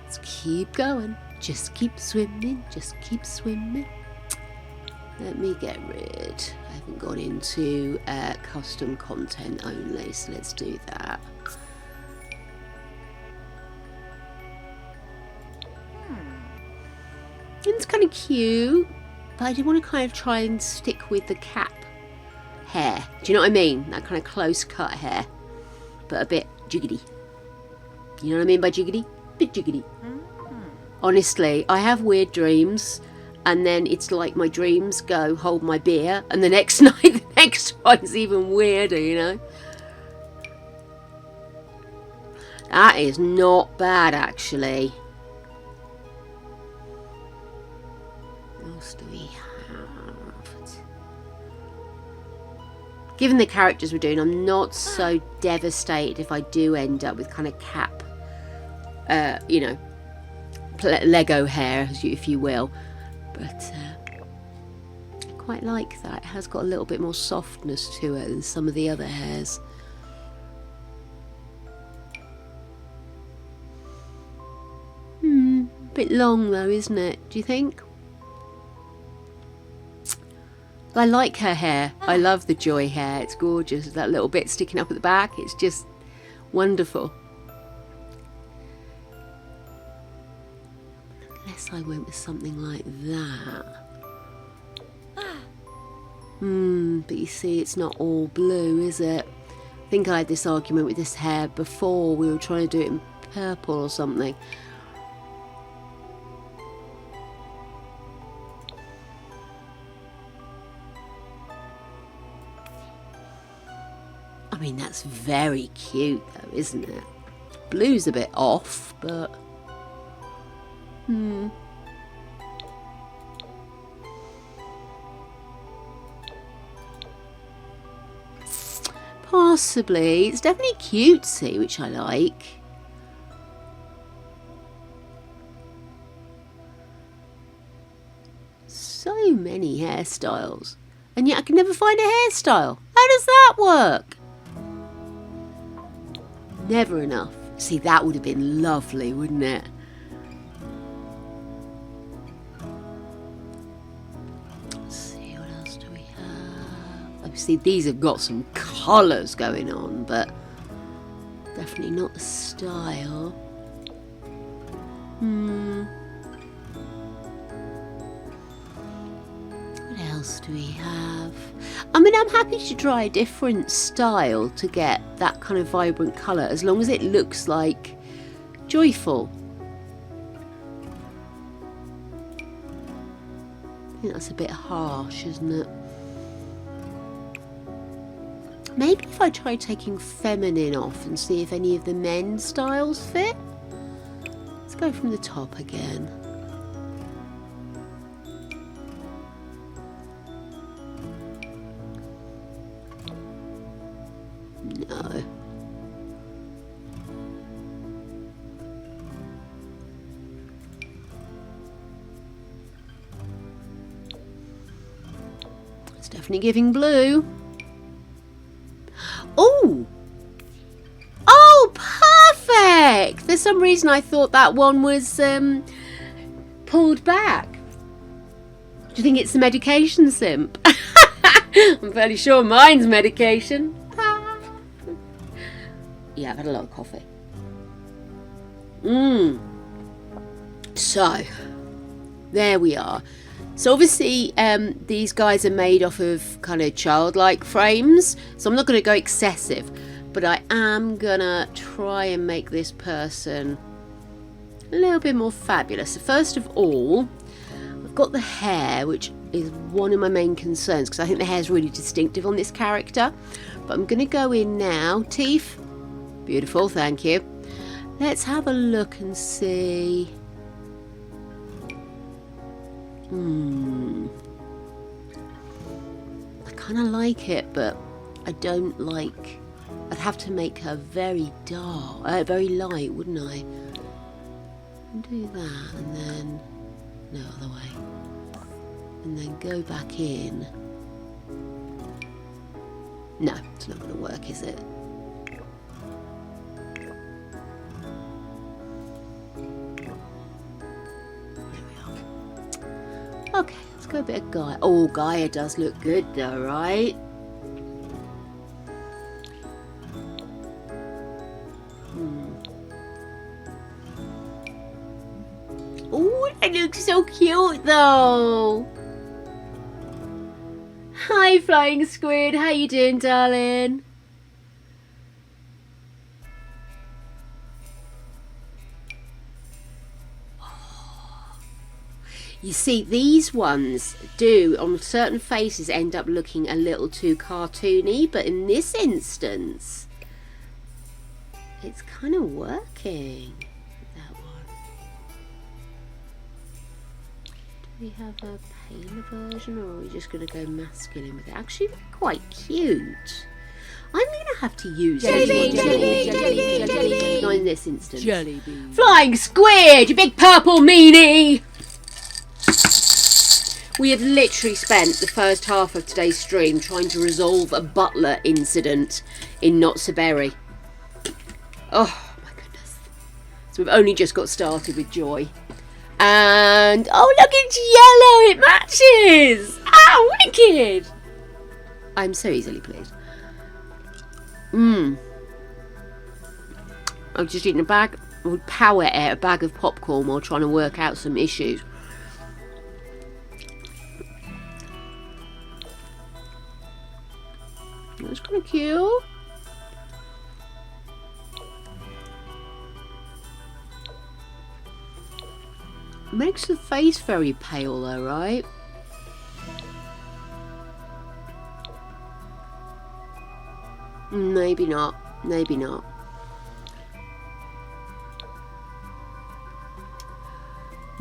Let's keep going. Just keep swimming. Just keep swimming. Let me get rid. I haven't gone into custom content only, so let's do that. It's kind of cute, but I do want to kind of try and stick with the cap hair. Do you know what I mean? That kind of close cut hair, but a bit jiggity. You know what I mean by jiggity? Bit jiggity. Honestly, I have weird dreams, and then it's like my dreams go, hold my beer, and the next night, the next one's even weirder, you know? That is not bad, actually. What else do we have? Given the characters we're doing, I'm not so devastated if I do end up with kind of cap, you know, Lego hair, if you will. But I quite like that. It has got a little bit more softness to it than some of the other hairs. Bit long though, isn't it? Do you think? I like her hair. I love the Joy hair. It's gorgeous. That little bit sticking up at the back. It's just wonderful. Less guess I went with something like that. But you see, it's not all blue, is it? I think I had this argument with this hair before. We were trying to do it in purple or something. I mean, that's very cute though, isn't it? Blue's a bit off, but... Possibly. It's definitely cutesy, which I like. So many hairstyles. And yet I can never find a hairstyle. How does that work? Never enough. See, that would have been lovely, wouldn't it? Let's see, what else do we have? Obviously, these have got some colours going on, but definitely not the style. What else do we have? I mean, I'm happy to try a different style to get that kind of vibrant colour, as long as it looks like joyful. I think that's a bit harsh, isn't it? Maybe if I try taking feminine off and see if any of the men's styles fit. Let's go from the top again. No. It's definitely giving blue. Oh! Oh, perfect! For some reason I thought that one was pulled back. Do you think it's the medication simp? I'm fairly sure mine's medication. Yeah, I've had a lot of coffee. So, there we are. So obviously these guys are made off of kind of childlike frames, so I'm not going to go excessive, but I am going to try and make this person a little bit more fabulous. So first of all, I've got the hair, which is one of my main concerns, because I think the hair is really distinctive on this character. But I'm going to go in now. Teeth. Beautiful, thank you. Let's have a look and see. I kind of like it, but I don't like... I'd have to make her very dark, very light, wouldn't I? Do that, and then... No, other way. And then go back in. No, it's not going to work, is it? Okay, let's go a bit of Gaia. Oh, Gaia does look good though, right? Oh, that looks so cute though. Hi, Flying Squid. How you doing, darling? You see, these ones do, on certain faces, end up looking a little too cartoony, but in this instance, it's kind of working. That one. Do we have a paler version, or are we just going to go masculine with it? Actually, they're quite cute. I'm going to have to use jelly bean. Not in this instance. Jelly bean. Flying Squid, you big purple meanie! We have literally spent the first half of today's stream trying to resolve a butler incident in Not So Berry. Oh my goodness. So we've only just got started with Joy. And, oh look, it's yellow, it matches! Ah, wicked! I'm so easily pleased. I've just eaten a bag would power at a bag of popcorn while trying to work out some issues. That's kind of cute. Makes the face very pale though, right? Maybe not. Maybe not.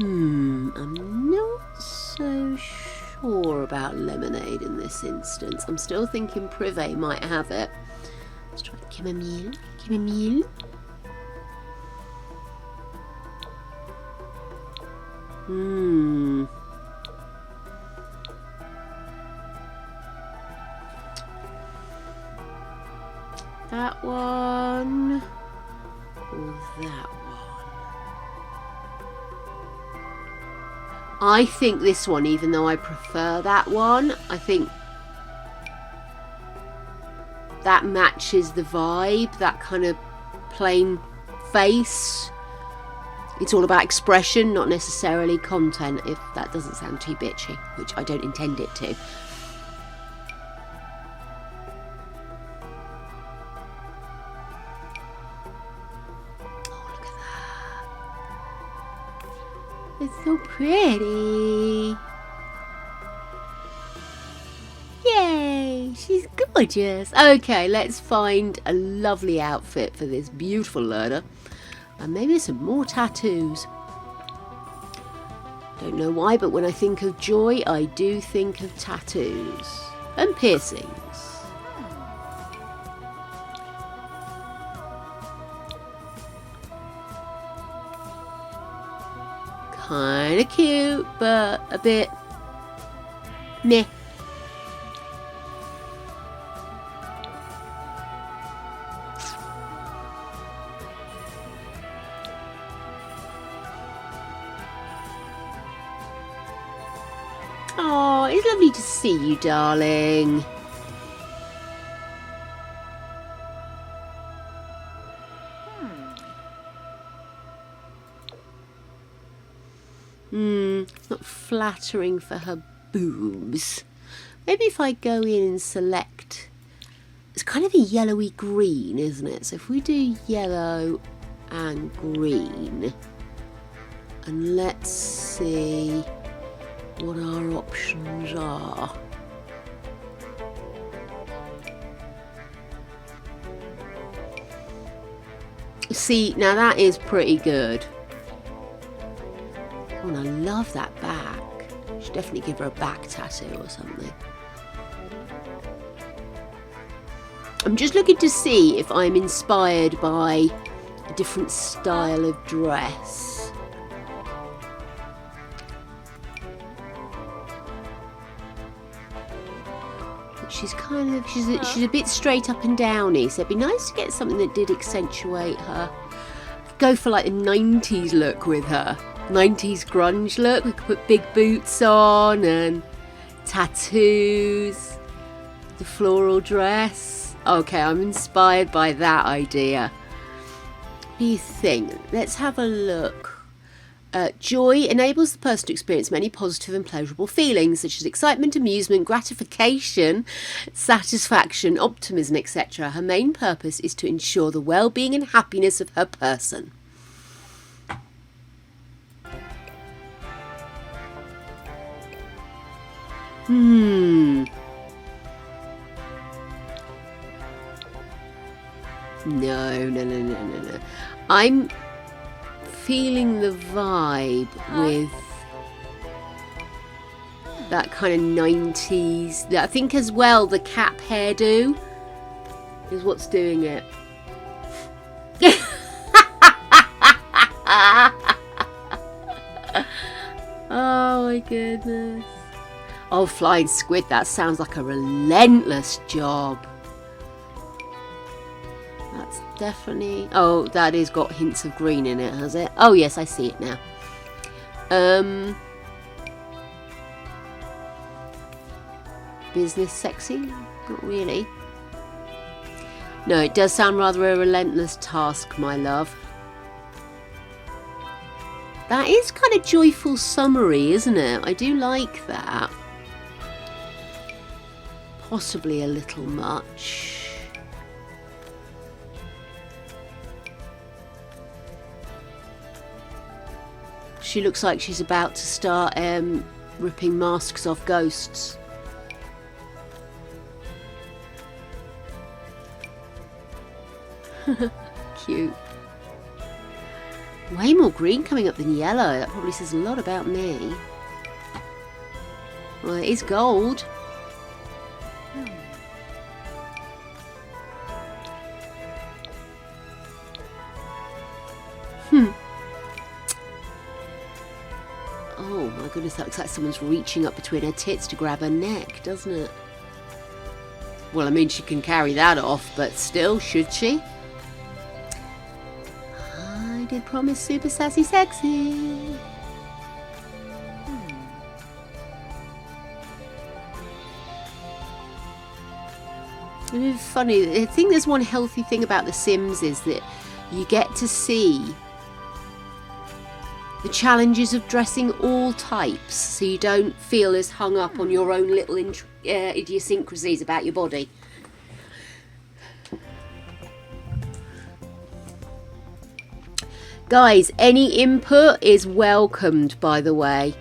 I'm not so sure about lemonade in this instance. I'm still thinking Privé might have it. Let's try chamomile. Chamomile. That one or that one? I think this one, even though I prefer that one. I think that matches the vibe, that kind of plain face. It's all about expression, not necessarily content, if that doesn't sound too bitchy, which I don't intend it to. It's so pretty. Yay, she's gorgeous. Okay, let's find a lovely outfit for this beautiful learner. And maybe some more tattoos. Don't know why, but when I think of Joy, I do think of tattoos. And piercings. Kinda cute, but a bit meh. Oh, it's lovely to see you, darling. Not flattering for her boobs. Maybe if I go in and select... It's kind of a yellowy green, isn't it? So if we do yellow and green... And let's see what our options are. See, now that is pretty good. Oh, and I love that back. Should definitely give her a back tattoo or something. I'm just looking to see if I'm inspired by a different style of dress. She's kind of, she's a bit straight up and downy, so it'd be nice to get something that did accentuate her. Go for like a 90s look with her. 90s grunge look. We could put big boots on and tattoos. The floral dress. Okay, I'm inspired by that idea. What do you think? Let's have a look. Joy enables the person to experience many positive and pleasurable feelings such as excitement, amusement, gratification, satisfaction, optimism, etc. Her main purpose is to ensure the well-being and happiness of her person. No. I'm feeling the vibe with that kind of 90s. I think as well the cap hairdo is what's doing it. Oh my goodness. Oh, flying squid, that sounds like a relentless job. That's definitely... Oh, that has got hints of green in it, has it? Oh, yes, I see it now. Business sexy? Not really. No, it does sound rather a relentless task, my love. That is kind of joyful summery, isn't it? I do like that. Possibly a little much. She looks like she's about to start ripping masks off ghosts. Cute. Way more green coming up than yellow. That probably says a lot about me. Well, it is gold. Oh my goodness, that looks like someone's reaching up between her tits to grab her neck, doesn't it? Well, I mean, she can carry that off, but still, should she? I did promise super sassy sexy. It's funny. I think there's one healthy thing about The Sims is that you get to see the challenges of dressing all types, so you don't feel as hung up on your own little idiosyncrasies about your body. Guys, any input is welcomed, by the way.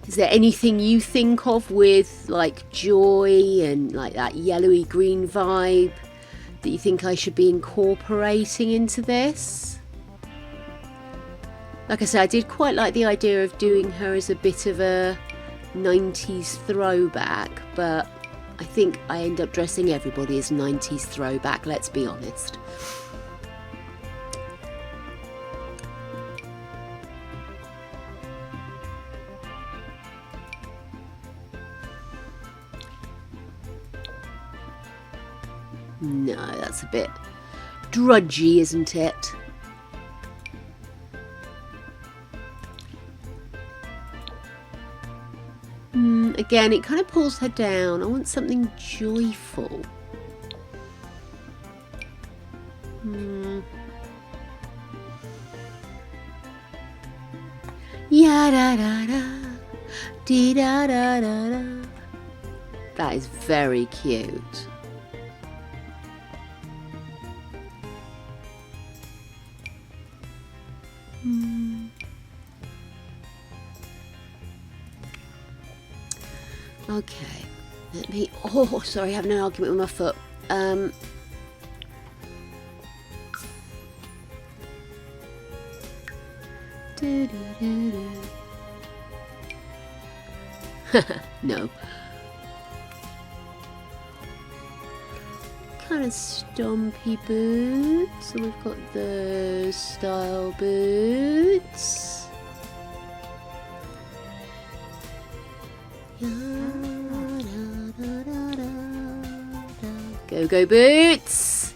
Is there anything you think of with like joy and like that yellowy green vibe that you think I should be incorporating into this? Like I said, I did quite like the idea of doing her as a bit of a 90s throwback, but I think I end up dressing everybody as 90s throwback, let's be honest. No, that's a bit drudgy, isn't it? Again, it kind of pulls her down. I want something joyful. Ya da da da, dee da da da da. That is very cute. Okay, let me. Oh, sorry, having an argument with my foot. No. Kind of stompy boots. So we've got those style boots. Go, go, boots!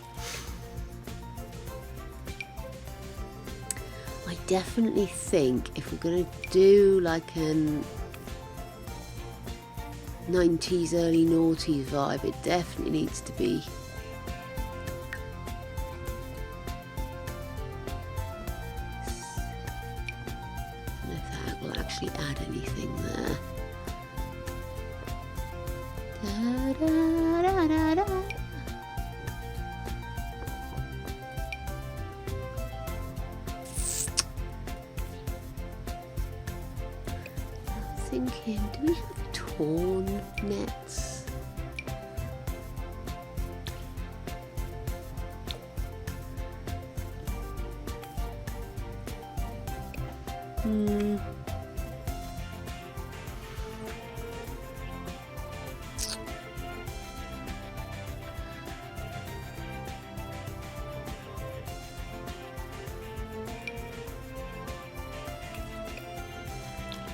I definitely think if we're going to do like an 90s, early noughties vibe, it definitely needs to be I don't know if that will actually add anything there. Da, da, da, da, da. Thinking, do we have torn nets?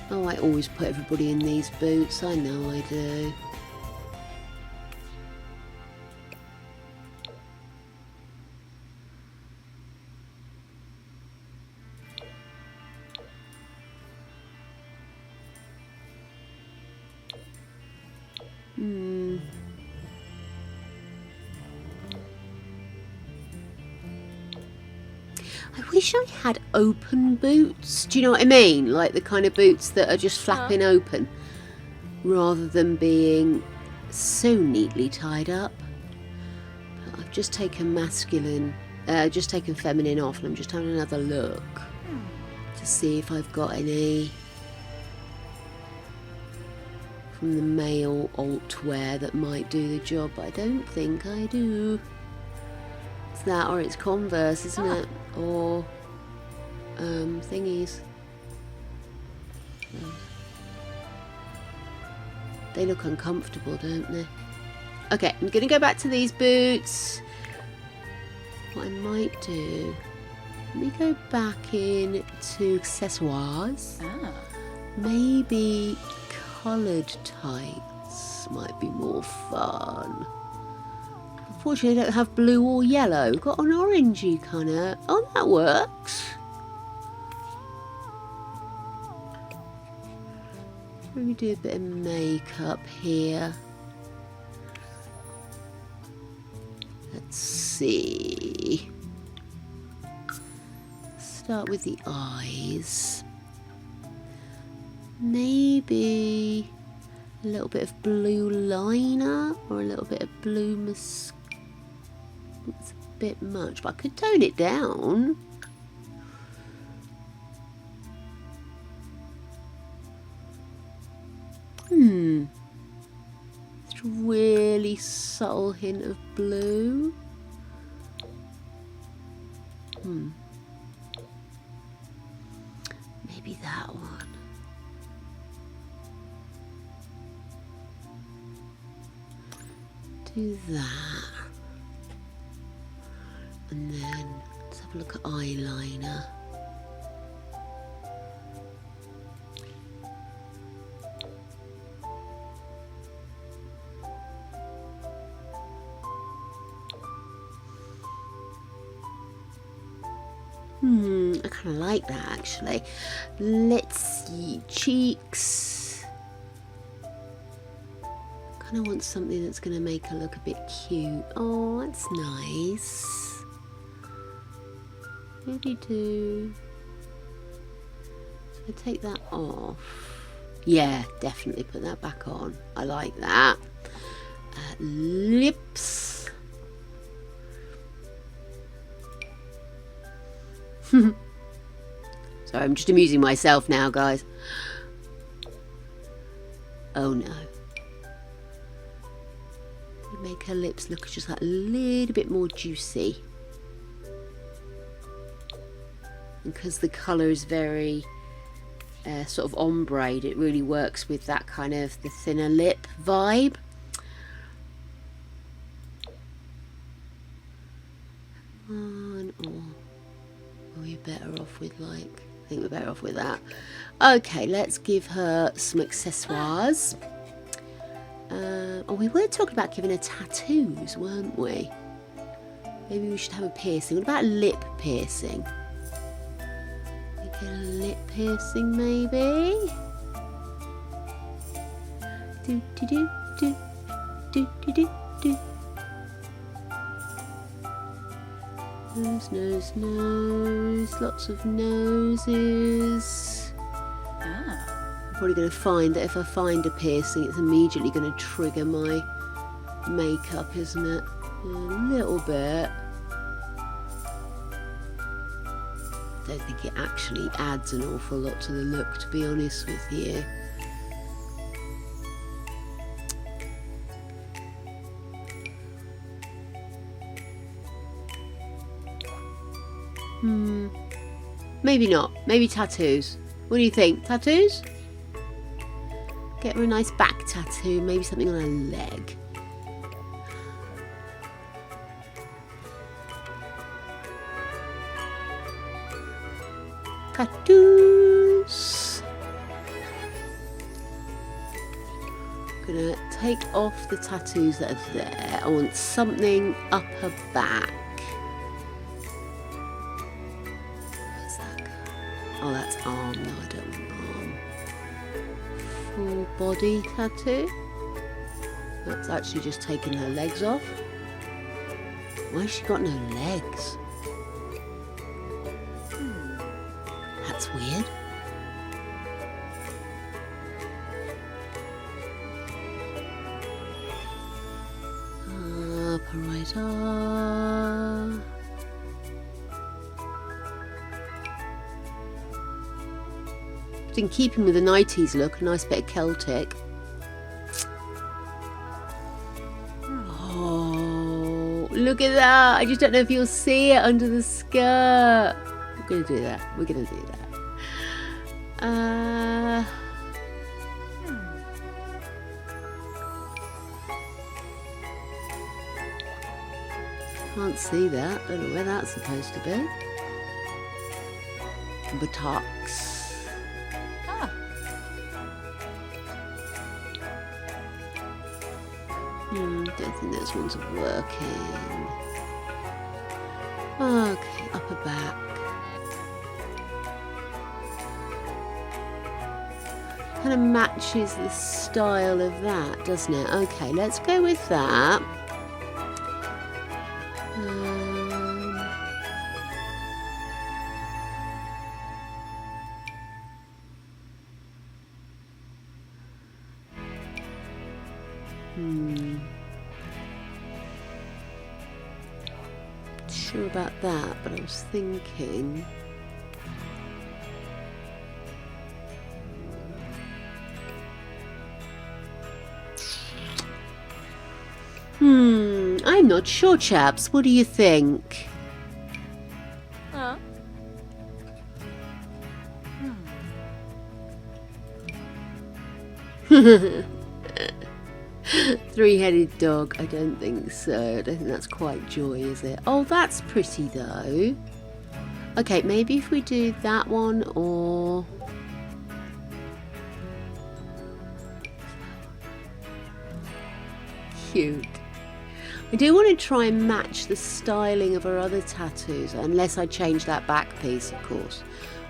Oh, I always put everybody in these boots. I know I do. I wish I had open boots. Do you know what I mean? Like the kind of boots that are just flapping open rather than being so neatly tied up. But I've just taken feminine off, and I'm just having another look to see if I've got any from the male alt wear that might do the job, but I don't think I do. It's that, or it's Converse, isn't it? Or thingies. They look uncomfortable, don't they? Okay, I'm gonna go back to these boots. What I might do, let me go back in to accessoires. Maybe coloured tights might be more fun. Unfortunately, I don't have blue or yellow. Got an orangey kind of. Oh, that works. Let me do a bit of makeup here. Let's see. Start with the eyes. Maybe a little bit of blue liner or a little bit of blue mascara. It's a bit much, but I could tone it down. Just a really subtle hint of blue. Maybe that one. Do that. And then let's have a look at eyeliner. I kind of like that actually. Let's see, cheeks. Kind of want something that's going to make her look a bit cute. Oh, that's nice. Maybe do. So I take that off. Yeah, definitely put that back on. I like that. Lips. Sorry, I'm just amusing myself now, guys. Oh no. Make her lips look just like a little bit more juicy. And because the colour is very sort of ombre, it really works with that kind of the thinner lip vibe. Or we're better off with like, I think we're better off with that. Okay, let's give her some accessoires. Oh, we were talking about giving her tattoos, weren't we? Maybe we should have a piercing. What about a lip piercing? We get a lip piercing, maybe? Do do do do do do do do. Nose, nose, nose. Lots of noses. I'm probably going to find that if I find a piercing, it's immediately going to trigger my makeup, isn't it? A little bit. I don't think it actually adds an awful lot to the look, to be honest with you. Maybe not. Maybe tattoos. What do you think? Tattoos? Get her a nice back tattoo. Maybe something on her leg. Tattoos. I'm gonna take off the tattoos that are there. I want something up her back. Oh, that's arm. No, I don't want arm. Full body tattoo. That's actually just taking her legs off. Why has she got no legs? Ta-ta. It's in keeping with the 90s look, a nice bit of Celtic. Oh, look at that. I just don't know if you'll see it under the skirt. We're going to do that. We're going to do that. Can't see that. Don't know where that's supposed to be. Buttocks. Ah. Don't think this one's working. Okay, upper back. Kind of matches the style of that, doesn't it? Okay, let's go with that. Sure about that, but I was thinking. I'm not sure, chaps. What do you think? Huh? Three-headed dog. I don't think so. I don't think that's quite Joy, is it? Oh, that's pretty though. Okay, maybe if we do that one or... Cute. I do want to try and match the styling of her other tattoos, unless I change that back piece, of course,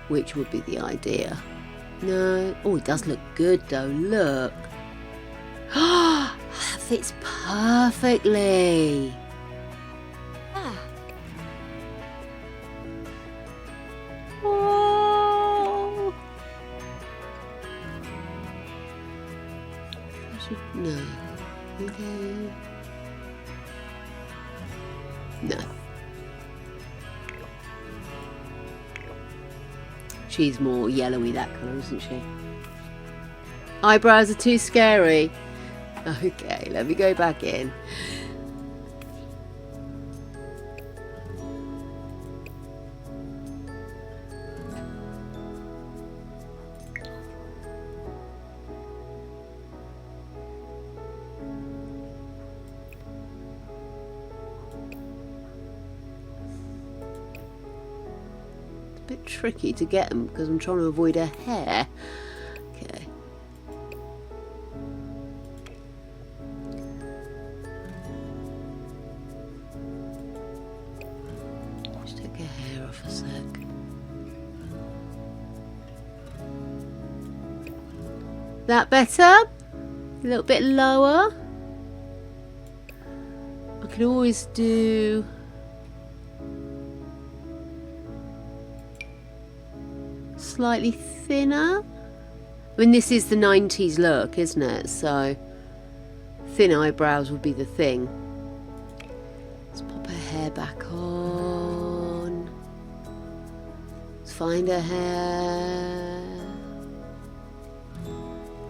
which would be the idea. No. Oh, it does look good though. Look. Ah, that fits perfectly. Ah. Oh. No. Okay. No. She's more yellowy, that colour, isn't she? Eyebrows are too scary. Okay, let me go back in. Bit tricky to get them because I'm trying to avoid her hair. Okay. Just take her hair off a sec. That better? A little bit lower. I could always do... slightly thinner. I mean, this is the 90s look, isn't it? So thin eyebrows would be the thing. Let's pop her hair back on. Let's find her hair.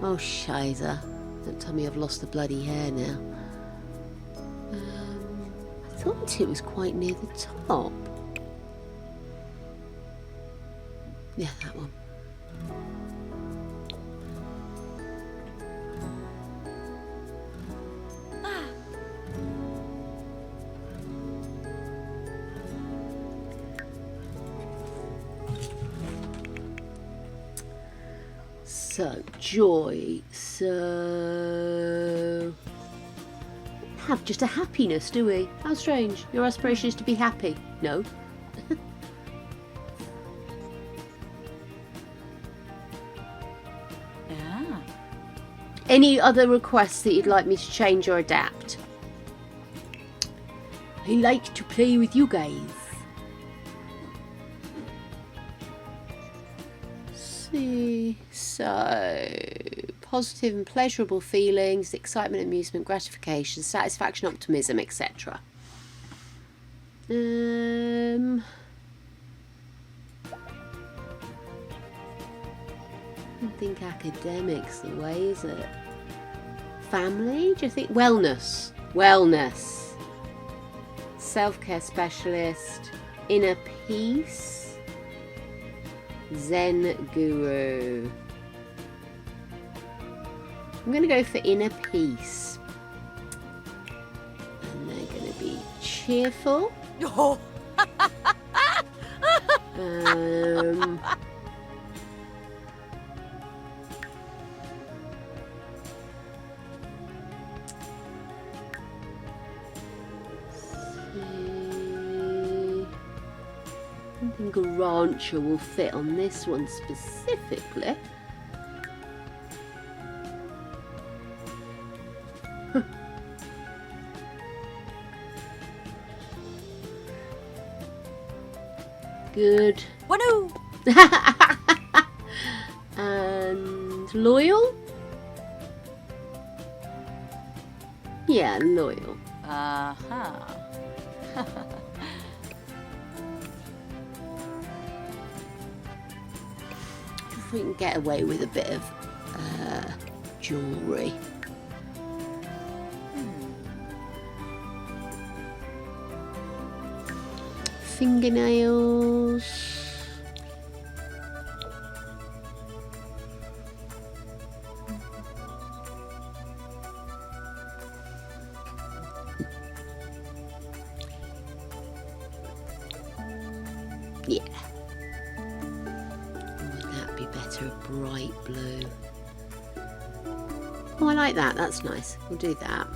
Oh, shizer. Don't tell me I've lost the bloody hair now. I thought it was quite near the top. Yeah, that one. So, joy. So... have just a happiness, do we? How strange. Your aspiration is to be happy. No. Any other requests that you'd like me to change or adapt? I like to play with you guys. See, so positive and pleasurable feelings, excitement, amusement, gratification, satisfaction, optimism, etc. I don't think academics the way, is it? Family? Do you think? Wellness. Wellness. Self-care specialist. Inner peace. Zen guru. I'm going to go for inner peace. And they're going to be cheerful. Oh. I think a rancher will fit on this one specifically. Good. Wanu. And loyal? Yeah, loyal. Uh-huh. If we can get away with a bit of jewellery. Fingernails. Yeah. Would that be better? A bright blue. Oh, I like that. That's nice. We'll do that.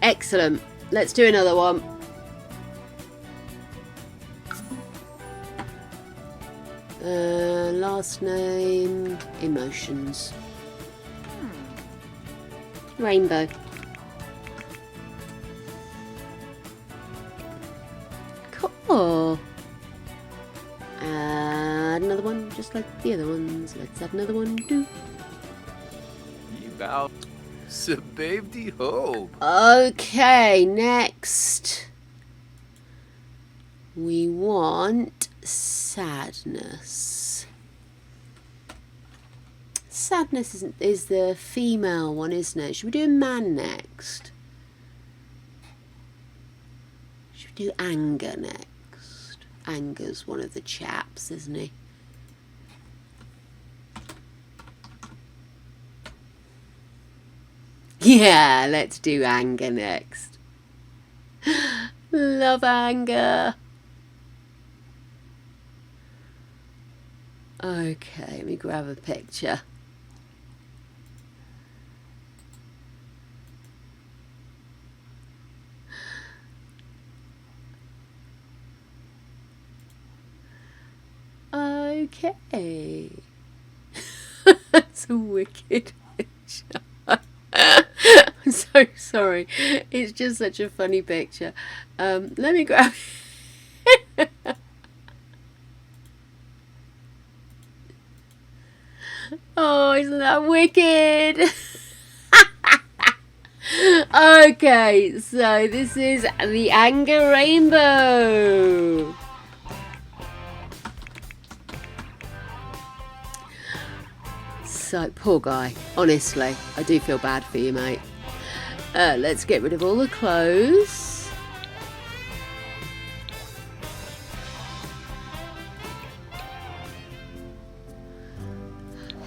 Excellent. Let's do another one. Last name, emotions. Rainbow. Cool. Add another one, just like the other ones. Let's add another one too. About babe de hope. Okay, next we want sadness. Sadness is the female one, isn't it? Should we do a man next? Should we do anger next? Anger's one of the chaps, isn't he? Yeah, let's do anger next. Love anger. Okay, let me grab a picture. Okay. That's a wicked picture. I'm so sorry. It's just such a funny picture. Let me grab it. Oh, isn't that wicked? Okay, so this is the anger rainbow. So, poor guy. Honestly, I do feel bad for you, mate. Let's get rid of all the clothes.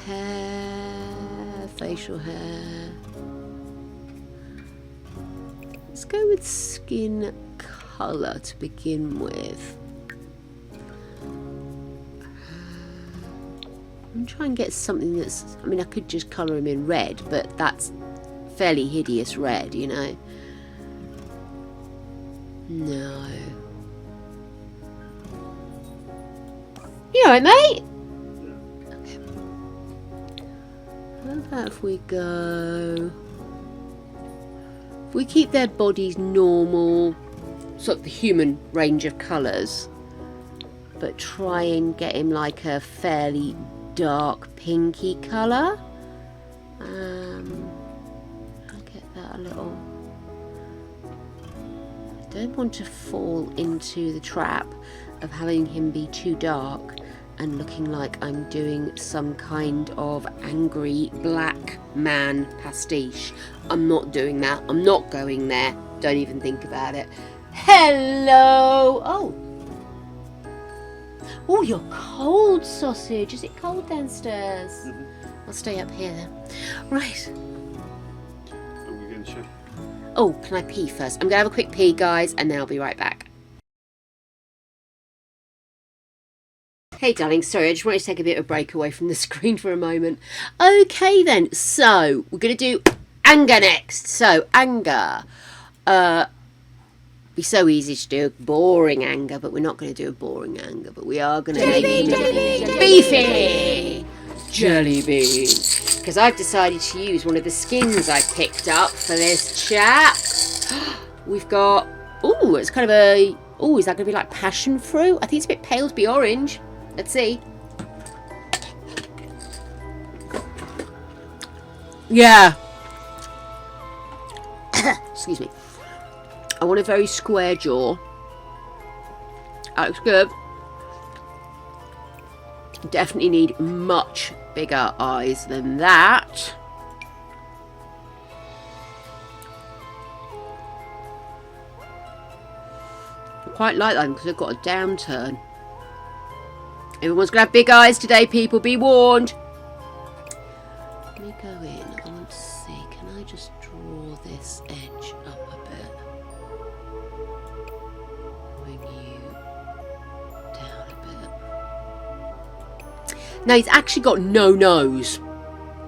Hair, facial hair. Let's go with skin colour to begin with. I'm trying to get something that's, I mean, I could just colour him in red, but that's fairly hideous red, you know. No. You alright, mate? Okay. How about if we go... If we keep their bodies normal, sort of the human range of colours. but try and get him like a fairly dark pinky colour. I'll get that a little. I don't want to fall into the trap of having him be too dark and looking like I'm doing some kind of angry black man pastiche. I'm not doing that. I'm not going there. Don't even think about it. Hello! Oh, you're cold, sausage. Is it cold downstairs? I'll stay up here then. Right. Are we going to show? Oh, can I pee first? I'm going to have a quick pee, guys, and then I'll be right back. Hey darling, sorry, I just wanted to take a bit of a break away from the screen for a moment. Okay then, so we're going to do anger next. So, anger. Be so easy to do boring anger, but we're not going to do a boring anger, but we are going to make it beefy jelly bean. Because I've decided to use one of the skins I picked up for this chap. We've got, ooh, it's kind of a, ooh, is that going to be like passion fruit? I think it's a bit pale to be orange. Let's see. Yeah. Excuse me. I want a very square jaw. That looks good. Definitely need much bigger eyes than that. I quite like them because they've got a downturn. Everyone's going to have big eyes today, people. Be warned. Let me go in. I want to see. Can I just draw this edge up a bit? Bring you down a bit. Now, he's actually got no nose.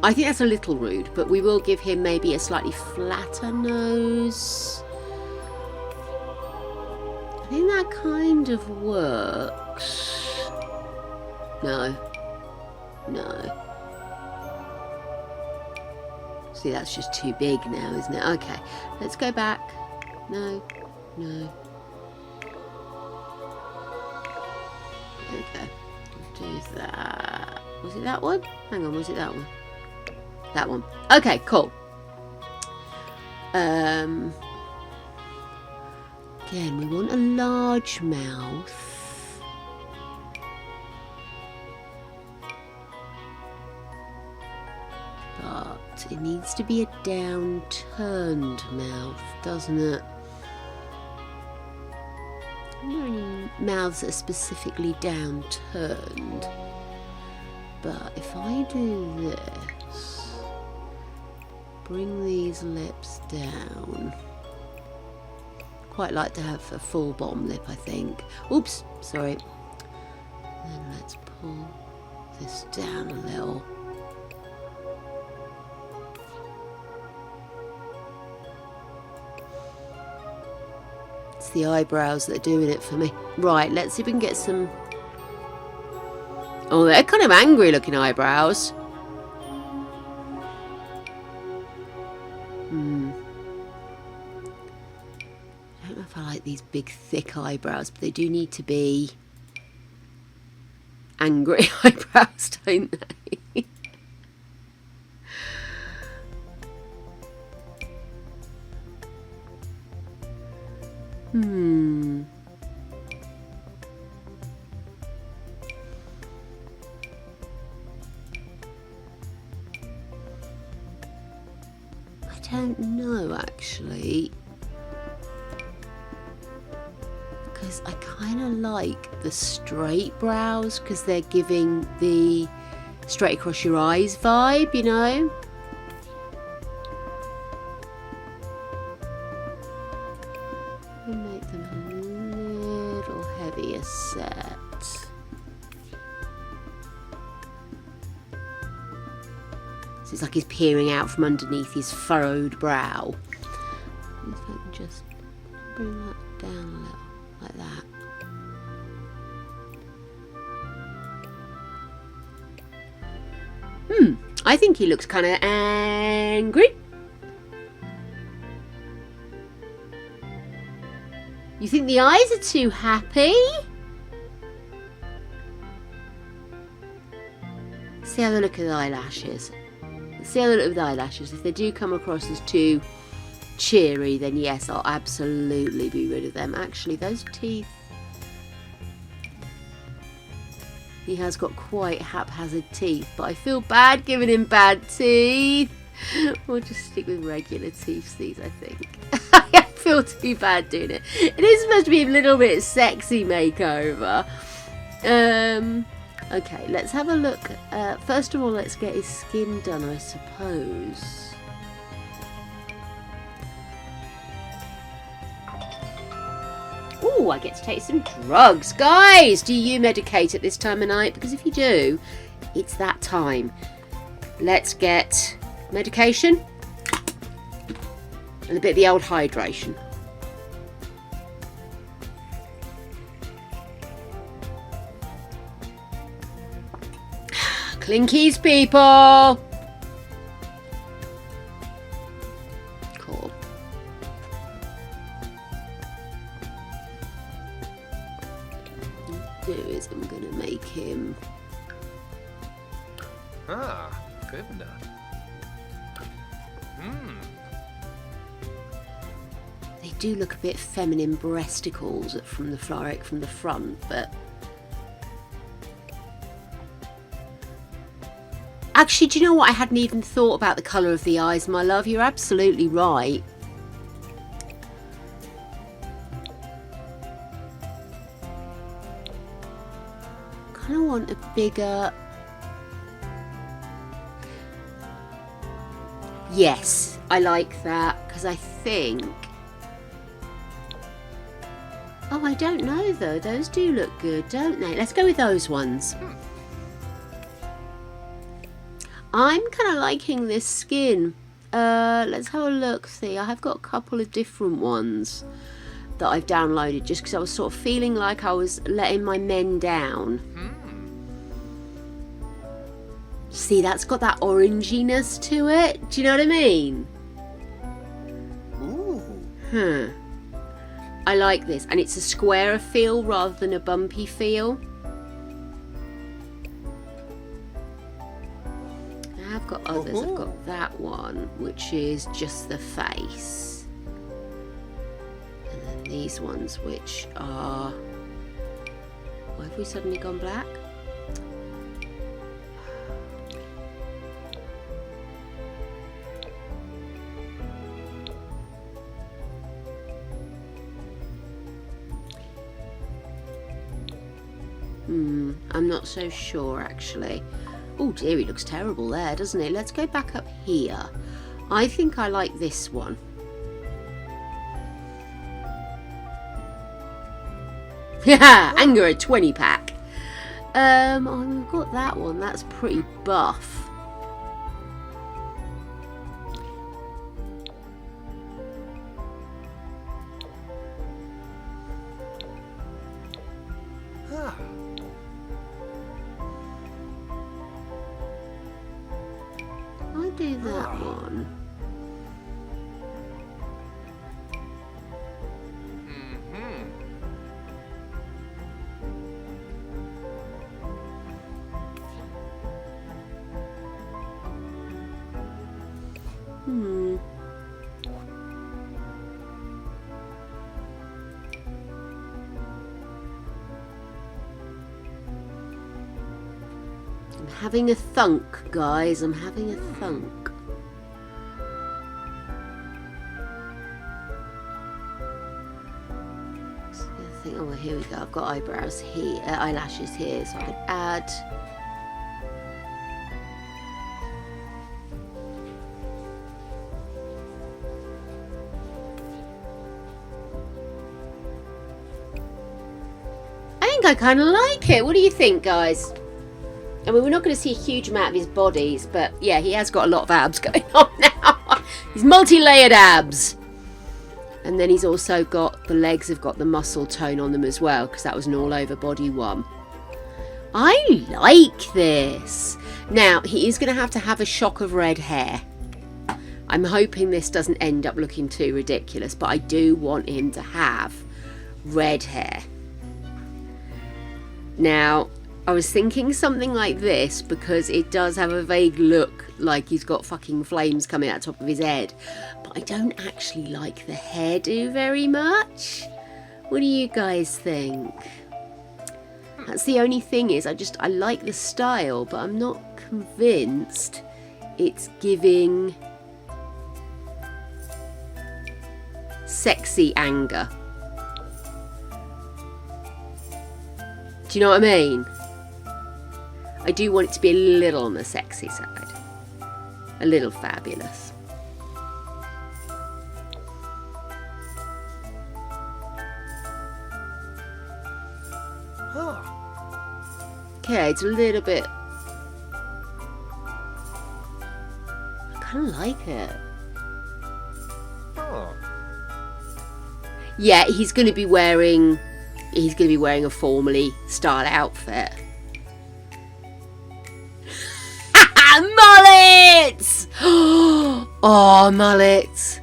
I think that's a little rude, but we will give him maybe a slightly flatter nose. I think that kind of works. No. See, that's just too big now, isn't it? Okay, let's go back. No. Okay, do that. Was it that one? Hang on, was it that one? That one. Okay, cool. Again, we want a large mouth. But it needs to be a downturned mouth, doesn't it? Are there any mouths that are specifically downturned? But if I do this, bring these lips down. Quite like to have a full bottom lip, I think. Oops, sorry. Then let's pull this down a little. It's the eyebrows that are doing it for me. Right, let's see if we can get some... Oh, they're kind of angry looking eyebrows. I don't know if I like these big thick eyebrows, but they do need to be angry eyebrows, don't they? I don't know, actually. Because I kind of like the straight brows because they're giving the straight across your eyes vibe, you know? And make them a little heavier set. So it's like he's peering out from underneath his furrowed brow. If I can just bring that down a little. Like that. I think he looks kind of angry. You think the eyes are too happy? see how they look at the eyelashes. Let's see how they look with the eyelashes. If they do come across as too cheery, then yes, I'll absolutely be rid of them. Actually, those teeth... He has got quite haphazard teeth, but I feel bad giving him bad teeth. We'll just stick with regular teeth, these, I think. I feel too bad doing it. It is supposed to be a little bit sexy makeover. Okay, let's have a look. First of all, let's get his skin done, I suppose. Oh, I get to take some drugs. Guys, do you medicate at this time of night? Because if you do, it's that time. Let's get medication and a bit of the old hydration. Clinkies, people. Cool. What I'll do is I'm going to make him... Ah, pewna. They do look a bit feminine breasticles from the Floric from the front, but... Actually, do you know what? I hadn't even thought about the colour of the eyes, my love. You're absolutely right. Kind of want a bigger... Yes, I like that, because I think... Oh, I don't know, though. Those do look good, don't they? Let's go with those ones. I'm kind of liking this skin. Let's have a look. See, I have got a couple of different ones that I've downloaded just because I was sort of feeling like I was letting my men down. See, that's got that oranginess to it. Do you know what I mean? Ooh. I like this. And it's a squarer feel rather than a bumpy feel. I've got others. I've got that one, which is just the face. And then these ones, which are... Why have we suddenly gone black? I'm not so sure, actually. Oh dear, he looks terrible there, doesn't he? Let's go back up here. I think I like this one. Yeah, anger a 20 pack. Oh, we've got that one. That's pretty buff. I'll do that one. I'm having a thunk, guys. I'm having a thunk. So I think, oh, well, here we go. I've got eyebrows here, eyelashes here, so I can add. I think I kind of like it. What do you think, guys? I mean, we're not going to see a huge amount of his bodies, but yeah, he has got a lot of abs going on now. He's multi-layered abs. And then he's also got, the legs have got the muscle tone on them as well, because that was an all-over body one. I like this. Now, he is going to have a shock of red hair. I'm hoping this doesn't end up looking too ridiculous, but I do want him to have red hair. Now, I was thinking something like this because it does have a vague look like he's got fucking flames coming out the top of his head. But I don't actually like the hairdo very much. What do you guys think? That's the only thing is I like the style, but I'm not convinced it's giving sexy anger. Do you know what I mean? I do want it to be a little on the sexy side. A little fabulous. Huh. Okay, it's a little bit... I kind of like it. Huh. Yeah, he's going to be wearing a formally style outfit. Mullets! Oh, mullets.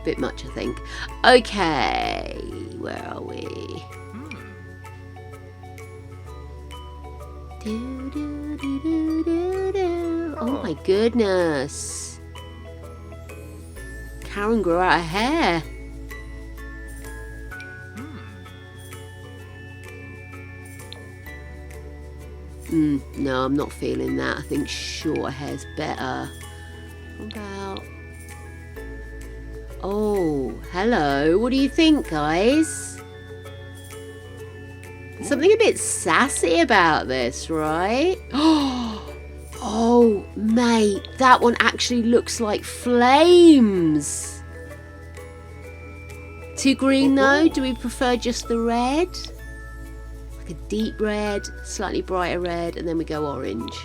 Bit much, I think. Okay, where are we? Oh my goodness. Karen grew out her hair. No, I'm not feeling that. I think short hair's better. What about... Oh, hello. What do you think, guys? There's something a bit sassy about this, right? Oh, mate, that one actually looks like flames. Too green, though? Do we prefer just the red? Like a deep red, slightly brighter red, and then we go orange.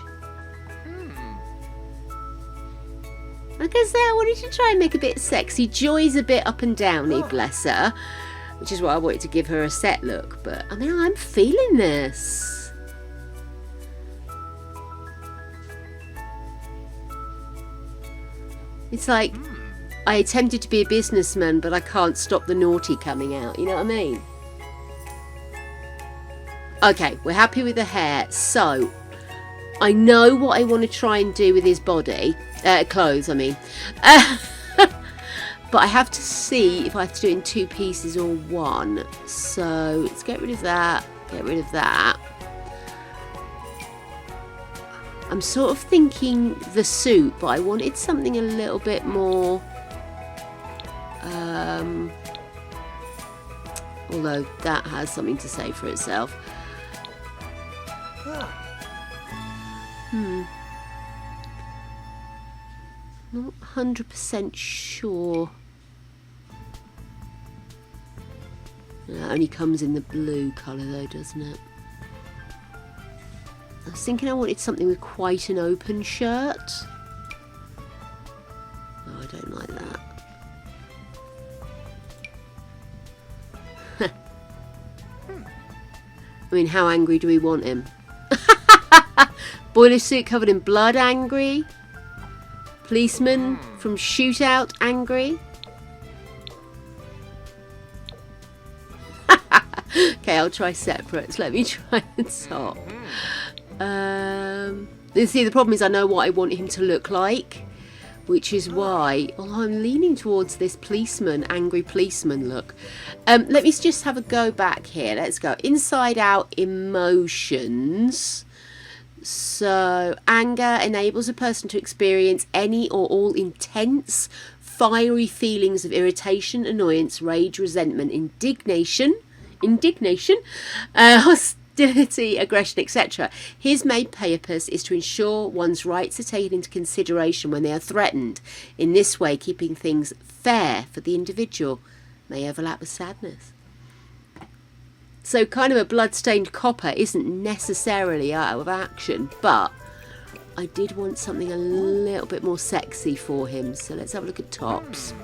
Like I said, I wanted to try and make a bit sexy. Joy's a bit up and downy, bless her. Which is why I wanted to give her a set look. But, I mean, I'm feeling this. It's like, I attempted to be a businessman, but I can't stop the naughty coming out. You know what I mean? Okay, we're happy with the hair. So, I know what I want to try and do with his body. Clothes, I mean. But I have to see if I have to do it in two pieces or one. So, let's get rid of that. Get rid of that. I'm sort of thinking the suit, but I wanted something a little bit more... although that has something to say for itself. Not 100% sure. It only comes in the blue colour though, doesn't it? I was thinking I wanted something with quite an open shirt. Oh, I don't like that. I mean, how angry do we want him? Boiler suit covered in blood, angry. Policeman from shootout, angry. Okay, I'll try separates. Let me try and swap. See, the problem is I know what I want him to look like, which is why, although I'm leaning towards this policeman, angry policeman look. Let me just have a go back here. Let's go. Inside out emotions. So, anger enables a person to experience any or all intense, fiery feelings of irritation, annoyance, rage, resentment, indignation, hostility, aggression, etc. His main purpose is to ensure one's rights are taken into consideration when they are threatened. In this way, keeping things fair for the individual may overlap with sadness. So kind of a blood-stained copper isn't necessarily out of action, but I did want something a little bit more sexy for him. So let's have a look at tops.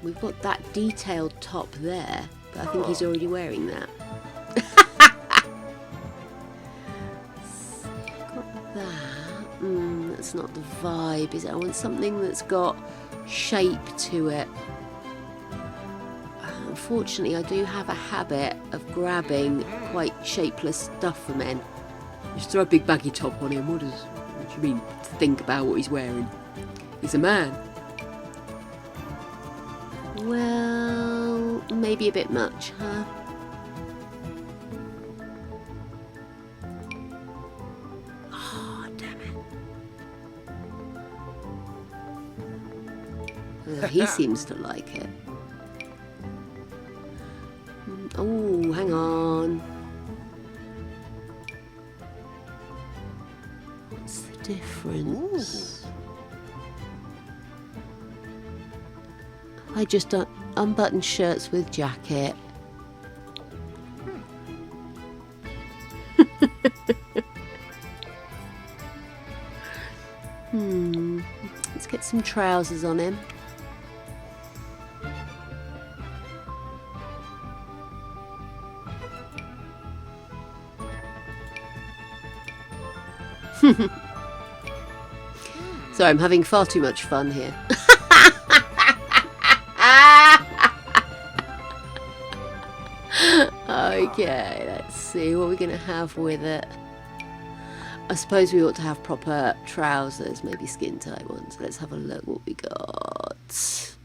We've got that detailed top there, but I think he's already wearing that. Got that. That's not the vibe, is it? I want something that's got shape to it. unfortunately, I do have a habit of grabbing quite shapeless stuff for men. Just throw a big baggy top on him. What do you mean? Think about what he's wearing. He's a man. Well, maybe a bit much, huh? Oh, damn it. He seems to like it. Oh, hang on. What's the difference? I just unbutton shirts with jacket. Let's get some trousers on him. Sorry, I'm having far too much fun here. Okay, let's see what we're going to have with it. I suppose we ought to have proper trousers, maybe skin tight ones. Let's have a look what we got.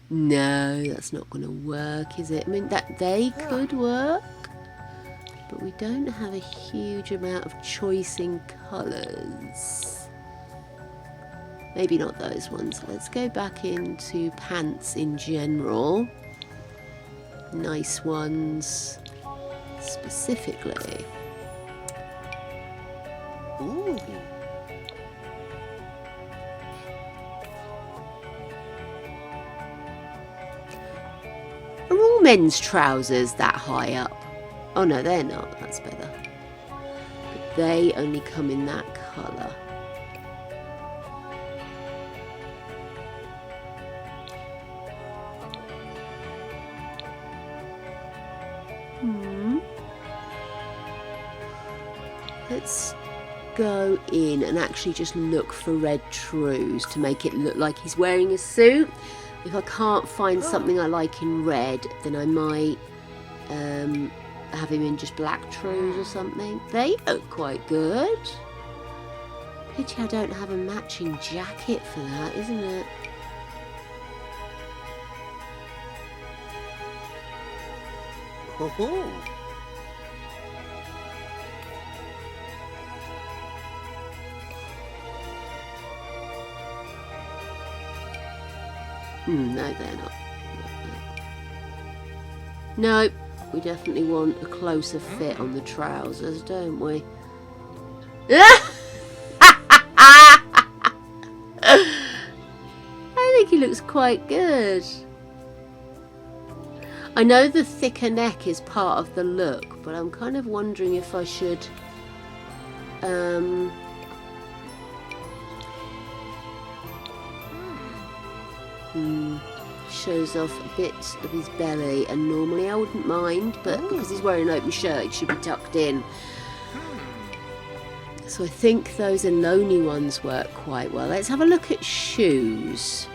No, that's not going to work, is it? I mean, that they could work, but we don't have a huge amount of choice in colours. Maybe not those ones. Let's go back into pants in general. Nice ones, specifically. Ooh. Are all men's trousers that high up? Oh no, they're not. That's better. But they only come in that colour. Let's go in and actually just look for red trews to make it look like he's wearing a suit. If I can't find something I like in red, then I might have him in just black trews or something. They look quite good. Pity I don't have a matching jacket for that, isn't it? Oh. No, they're not. No, we definitely want a closer fit on the trousers, don't we? I think he looks quite good. I know the thicker neck is part of the look, but I'm kind of wondering if I should shows off a bit of his belly, and normally I wouldn't mind, but because he's wearing an open shirt it should be tucked in. So I think those Aloni ones work quite well. Let's have a look at shoes.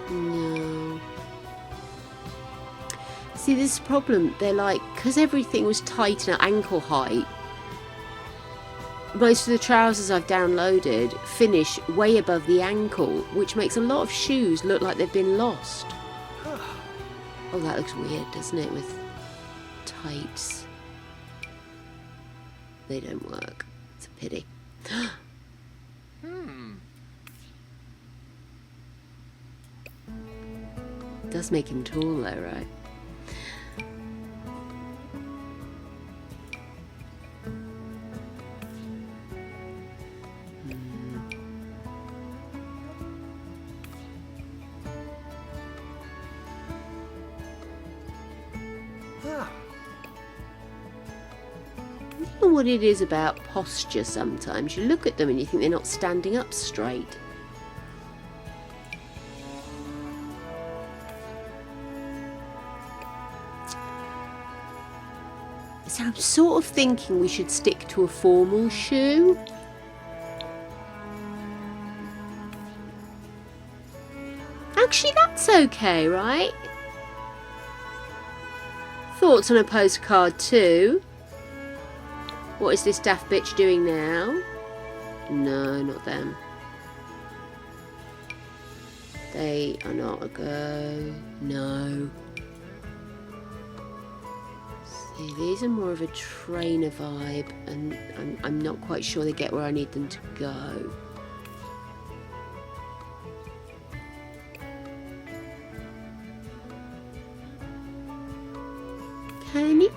No. See, this problem, they're like, because everything was tight and at ankle height, most of the trousers I've downloaded finish way above the ankle, which makes a lot of shoes look like they've been lost. Oh, that looks weird, doesn't it, with tights? They don't work. It's a pity. Does make him tall though, right? I don't know what it is about posture sometimes. You look at them and you think they're not standing up straight. So I'm sort of thinking we should stick to a formal shoe. Actually, that's okay, right? Thoughts on a postcard too? What is this daft bitch doing now? No, not them. They are not a go. No. See, these are more of a trainer vibe, and I'm not quite sure they get where I need them to go. Can you?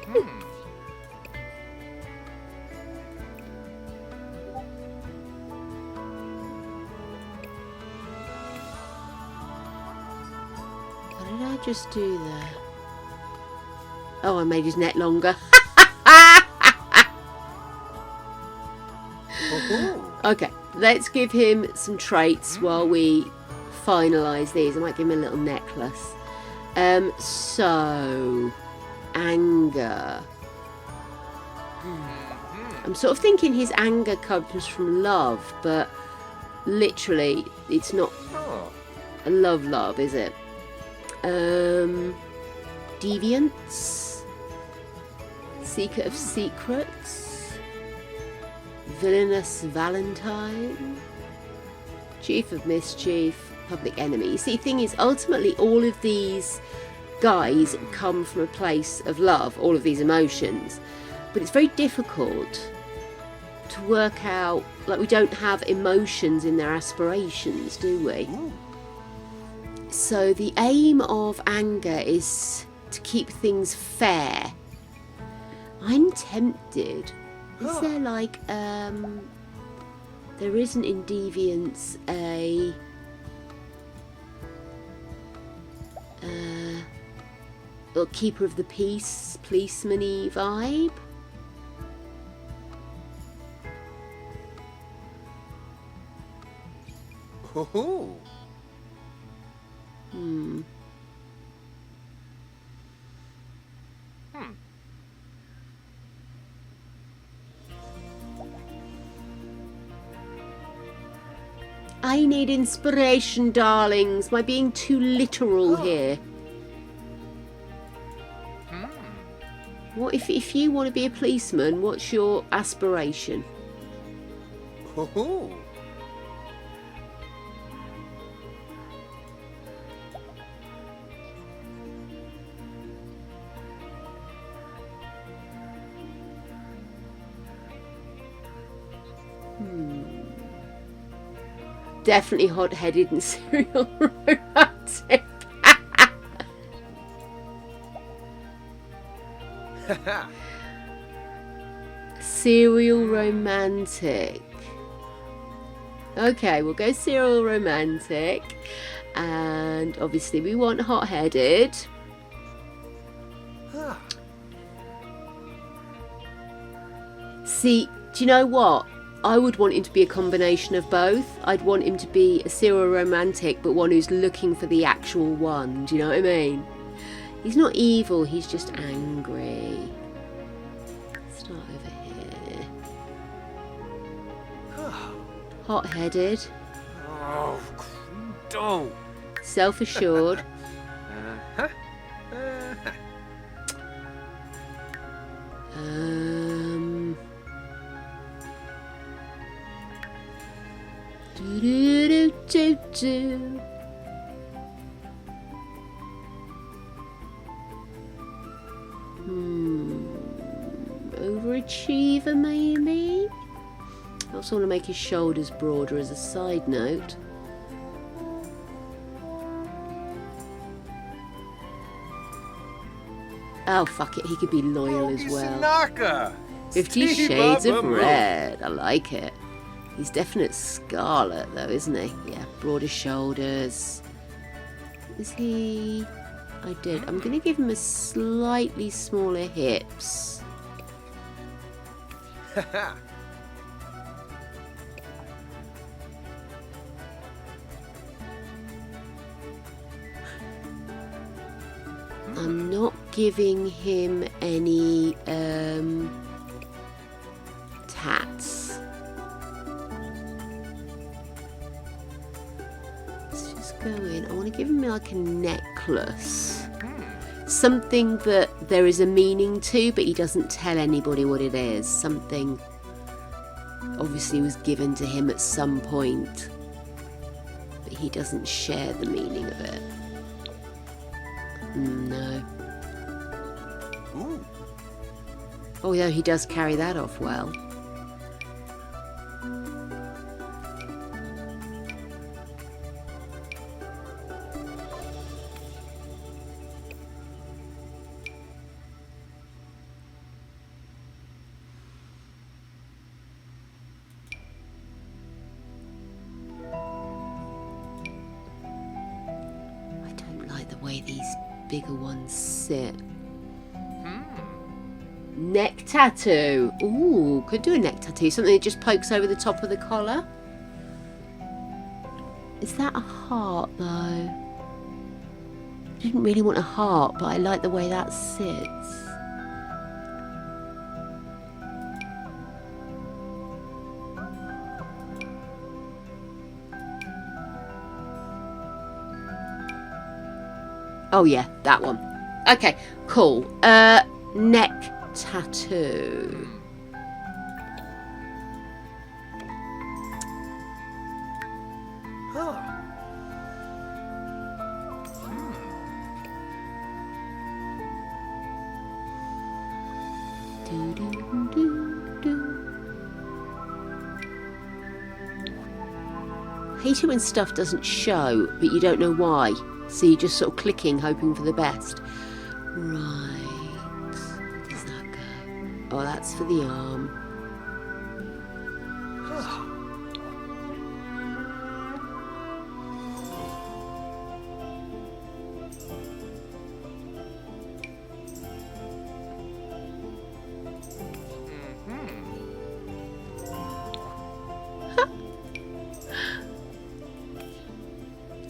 What did I just do there? Oh, I made his neck longer. Okay, let's give him some traits while we finalise these. I might give him a little necklace. So, anger. I'm sort of thinking his anger comes from love, but literally, it's not a love, is it? Deviance, seeker of secrets, villainous Valentine, chief of mischief, public enemy. You see, thing is, ultimately, all of these guys come from a place of love, all of these emotions, but it's very difficult to work out, like, we don't have emotions in their aspirations, do we? So the aim of anger is to keep things fair. I'm tempted. Is there like there isn't in deviance a keeper of the peace, policeman-y vibe? Oh. I need inspiration, darlings. Am I being too literal here? What if you want to be a policeman? What's your aspiration? Oh. Definitely hot-headed and serial romantic. Serial romantic. Okay, we'll go serial romantic. And obviously we want hot-headed. See, do you know what? I would want him to be a combination of both. I'd want him to be a serial romantic, but one who's looking for the actual one. Do you know what I mean? He's not evil, he's just angry. Start over here. Hot-headed. Oh, don't. Self-assured. Do-do-do-do-do. Overachiever, maybe? I also want to make his shoulders broader as a side note. Oh, fuck it, he could be loyal as well. Sanaka. 50 Shades of Red. I like it. He's definite Scarlet, though, isn't he? Yeah, broader shoulders. Is he... I did. I'm going to give him a slightly smaller hips. I'm not giving him any tats. Let's just go in. I want to give him like a necklace. Something that there is a meaning to, but he doesn't tell anybody what it is. Something obviously was given to him at some point, but he doesn't share the meaning of it. No. Ooh. Although he does carry that off well. I don't like the way these bigger ones sit. Neck tattoo. Ooh, could do a neck tattoo. Something that just pokes over the top of the collar. Is that a heart though? I didn't really want a heart, but I like the way that sits. Oh yeah, that one. Okay, cool. Neck tattoo. Hate it when stuff doesn't show, but you don't know why. So you're just sort of clicking, hoping for the best. Right. Where does that go? Oh, that's for the arm.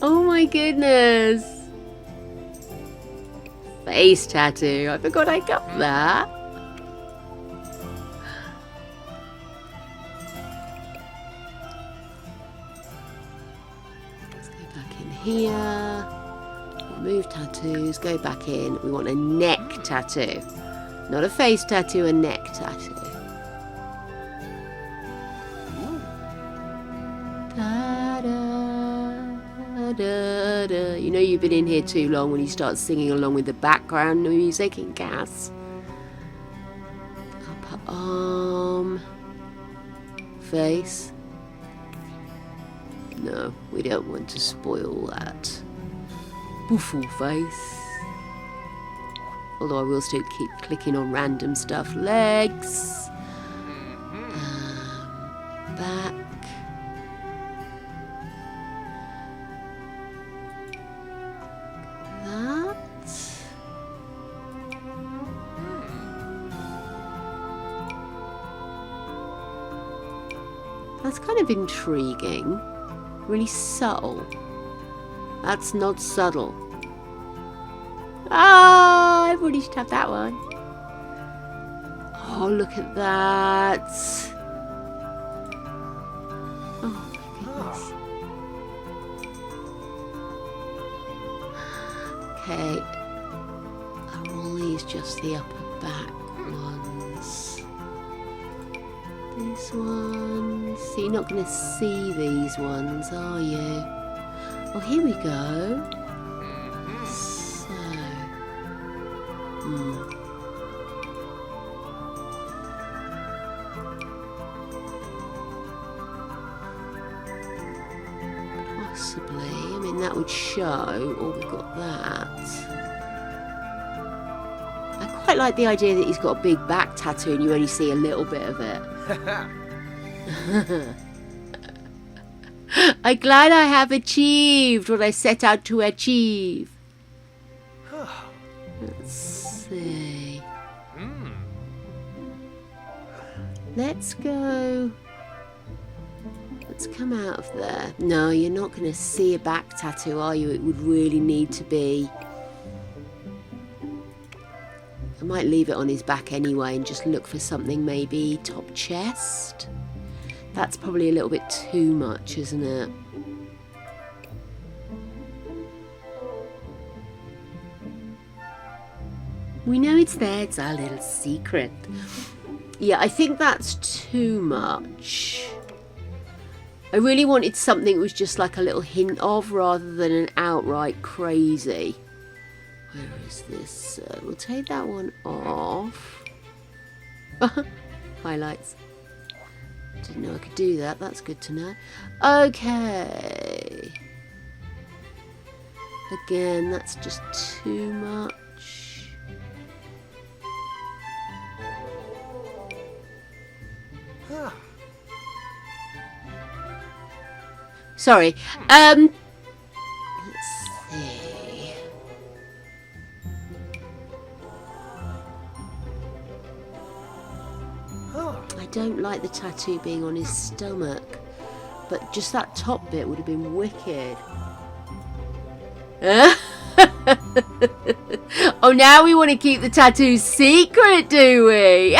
Oh my goodness. Face tattoo. I forgot I got that. Let's go back in here. Remove tattoos. Go back in. We want a neck tattoo. Not a face tattoo, a neck tattoo. You know you've been in here too long when you start singing along with the background music in gas. Upper arm. Face. No, we don't want to spoil that. Buffle face. Although I will still keep clicking on random stuff. Legs. Back. That's kind of intriguing. Really subtle. That's not subtle. Ah, everybody should have that one. Oh, look at that. Oh my goodness. Okay. Are all these just the upper back ones? These ones. So you're not going to see these ones, are you? Oh, here we go. So. Possibly. I mean, that would show. Oh, we've got that. I quite like the idea that he's got a big back tattoo and you only see a little bit of it. I'm glad I have achieved what I set out to achieve. Let's see. Let's go. Let's come out of there. No, you're not going to see a back tattoo, are you? It would really need to be I might leave it on his back anyway and just look for something maybe top chest. That's probably a little bit too much, isn't it? We know it's there, it's our little secret. Yeah, I think that's too much. I really wanted something that was just like a little hint of rather than an outright crazy. Where is this? We'll take that one off. Highlights. Didn't know I could do that. That's good to know. Okay. Again, that's just too much. Sorry. Let's see. I don't like the tattoo being on his stomach, but just that top bit would have been wicked. Oh, now we want to keep the tattoo secret, do we?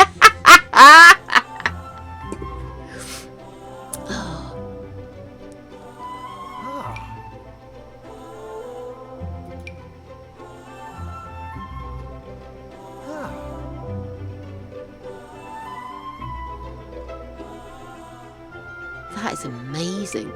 That is amazing.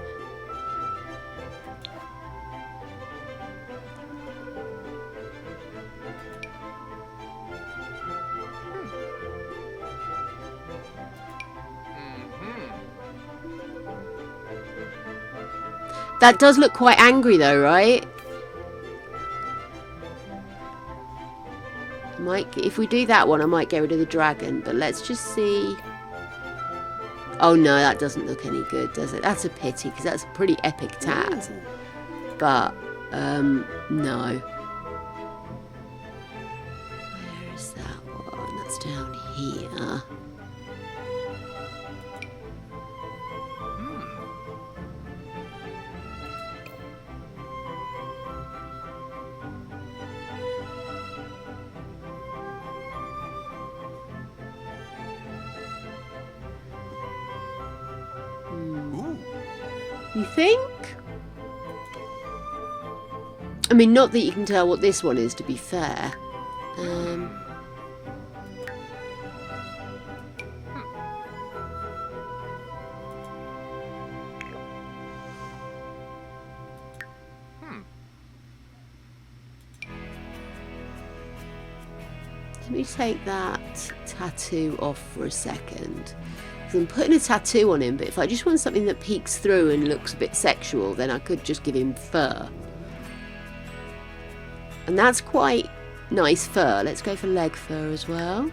That does look quite angry though, right? If we do that one, I might get rid of the dragon, but let's just see. Oh no, that doesn't look any good, does it? That's a pity, because that's a pretty epic tat. But, no. Where is that one? That's down here. You think? I mean, not that you can tell what this one is, to be fair. Let me take that tattoo off for a second. I'm putting a tattoo on him, but if I just want something that peeks through and looks a bit sexual, then I could just give him fur. And that's quite nice fur. Let's go for leg fur as well.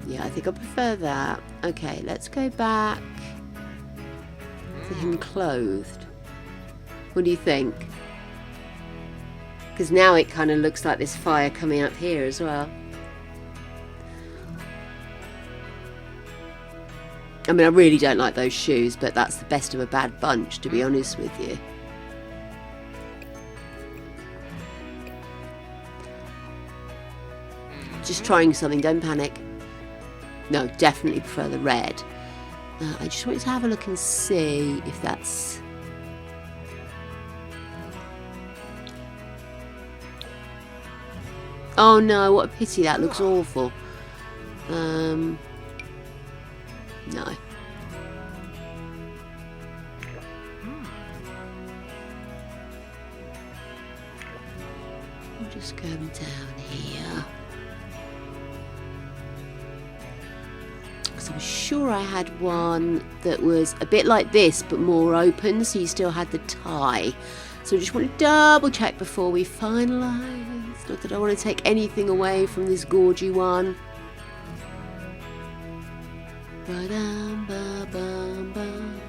Yeah, I think I prefer that. Okay, let's go back to him clothed. What do you think? Because now it kind of looks like there's fire coming up here as well. I mean, I really don't like those shoes, but that's the best of a bad bunch, to be honest with you. Just trying something, don't panic. No, definitely prefer the red. I just wanted to have a look and see if that's... Oh no, what a pity, that looks awful. No. We'll just go down here. I'm sure I had one that was a bit like this but more open, so you still had the tie. So I just want to double check before we finalise. Not that I want to take anything away from this gorgy one. Ba-dum, ba-bum, bum.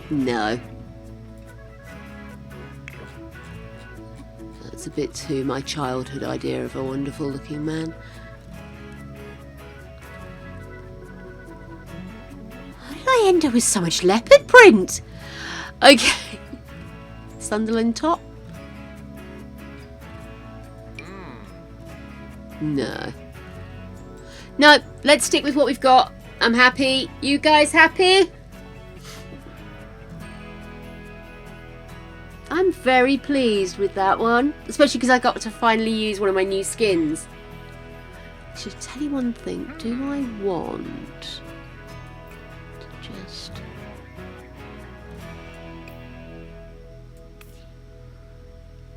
No. That's a bit too my childhood idea of a wonderful looking man. How did I end up with so much leopard print? Okay. Sunderland top? No. No, let's stick with what we've got. I'm happy. You guys happy? I'm very pleased with that one. Especially because I got to finally use one of my new skins. I should tell you one thing. Do I want to just...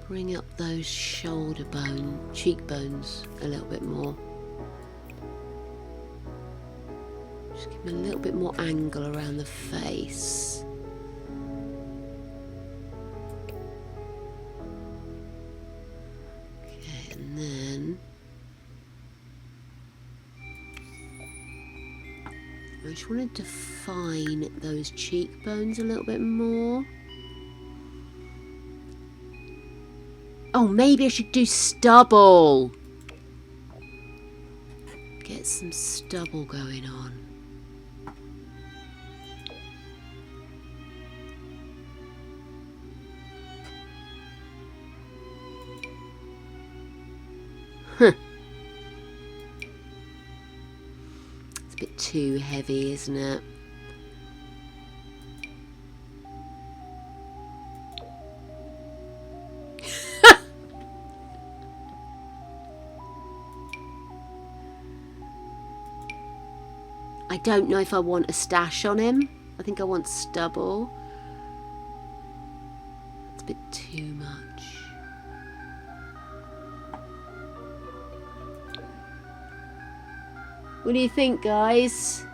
bring up those cheekbones a little bit more. Just give me a little bit more angle around the face. Okay, and then I just want to define those cheekbones a little bit more. Oh, maybe I should do stubble. Get some stubble going on. Huh. It's a bit too heavy, isn't it? I don't know if I want a stash on him. I think I want stubble. It's a bit too much. What do you think, guys?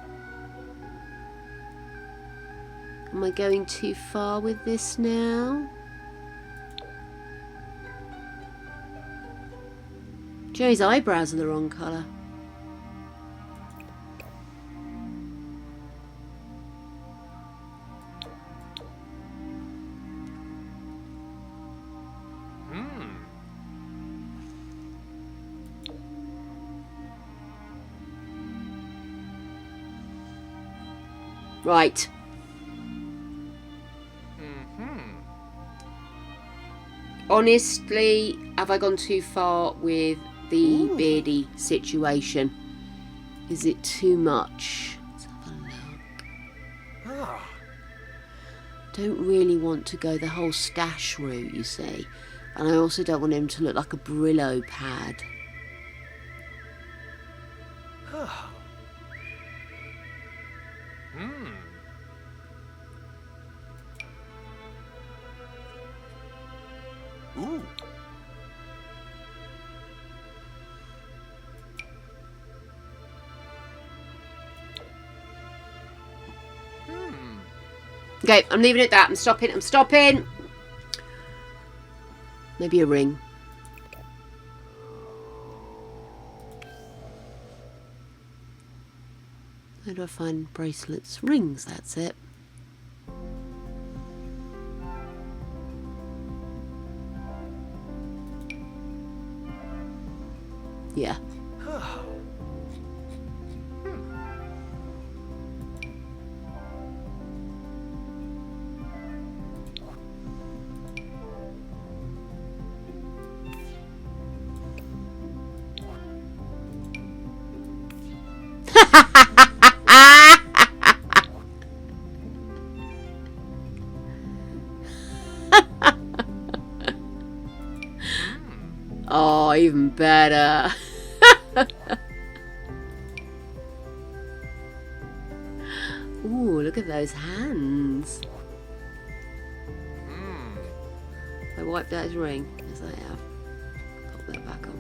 Am I going too far with this now? Joe's eyebrows are the wrong colour. Right. Honestly, have I gone too far with the beardy situation? Is it too much? Let's have a look. Don't really want to go the whole stash route, you see. And I also don't want him to look like a Brillo pad. Ooh. Okay, I'm leaving it at that. I'm stopping. Maybe a ring. Where do I find bracelets? Rings, that's it. Yeah. Oh, even better. Ooh, look at those hands. I wiped out his ring. Yes, I have. Pop that back on.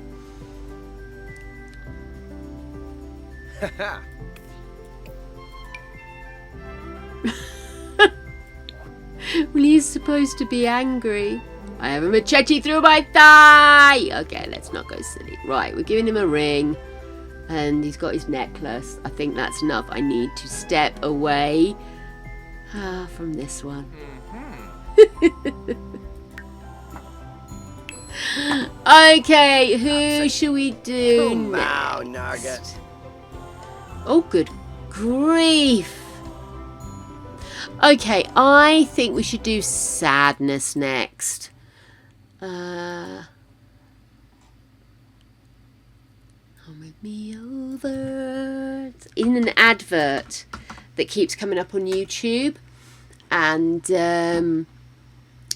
Well, he's supposed to be angry. I have a machete through my thigh! Okay, let's not go silly. Right, we're giving him a ring. And he's got his necklace. I think that's enough. I need to step away. From this one. Okay, who should we do Come next? on, Narga. Oh, good grief. Okay, I think we should do sadness next. Oh, make me over. It's in an advert that keeps coming up on YouTube. And,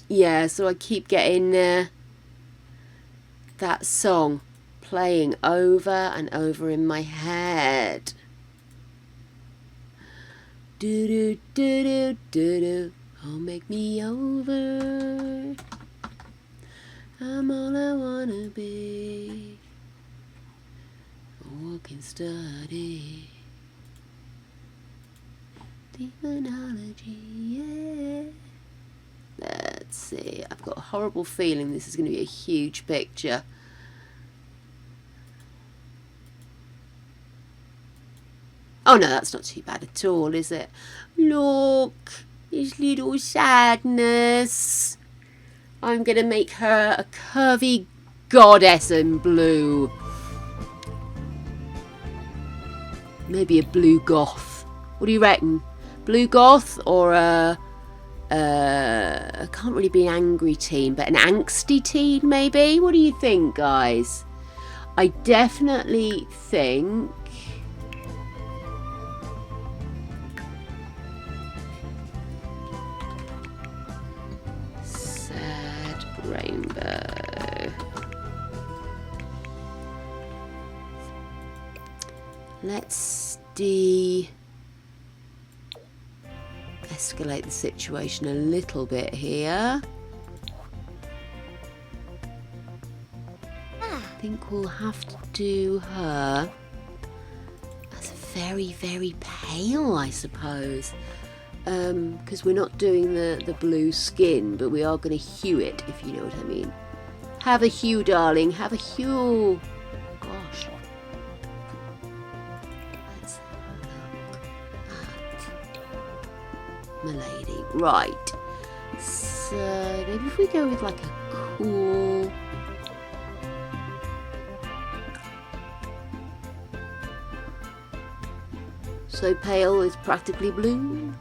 yeah, so I keep getting that song playing over and over in my head. Do do do do do do. Oh, make me over. I'm all I wanna be. A walking study. Demonology, yeah. Let's see. I've got a horrible feeling this is going to be a huge picture. Oh no, that's not too bad at all, is it? Look, this little sadness. I'm going to make her a curvy goddess in blue. Maybe a blue goth. What do you reckon? Blue goth or a... can't really be an angry teen, but an angsty teen maybe? What do you think, guys? I definitely think... Sad rainbow. Let's escalate the situation a little bit here. I think we'll have to do her as very, very pale, I suppose. Because we're not doing the blue skin, but we are going to hue it, if you know what I mean. Have a hue, darling. Have a hue. Gosh. Let's have a look at my lady. Right. So maybe if we go with like a cool... So pale is practically blue.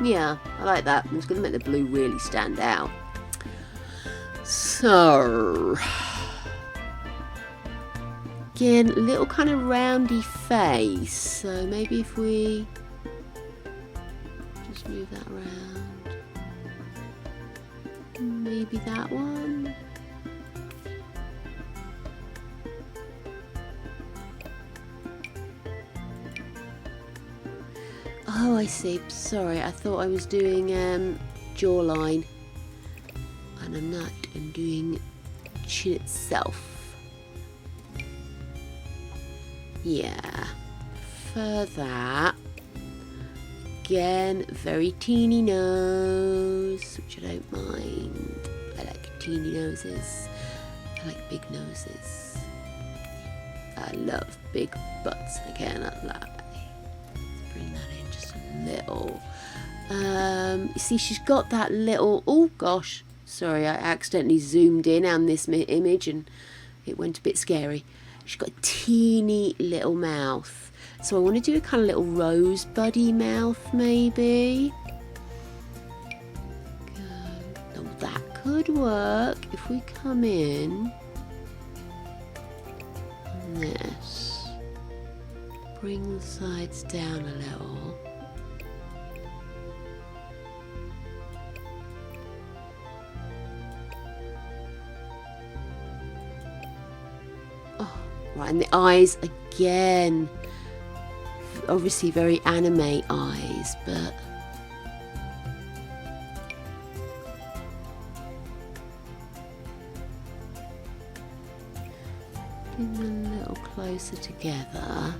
Yeah, I like that. It's going to make the blue really stand out. So, again, a little kind of roundy face. So maybe if we just move that around. Maybe that one. Oh, I see. Sorry, I thought I was doing jawline. And I'm not. I'm doing chin itself. Yeah. For that. Again, very teeny nose, which I don't mind. I like teeny noses. I like big noses. I love big butts. Again, I like. Bring that in just a little. You see, she's got that little... Oh, gosh. Sorry, I accidentally zoomed in on this image and it went a bit scary. She's got a teeny little mouth. So I want to do a kind of little rosebuddy mouth, maybe. Oh, that could work if we come in on this. Bring the sides down a little. Oh, right, and the eyes again. Obviously very anime eyes, but bring them a little closer together.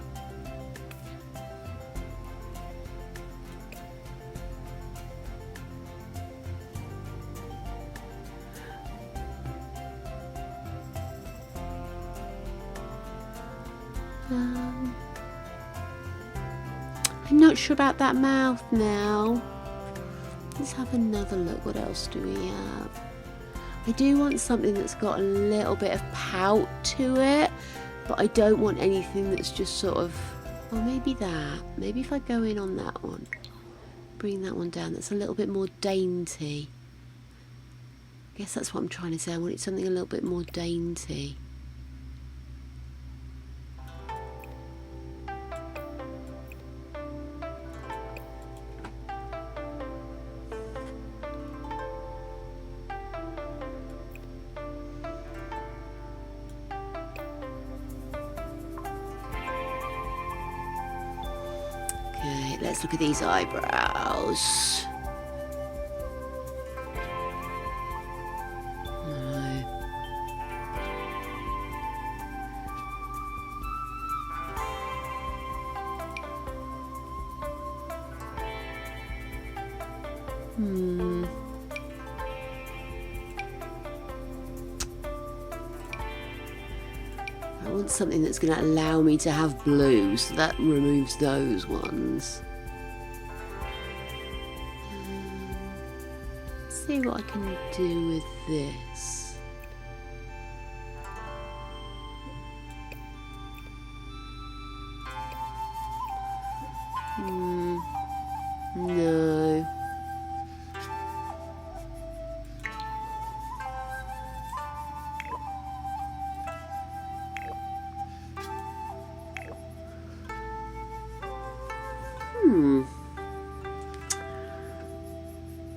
I'm not sure about that mouth now. Let's have another look. What else do we have? I do want something that's got a little bit of pout to it, but I don't want anything that's just sort of, well, maybe that. Maybe if I go in on that one, bring that one down, that's a little bit more dainty. I guess that's what I'm trying to say. I wanted something a little bit more dainty. Okay, let's look at these eyebrows. No. I want something that's going to allow me to have blue, so that removes those ones. Let's see what I can do with this. No.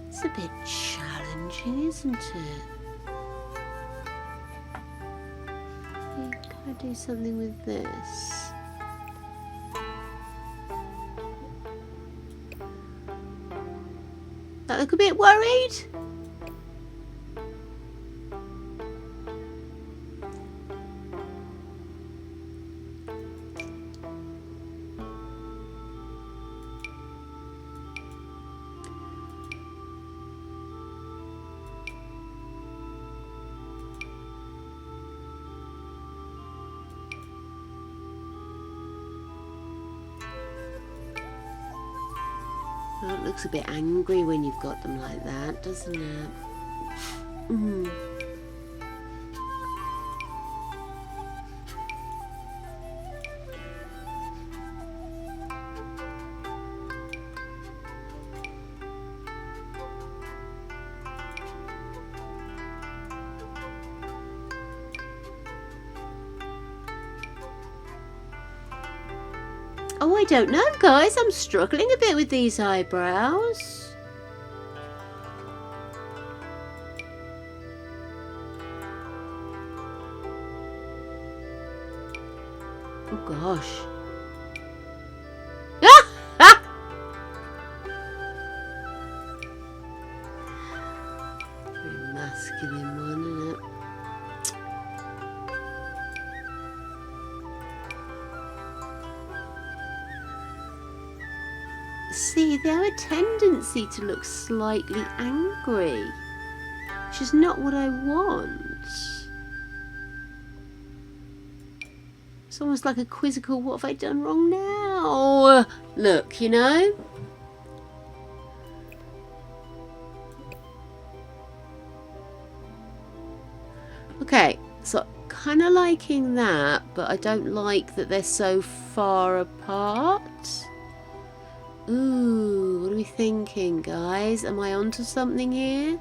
It's a bit challenging, isn't it? Can I do something with this? I look a bit worried. Oh, it looks a bit angry when you've got them like that, doesn't it? Oh, I don't know, guys. I'm struggling a bit with these eyebrows. Oh, gosh. Very masculine one, isn't it? See, they have a tendency to look slightly angry, which is not what I want. It's almost like a quizzical, what have I done wrong now? Look, you know? Okay, so kind of liking that, but I don't like that they're so far apart. Ooh, what are we thinking, guys? Am I onto something here?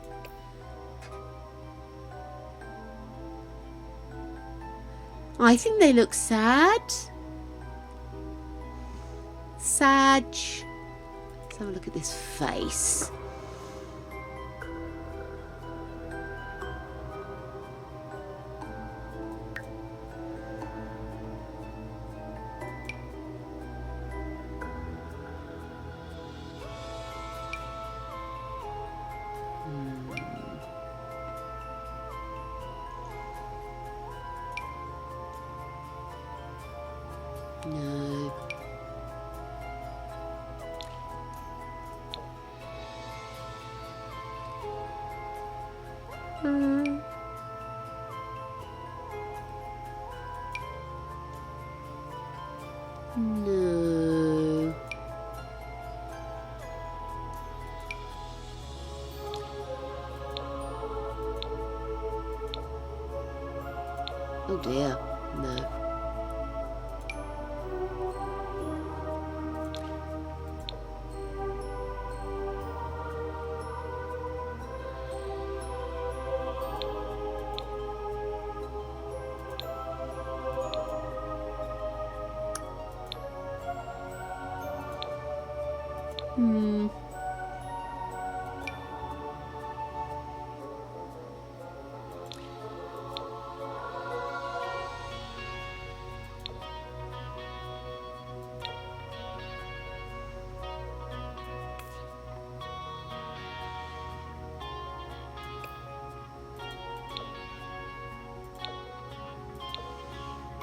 I think they look sad. Sag. Let's have a look at this face. No. No. Oh dear, no. Hmm.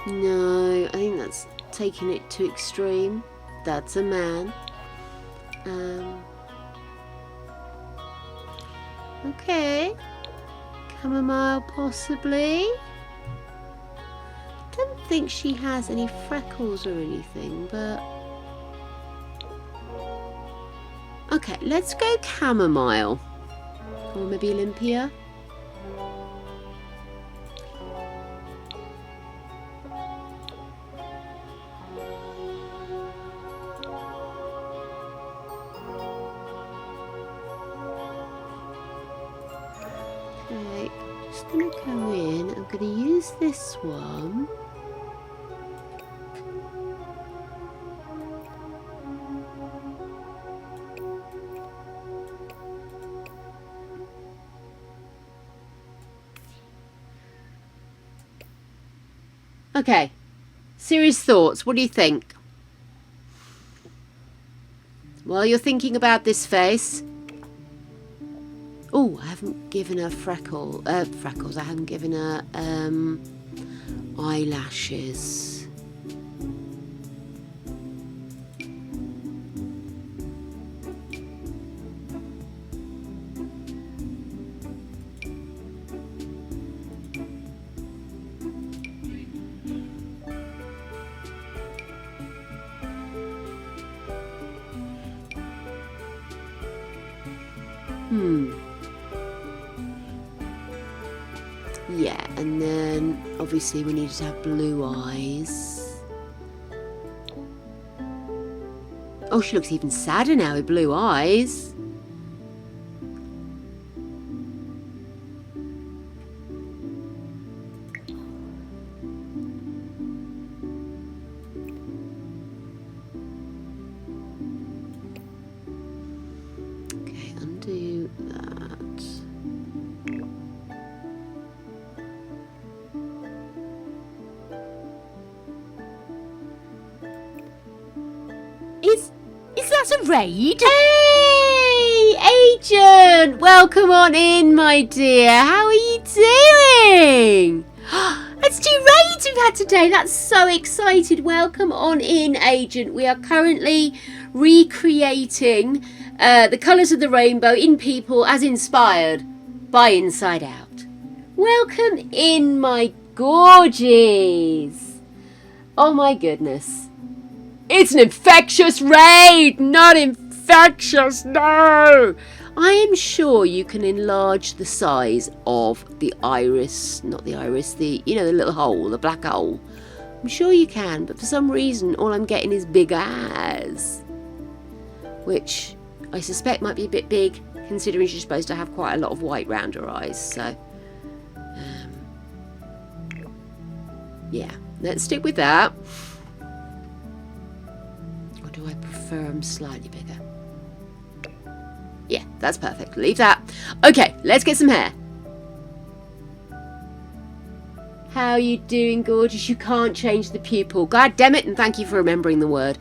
No, I think that's taking it to extreme. That's a man. Okay. Chamomile, possibly. Don't think she has any freckles or anything, but... Okay, let's go chamomile. Or maybe Olympia. Okay, just gonna go in. I'm gonna use this one. Okay, serious thoughts. What do you think? While you're thinking about this face. Oh, I haven't given her freckles. I haven't given her eyelashes. Yeah, and then obviously we needed to have blue eyes. Oh, she looks even sadder now with blue eyes. Okay, undo that. Is that a raid? Hey, Agent! Welcome on in, my dear. How are you doing? That's 2 raids we've had today. That's so excited. Welcome on in, Agent. We are currently recreating the colours of the rainbow in people as inspired by Inside Out. Welcome in, my gorgeous. Oh my goodness. It's an infectious raid, not infectious, no! I am sure you can enlarge the size of the iris, not the iris, the little hole, the black hole. I'm sure you can, but for some reason all I'm getting is big eyes. Which I suspect might be a bit big, considering she's supposed to have quite a lot of white round her eyes, so... yeah, let's stick with that. Do I prefer them slightly bigger? Yeah, that's perfect. Leave that. Okay, let's get some hair. How are you doing, gorgeous? You can't change the pupil. God damn it, and thank you for remembering the word.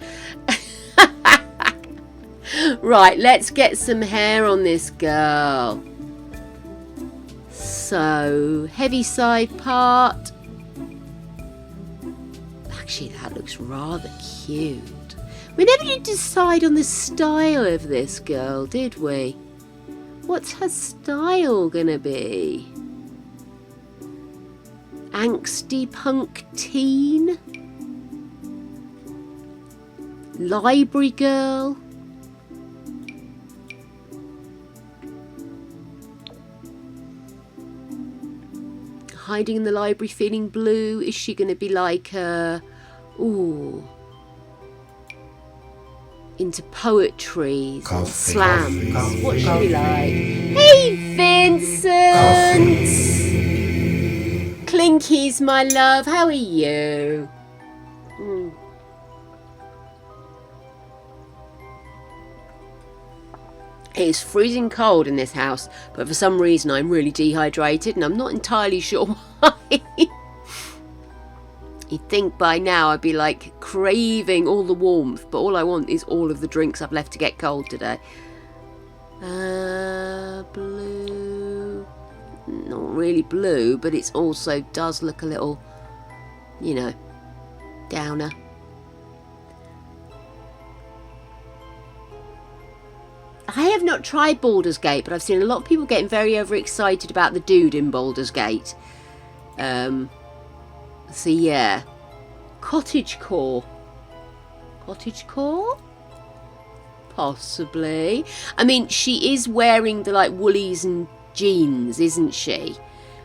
Right, let's get some hair on this girl. So, heavy side part. Actually, that looks rather cute. We never did decide on the style of this girl, did we? What's her style gonna be? Angsty punk teen? Library girl? hiding in the library feeling blue? Is she going to be like, ooh, into poetry, slams? What's she like? Hey, Vincent! Clinkies, my love, how are you? It is freezing cold in this house, but for some reason I'm really dehydrated and I'm not entirely sure why. You'd think by now I'd be like craving all the warmth, but all I want is all of the drinks I've left to get cold today. Blue. Not really blue, but it also does look a little, you know, downer. I have not tried Baldur's Gate, but I've seen a lot of people getting very overexcited about the dude in Baldur's Gate. So yeah. Cottagecore. Cottagecore? Possibly. I mean, she is wearing the like woolies and jeans, isn't she?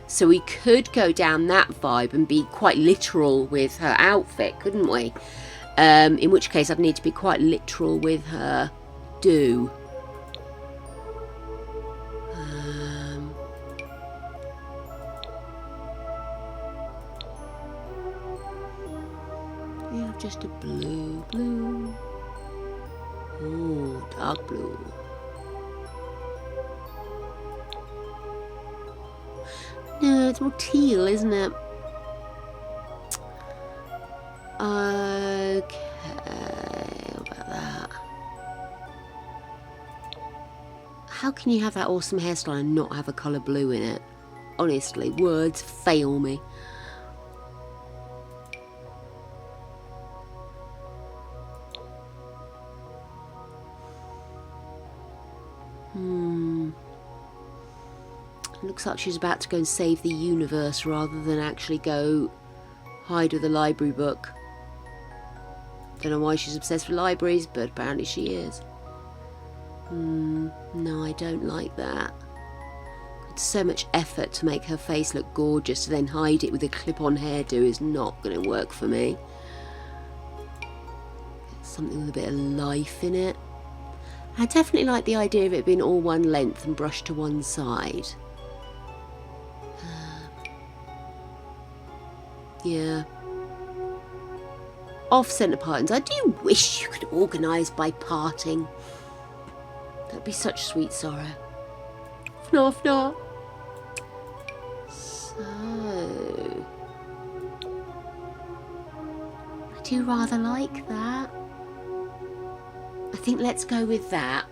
So we could go down that vibe and be quite literal with her outfit, couldn't we? In which case I'd need to be quite literal with her do. Yeah, just a blue. Oh, dark blue. No, it's more teal, isn't it? Okay, what about that? How can you have that awesome hairstyle and not have a colour blue in it? Honestly, words fail me. Looks like she's about to go and save the universe rather than actually go hide with the library book. Don't know why she's obsessed with libraries, but apparently she is. No, I don't like that. It's so much effort to make her face look gorgeous, to then hide it with a clip-on hairdo is not going to work for me. Something with a bit of life in it. I definitely like the idea of it being all one length and brushed to one side. Yeah. Off-centre partings. I do wish you could organise by parting. That'd be such sweet sorrow. Fnor, fnor. So... I do rather like that. I think let's go with that.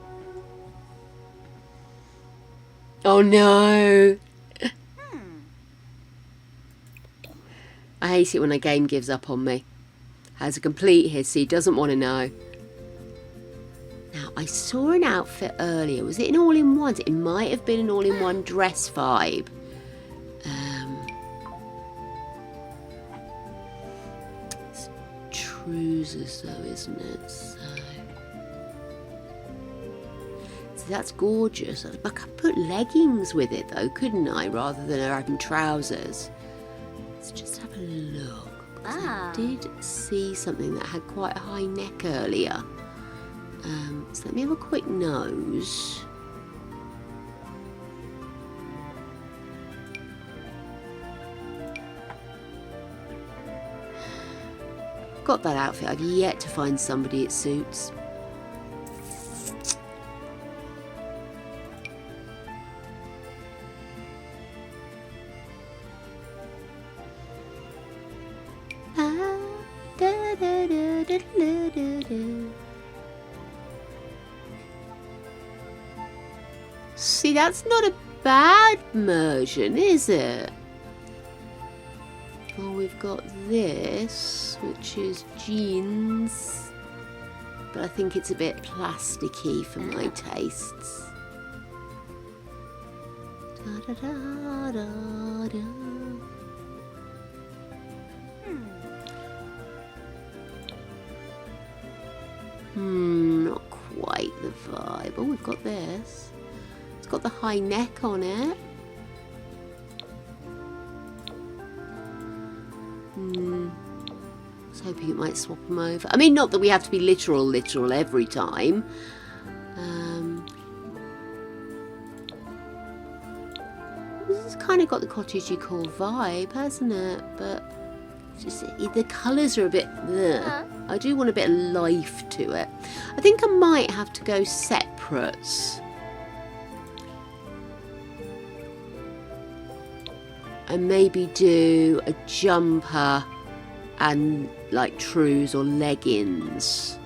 Oh no! I hate it when a game gives up on me. Has a complete hissy, doesn't want to know. Now, I saw an outfit earlier. Was it an all-in-one? It might have been an all-in-one dress vibe. It's trousers though, isn't it? So that's gorgeous. I could put leggings with it though, couldn't I? Rather than her having trousers. Let's just have a look. I did see something that had quite a high neck earlier. So let me have a quick nose. Got that outfit. I've yet to find somebody it suits. See, that's not a bad version, is it? Well, we've got this, which is jeans, but I think it's a bit plasticky for my tastes. Da, da, da, da, da. Not quite the vibe. Oh, we've got this. It's got the high neck on it. hoping it might swap them over. I mean, not that we have to be literal every time. This has kind of got the cottage decor vibe, hasn't it? But just the colours are a bit... Ugh. I do want a bit of life to it. I think I might have to go separates. And maybe do a jumper and like trews or leggings.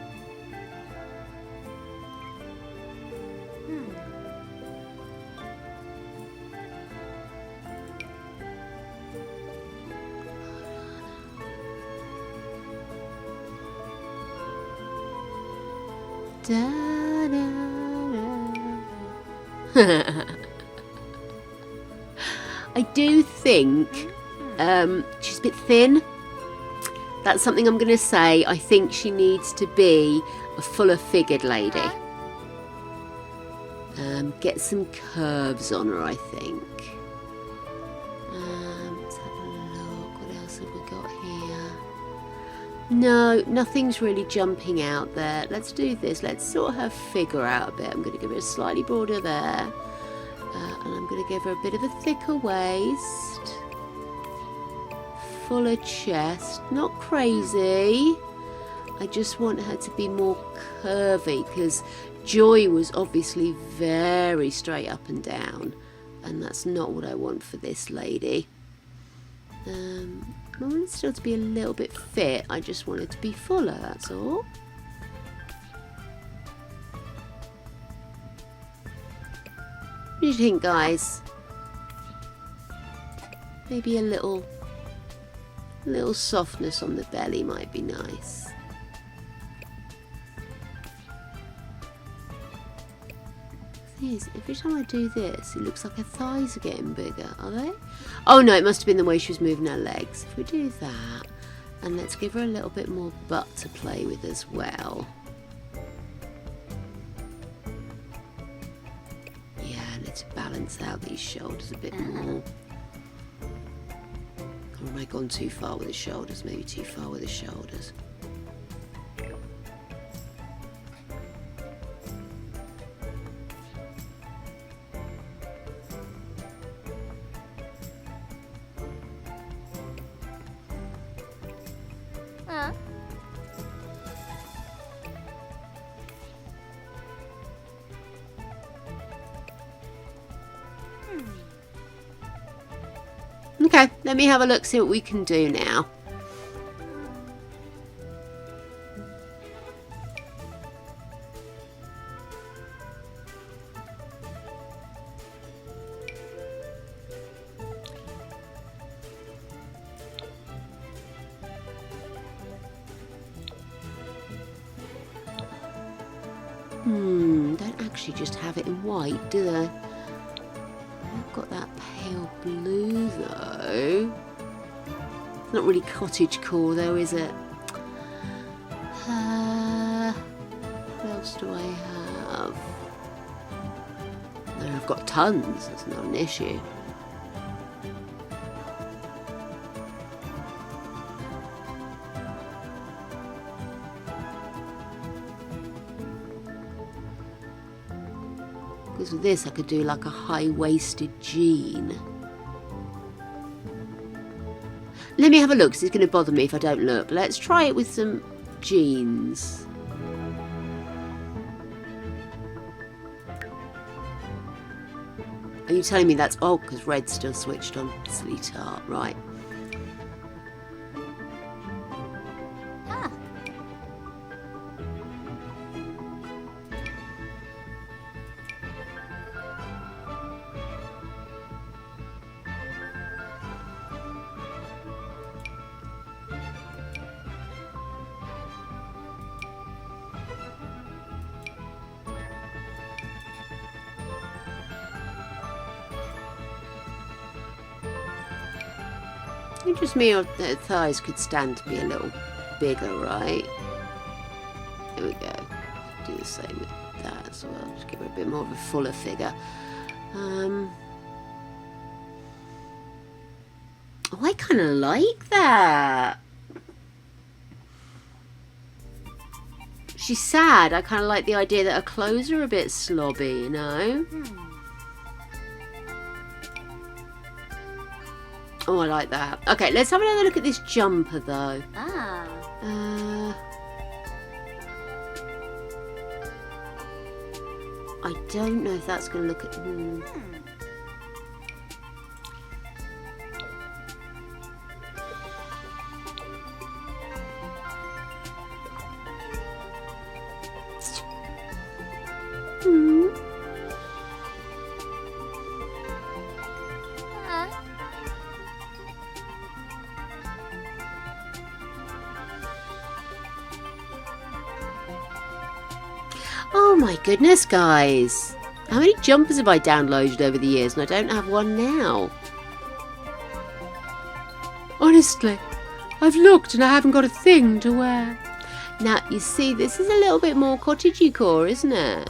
Da, da, da. I do think she's a bit thin. That's something I'm going to say. I think she needs to be a fuller figured lady. Get some curves on her, I think. Let's have a look. What else have we got here? No, nothing's really jumping out there. Let's do this. Let's sort her figure out a bit. I'm going to give her a slightly broader there. And I'm going to give her a bit of a thicker waist. Fuller chest. Not crazy. I just want her to be more curvy because Joy was obviously very straight up and down. And that's not what I want for this lady. I want it still to be a little bit fit. I just want it to be fuller, that's all. What do you think, guys? Maybe a little softness on the belly might be nice. The thing is, every time I do this, it looks like her thighs are getting bigger. Are they? Oh no, it must have been the way she was moving her legs. If we do that, and let's give her a little bit more butt to play with as well. To balance out these shoulders a bit more. Or have I gone too far with the shoulders? Maybe too far with the shoulders. Okay, let me have a look, see what we can do now. Don't actually just have it in white, do they? I've got that pale blue though. It's not really cottagecore though, is it? What else do I have? No, I've got tons. That's not an issue. Because with this I could do like a high-waisted jean. Let me have a look, because it's going to bother me if I don't look. Let's try it with some jeans. Are you telling me that's... Oh, because red's still switched on. Silly tart, right. It just mean the thighs could stand to be a little bigger, right? There we go. Do the same with that as well. Just give her a bit more of a fuller figure. Oh, I kind of like that. She's sad. I kind of like the idea that her clothes are a bit slobby, you know? Oh, I like that. Okay, let's have another look at this jumper, though. Ah. I don't know if that's going to look at... Oh my goodness, guys. How many jumpers have I downloaded over the years and I don't have one now? Honestly, I've looked and I haven't got a thing to wear. Now, you see, this is a little bit more cottagecore, isn't it?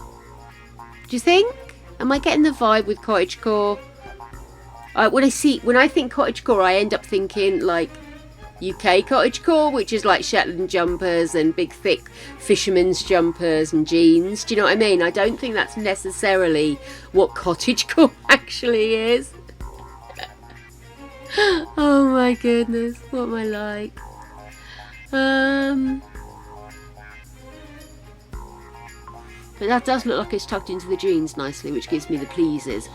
Do you think? Am I getting the vibe with cottagecore? When I think cottagecore, I end up thinking like UK cottagecore, which is like Shetland jumpers and big thick fisherman's jumpers and jeans. Do you know what I mean? I don't think that's necessarily what cottagecore actually is. Oh my goodness, what am I like? But that does look like it's tucked into the jeans nicely, which gives me the pleases.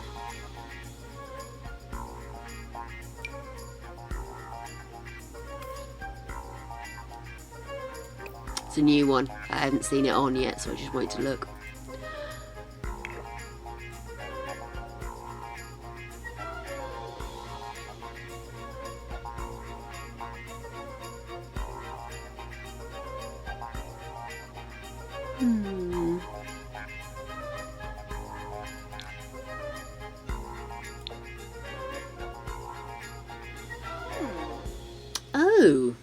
It's a new one. I haven't seen it on yet, so I just wanted to look. Oh.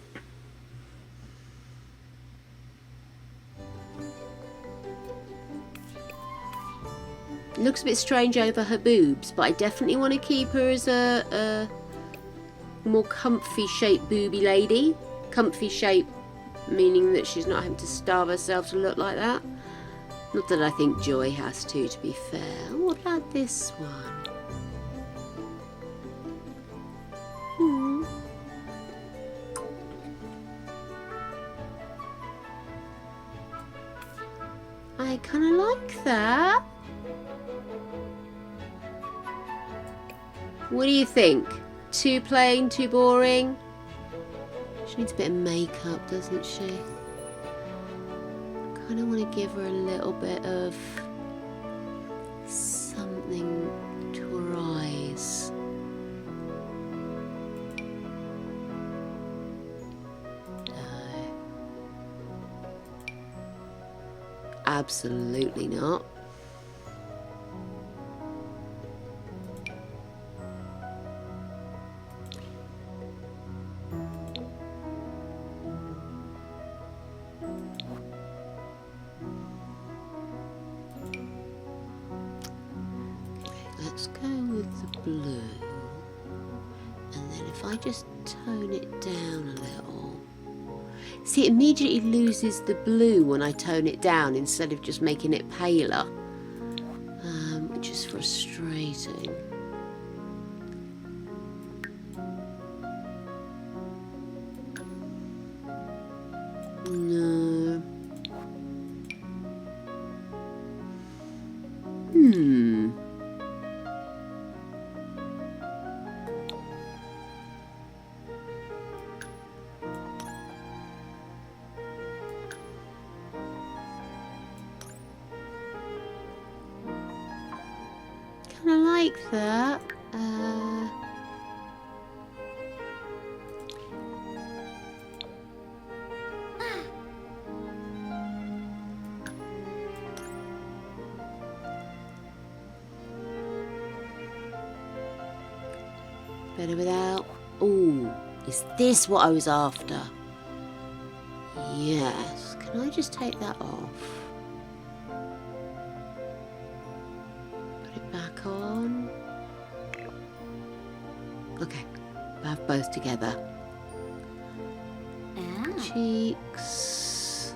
It looks a bit strange over her boobs, but I definitely want to keep her as a more comfy shaped booby lady. Comfy shape meaning that she's not having to starve herself to look like that. Not that I think Joy has to be fair. What about this one? I kind of like that. What do you think? Too plain, too boring? She needs a bit of makeup, doesn't she? Kind of want to give her a little bit of something to her eyes. No. Absolutely not. Let's go with the blue, and then if I just tone it down a little. See, it immediately loses the blue when I tone it down instead of just making it paler, which is frustrating. No. Kind of like that. Better without. Oh, is this what I was after? Yes. Can I just take that off? Put it back on. Okay, I have both together. Ah. Cheeks.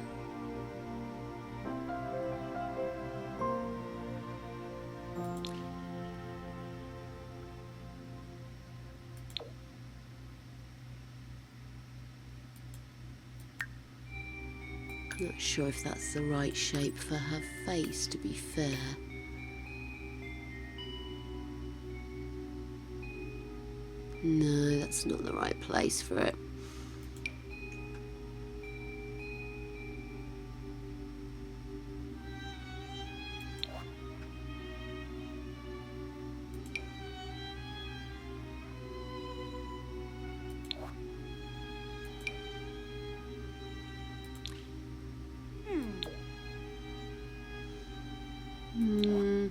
Not sure if that's the right shape for her face, to be fair. No, that's not the right place for it. Hmm.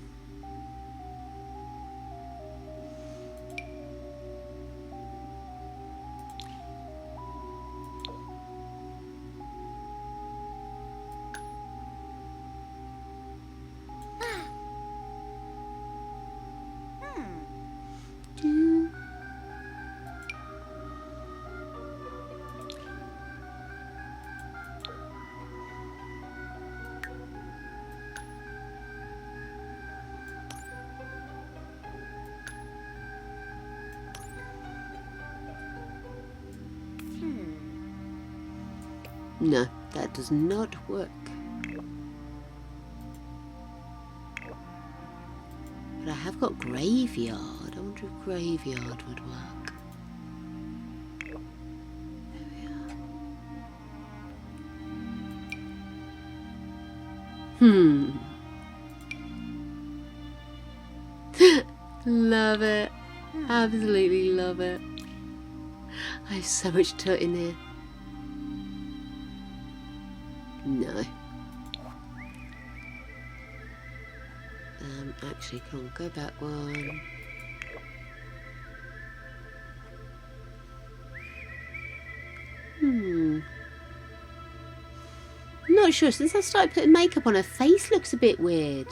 No, that does not work. But I have got graveyard. I wonder if graveyard would work. There we are. Love it. Absolutely love it. I have so much tut in here. No. Actually, come on, go back one. I'm not sure. Since I started putting makeup on, her face looks a bit weird.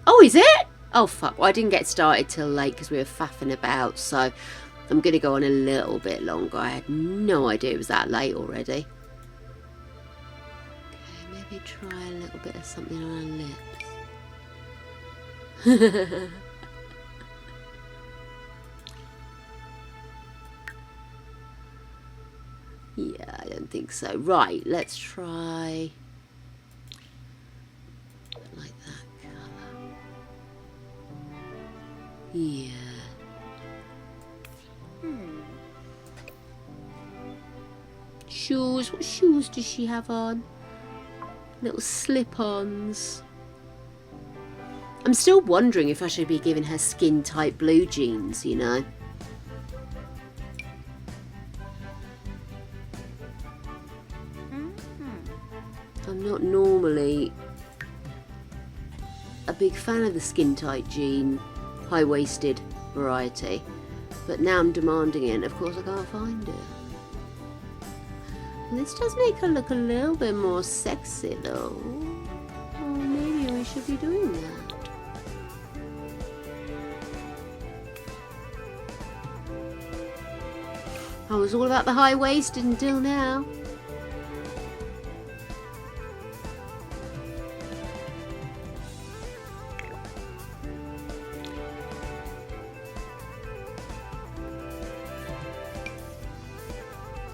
Oh, is it? Oh, fuck. Well, I didn't get started till late because we were faffing about, so I'm going to go on a little bit longer. I had no idea it was that late already. Okay, maybe try a little bit of something on her lips. Yeah, I don't think so. Right, let's try like that colour. Yeah. Shoes. What shoes does she have on? Little slip-ons. I'm still wondering if I should be giving her skin tight blue jeans, you know. I'm not normally a big fan of the skin tight jean, high-waisted variety, but now I'm demanding it, and of course I can't find it. And this does make her look a little bit more sexy though. Oh, maybe we should be doing that. I was all about the high-waisted until now.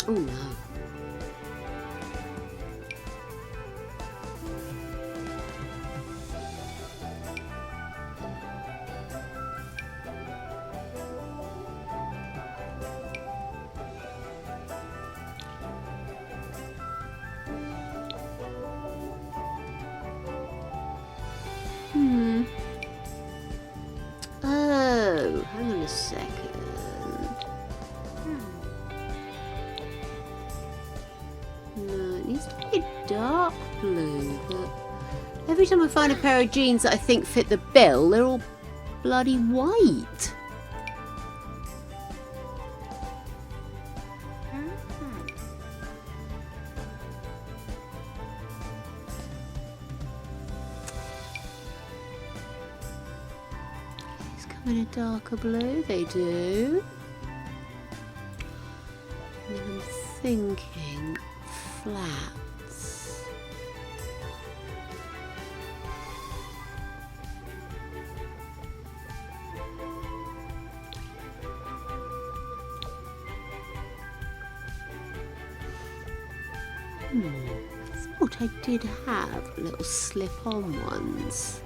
Oh no. Oh, hang on a second. No, it needs to be dark blue, but every time I find a pair of jeans that I think fit the bill, they're all bloody white. In a darker blue, they do. And then I'm thinking flats. Let's thought I did have little slip-on ones.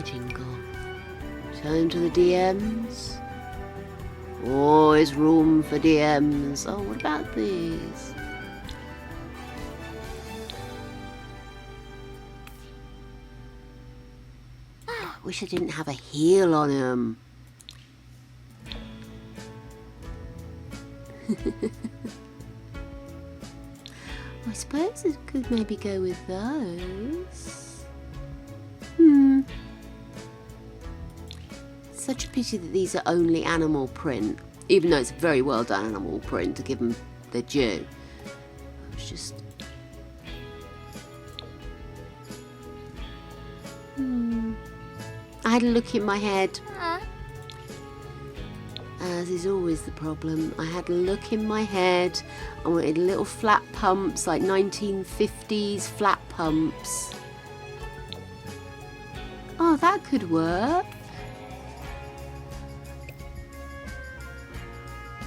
Jingle. Time to the DMs. Always room for DMs. Oh, what about these? Wish I didn't have a heel on him. I suppose I could maybe go with those. Such a pity that these are only animal print, even though it's a very well done animal print to give them their due. It's just... I had a look in my head. As is always the problem. I had a look in my head. I wanted little flat pumps, like 1950s flat pumps. Oh, that could work.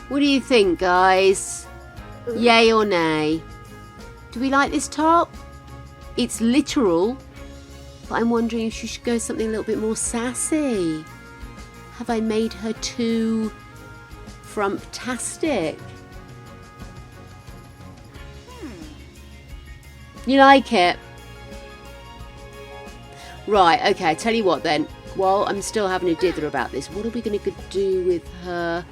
What do you think, guys? Yay or nay? Do we like this top? It's literal, but I'm wondering if she should go something a little bit more sassy. Have I made her too frumptastic? You like it? Right, okay, tell you what then. While I'm still having a dither about this, what are we going to do with her?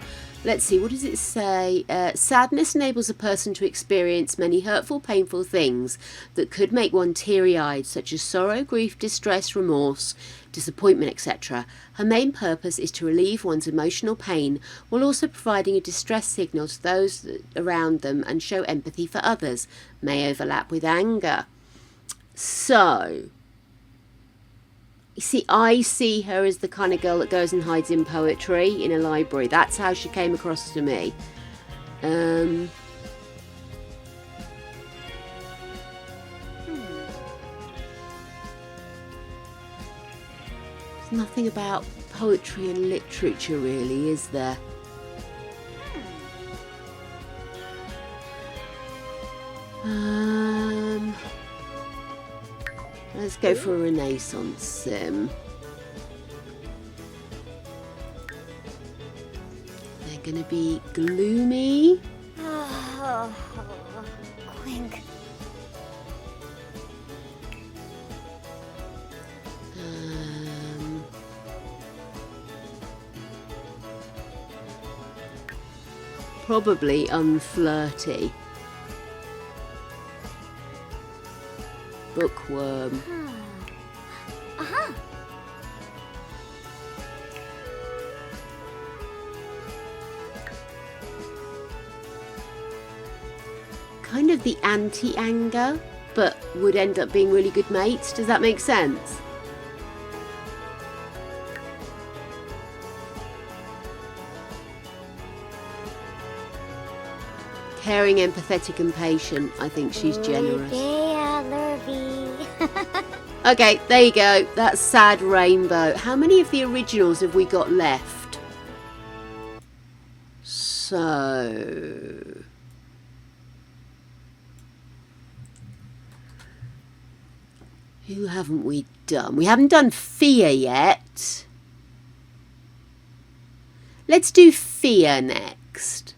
Let's see, what does it say? Sadness enables a person to experience many hurtful, painful things that could make one teary-eyed, such as sorrow, grief, distress, remorse, disappointment, etc. Her main purpose is to relieve one's emotional pain while also providing a distress signal to those around them and show empathy for others. May overlap with anger. So... You see, I see her as the kind of girl that goes and hides in poetry in a library. That's how she came across to me. There's nothing about poetry and literature, really, is there? Let's go for a Renaissance sim. They're gonna be gloomy. Clink. Probably unflirty. Bookworm. Kind of the anti-anger, but would end up being really good mates. Does that make sense? Caring, empathetic and patient. I think she's generous. Okay, there you go. That's Sad Rainbow. How many of the originals have we got left? So... who haven't we done? We haven't done Fear yet. Let's do Fear next.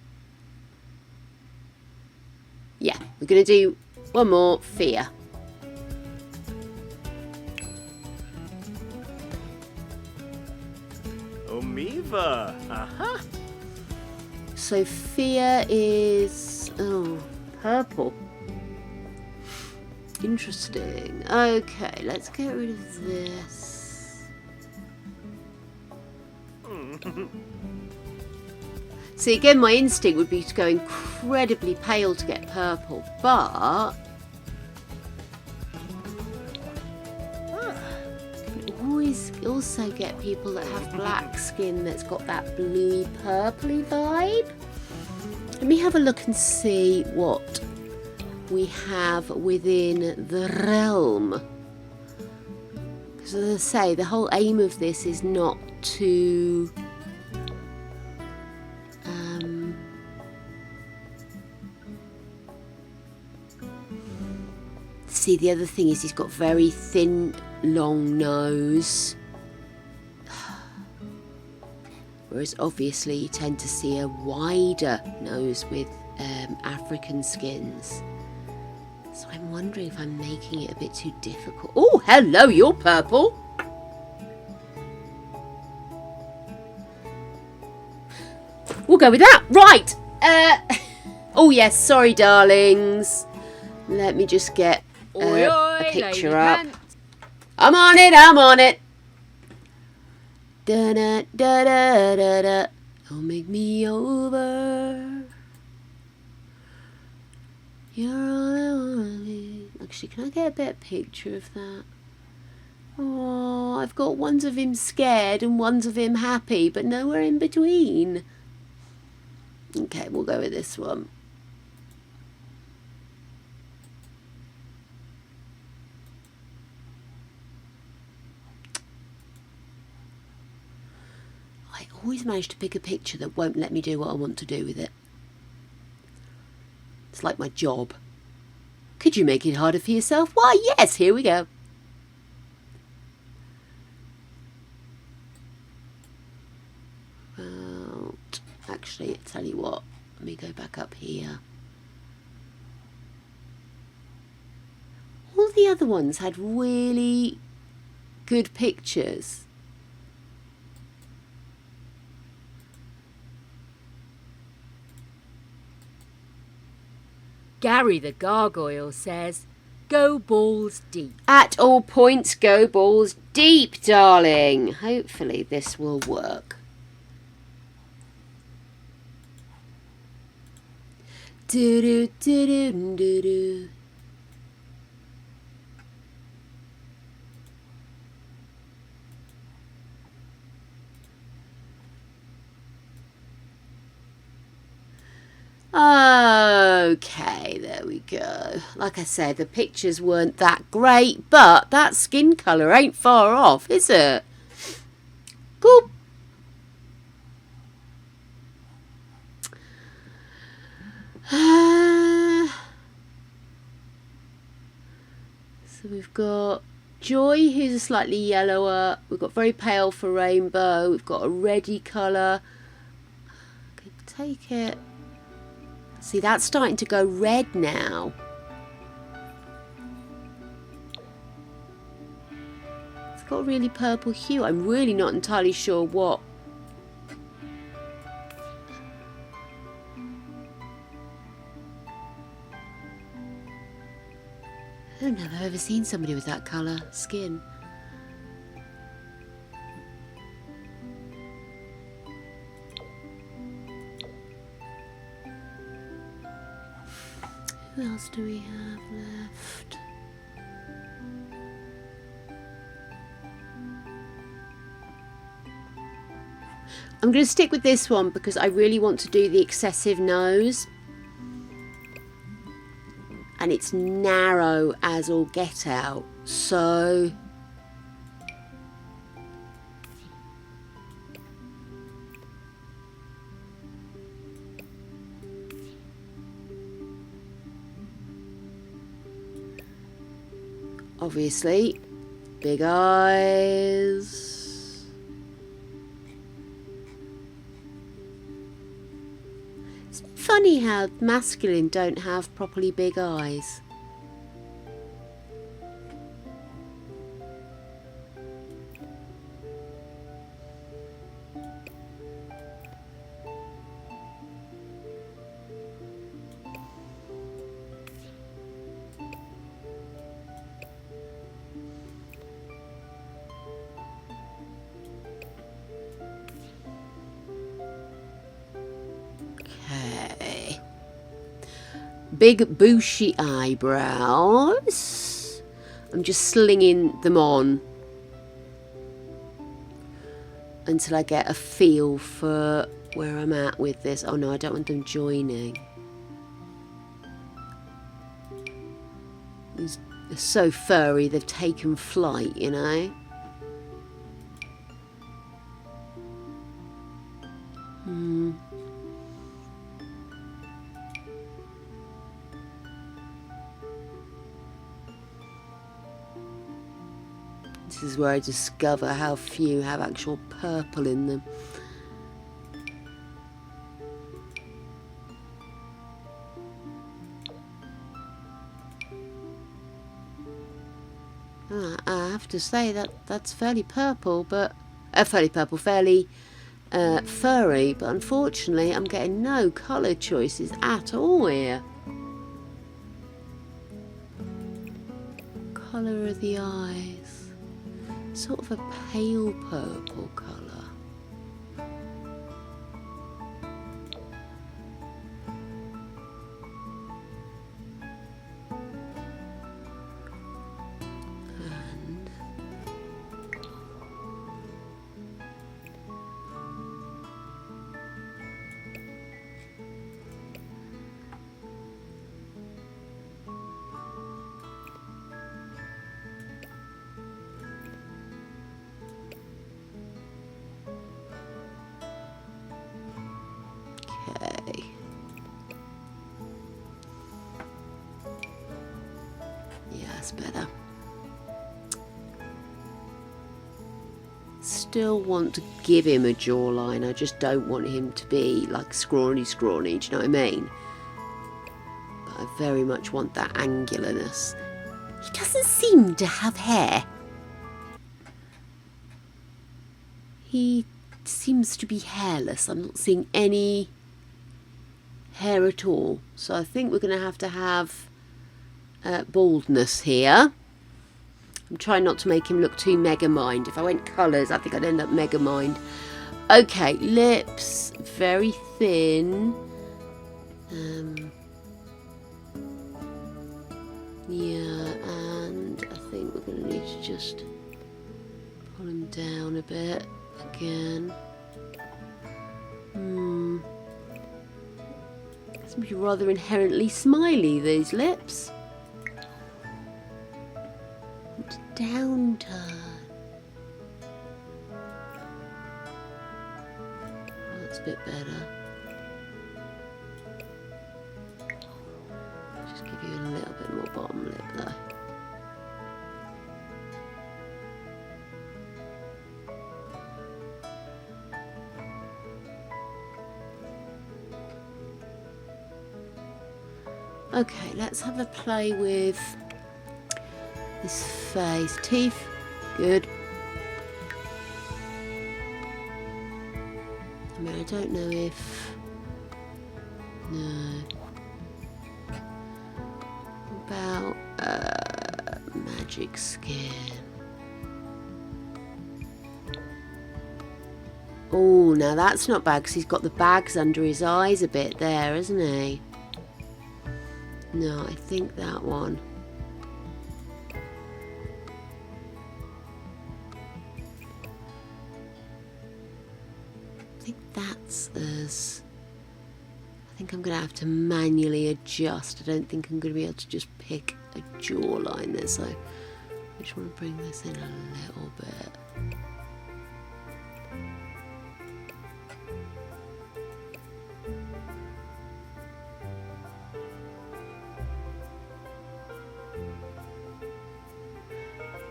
Yeah, we're going to do one more Fear. Omiva. Uh-huh. So Fear is... oh, purple. Interesting. Okay, let's get rid of this. See, again, my instinct would be to go incredibly pale to get purple, but... you can always also get people that have black skin that's got that bluey purpley vibe. Let me have a look and see what we have within the realm. Because as I say, the whole aim of this is not to see, the other thing is he's got very thin, long nose. Whereas obviously you tend to see a wider nose with African skins. So I'm wondering if I'm making it a bit too difficult. Oh, hello, you're purple. We'll go with that. Right. Oh, yes, sorry, darlings. Let me just get a picture up. I'm on it, I'm on it. Da da da da da da. Don't make me over. You're all I want. Actually, can I get a better picture of that? Oh, I've got ones of him scared and ones of him happy, but nowhere in between. Okay, we'll go with this one. I always manage to pick a picture that won't let me do what I want to do with it. It's like my job. Could you make it harder for yourself? Why, yes, here we go. Well, actually, I tell you what, let me go back up here. All the other ones had really good pictures. Gary the Gargoyle says, go balls deep. At all points, go balls deep, darling. Hopefully this will work. Do-do-do-do-do-do. Okay, there we go. Like I said, the pictures weren't that great, but that skin colour ain't far off, is it? Cool. So we've got Joy, who's a slightly yellower. We've got very pale for Rainbow. We've got a reddy colour. I could take it. See, that's starting to go red now. It's got a really purple hue. I'm really not entirely sure what. I don't know if I've ever seen somebody with that colour skin. Who else do we have left? I'm going to stick with this one because I really want to do the excessive nose. And it's narrow as all get out. So obviously, big eyes. It's funny how masculine don't have properly big eyes. Okay. Big bushy eyebrows. I'm just slinging them on until I get a feel for where I'm at with this. Oh no, I don't want them joining. They're so furry, they've taken flight, you know. This is where I discover how few have actual purple in them. I have to say that's fairly purple, but fairly furry, but unfortunately I'm getting no colour choices at all here. Colour of the eyes, sort of a pale purple colour. Okay. Yeah, that's better. Still want to give him a jawline. I just don't want him to be like scrawny, do you know what I mean? But I very much want that angularness. He doesn't seem to have hair. He seems to be hairless. I'm not seeing any hair at all. So I think we're going to have baldness here. I'm trying not to make him look too Megamind. If I went colours, I think I'd end up Megamind. Okay, lips, very thin. Yeah, and I think we're going to need to just pull him down a bit again. Seem to be rather inherently smiley, these lips. Downturn. Oh, that's a bit better. Just give you a little bit more bottom lip there. Okay, let's have a play with his face. Teeth, good. I mean, I don't know if... No. About magic skin. Oh, now that's not bad because he's got the bags under his eyes a bit there, isn't he? No, I think that one. I think that's as... I think I'm going to have to manually adjust. I don't think I'm going to be able to just pick a jawline there, so I just want to bring this in a little bit.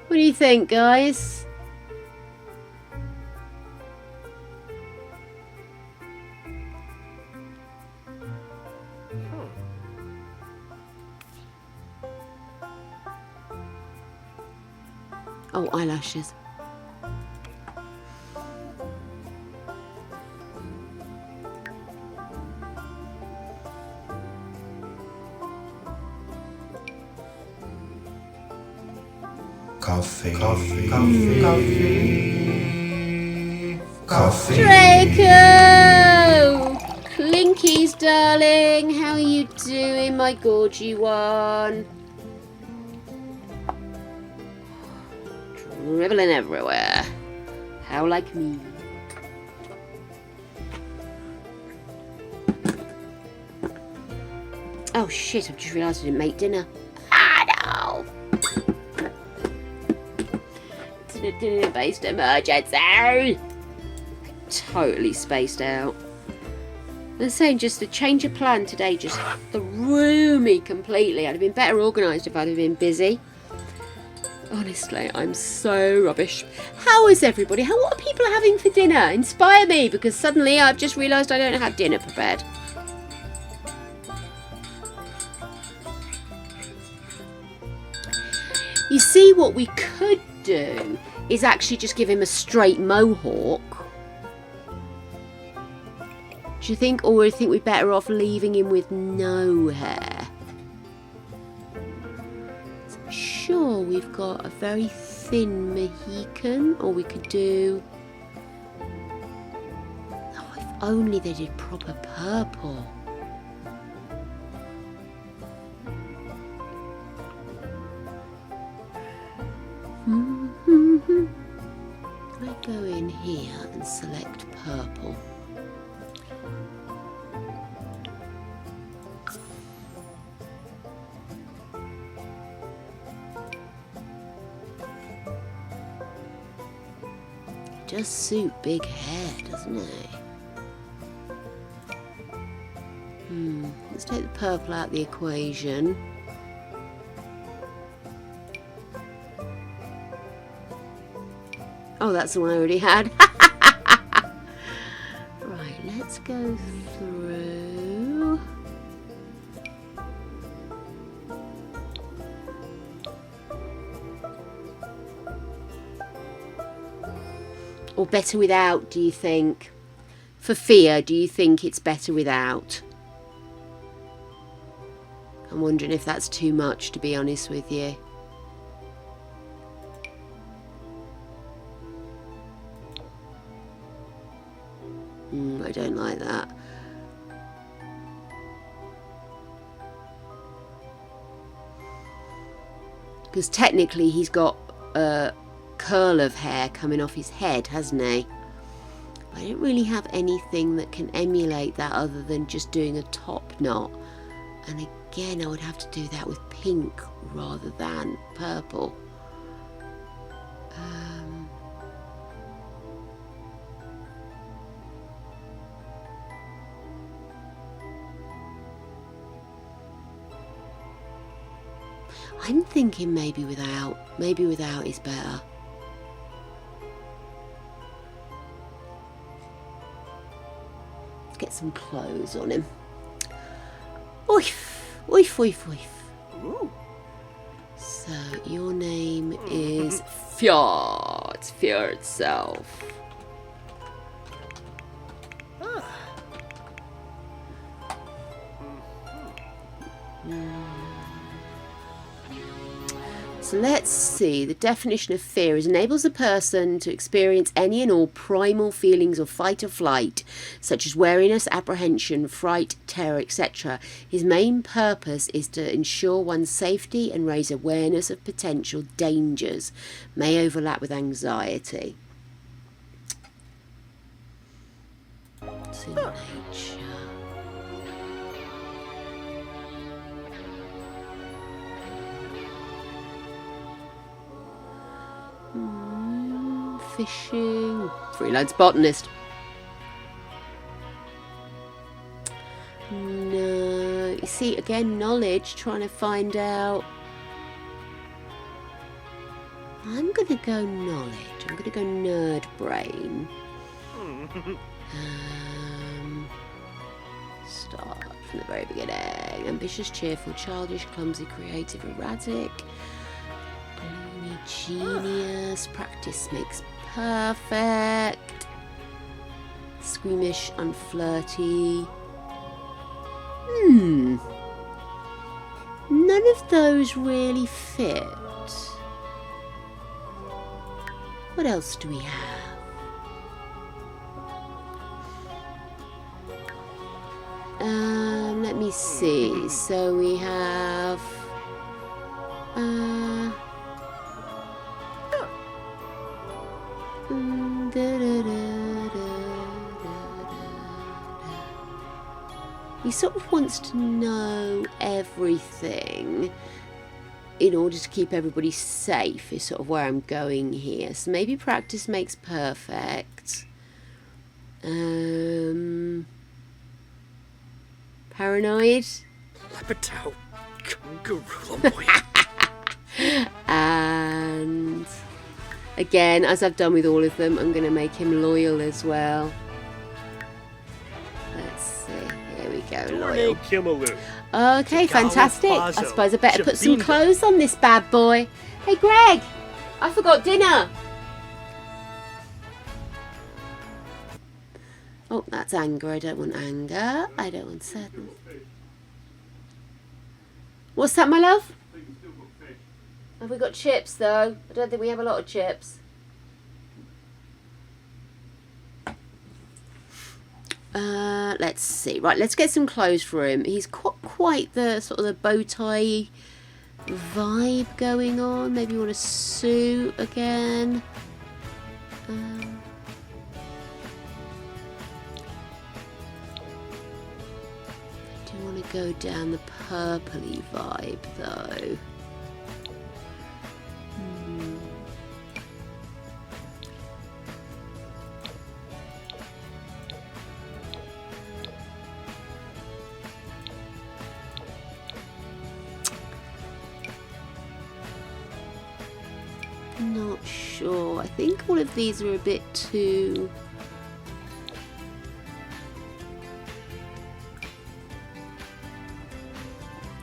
What do you think, guys? Oh, eyelashes. Coffee. Coffee. Coffee. Coffee. Coffee. Draco! Clinkies, darling. How are you doing, my gorgy one? Dribbling everywhere. How like me. Oh shit, I've just realised I didn't make dinner. Ah, no! Dinner-based emergency. Totally spaced out. They're saying just a change of plan today just threw me completely. I'd have been better organised if I'd have been busy. Honestly, I'm so rubbish. How is everybody? What are people having for dinner? Inspire me, because suddenly I've just realised I don't have dinner prepared. You see, what we could do is actually just give him a straight mohawk. Do you think, or do you think we're better off leaving him with no hair? Sure, we've got a very thin Mohican, or we could do... Oh, if only they did proper purple. I go in here and select purple. Does suit big hair, doesn't it? Let's take the purple out of the equation. Oh, that's the one I already had. Right, let's go through. Or better without, do you think? For fear, do you think it's better without? I'm wondering if that's too much, to be honest with you. I don't like that. Because technically he's got a curl of hair coming off his head, hasn't he? But I don't really have anything that can emulate that other than just doing a top knot. And again, I would have to do that with pink rather than purple. I'm thinking maybe without is better. Let's get some clothes on him. Oif, oif, oif, oif. Ooh. So your name is Fjord. It's Fjord itself. So let's see. The definition of fear is enables a person to experience any and all primal feelings of fight or flight, such as wariness, apprehension, fright, terror, etc. His main purpose is to ensure one's safety and raise awareness of potential dangers. May overlap with anxiety. It's in nature. Fishing. Freelance botanist. No. You see, again, knowledge, trying to find out. I'm going to go knowledge. I'm going to go nerd brain. Start from the very beginning. Ambitious, cheerful, childish, clumsy, creative, erratic. Gloomy, genius. Practice makes perfect. Squeamish, unflirty. None of those really fit. What else do we have? Let me see. So we have he sort of wants to know everything. in order to keep everybody safe is sort of where I'm going here. So maybe practice makes perfect. Paranoid. Leopardau. Kangaroo. And again, as I've done with all of them, I'm going to make him loyal as well. Let's see. Here we go, loyal. Kimaloo. Okay, fantastic. I Fazo. suppose I better put some Shabinda. clothes on this bad boy. Hey, Greg, I forgot dinner. Oh, that's anger. I don't want anger. I don't want sadness. What's that, my love? Have we got chips, though? I don't think we have a lot of chips. Let's see. Right, let's get some clothes for him. He's got quite the sort of the bow tie vibe going on. Maybe you want a suit again. I do want to go down the purpley vibe, though. Not sure. I think all of these are a bit too...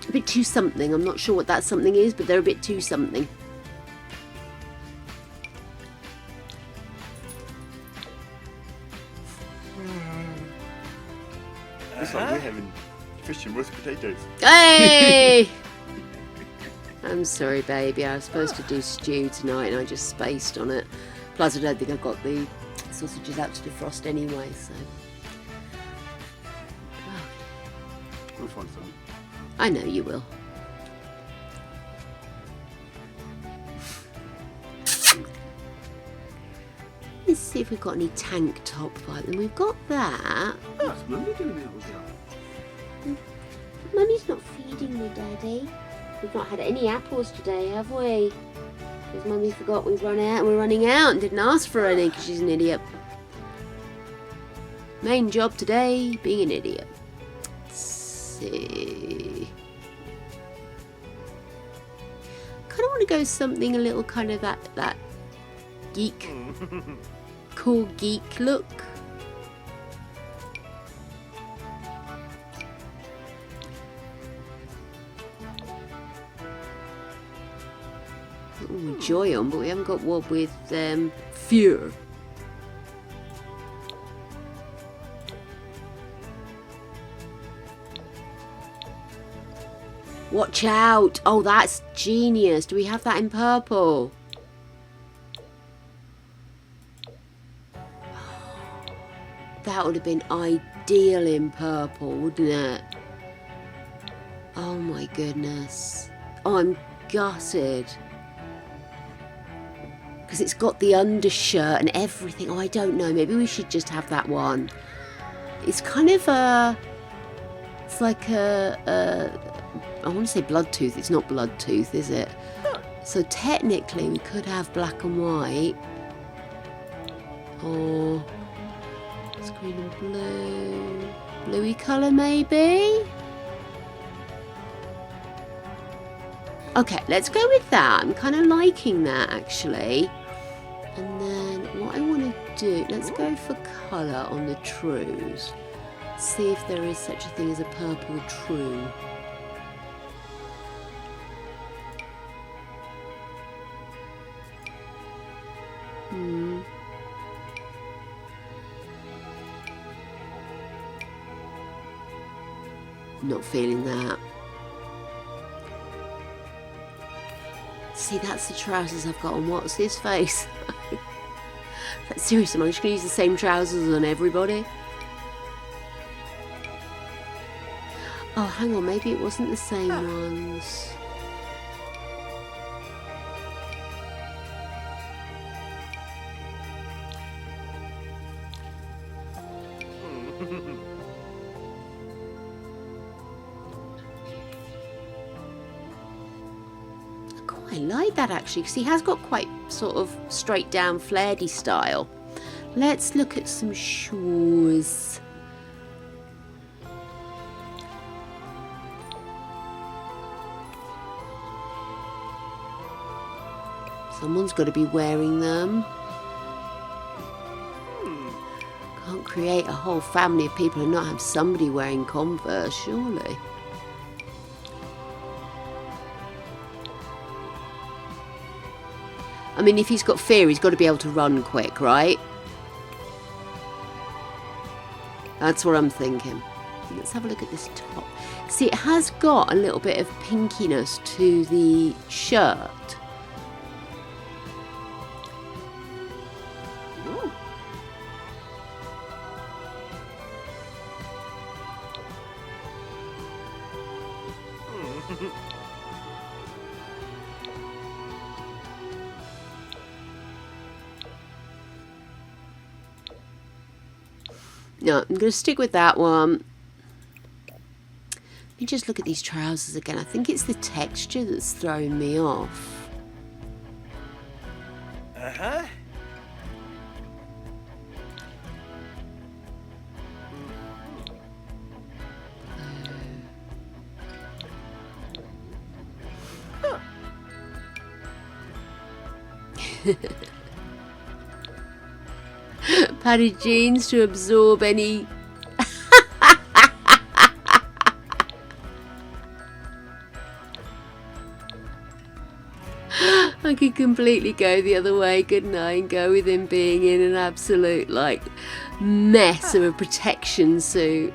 a bit too something. I'm not sure what that something is, but they're a bit too something. Looks like we're having fish and roast potatoes. Hey! I'm sorry, baby. I was supposed to do stew tonight and I just spaced on it. Plus, I don't think I've got the sausages out to defrost anyway, so... We'll find something. I know you will. Let's see if we've got any tank top vibe. And we've got that. Oh, it's Mummy doing it as well. Mummy's not feeding me, Daddy. We've not had any apples today, have we? Because Mummy forgot we've run out and we're running out and didn't ask for any because she's an idiot. Main job today, being an idiot. Let's see. Kind of want to go something a little kind of that geek, cool geek look. With joy on, but we haven't got one with fear. Watch out! Oh, that's genius. Do we have that in purple? That would have been ideal in purple, wouldn't it? Oh my goodness. Oh, I'm gutted. Because it's got the undershirt and everything. Oh, I don't know. Maybe we should just have that one. It's kind of a... It's like a I want to say blood tooth. It's not blood tooth, is it? So technically we could have black and white. Or... It's green and blue. Bluey colour, maybe? Okay, let's go with that. I'm kind of liking that, actually. And then what I want to do, let's go for colour on the trues. See if there is such a thing as a purple true. Not feeling that. See, that's the trousers I've got on. What's his face? Seriously, I'm just going to use the same trousers on everybody. Oh, hang on. Maybe it wasn't the same ones. like that actually, because he has got quite sort of straight down flairedy style. Let's look at some shoes. Someone's got to be wearing them. Can't create a whole family of people and not have somebody wearing Converse, surely. I mean, if he's got fear, he's got to be able to run quick, right? That's what I'm thinking. Let's have a look at this top. See, it has got a little bit of pinkiness to the shirt. Ooh. No, I'm going to stick with that one. Let me just look at these trousers again. I think it's the texture that's throwing me off. Uh-huh. Padded jeans to absorb any... I could completely go the other way, couldn't I? And go with him being in an absolute, like, mess of a protection suit.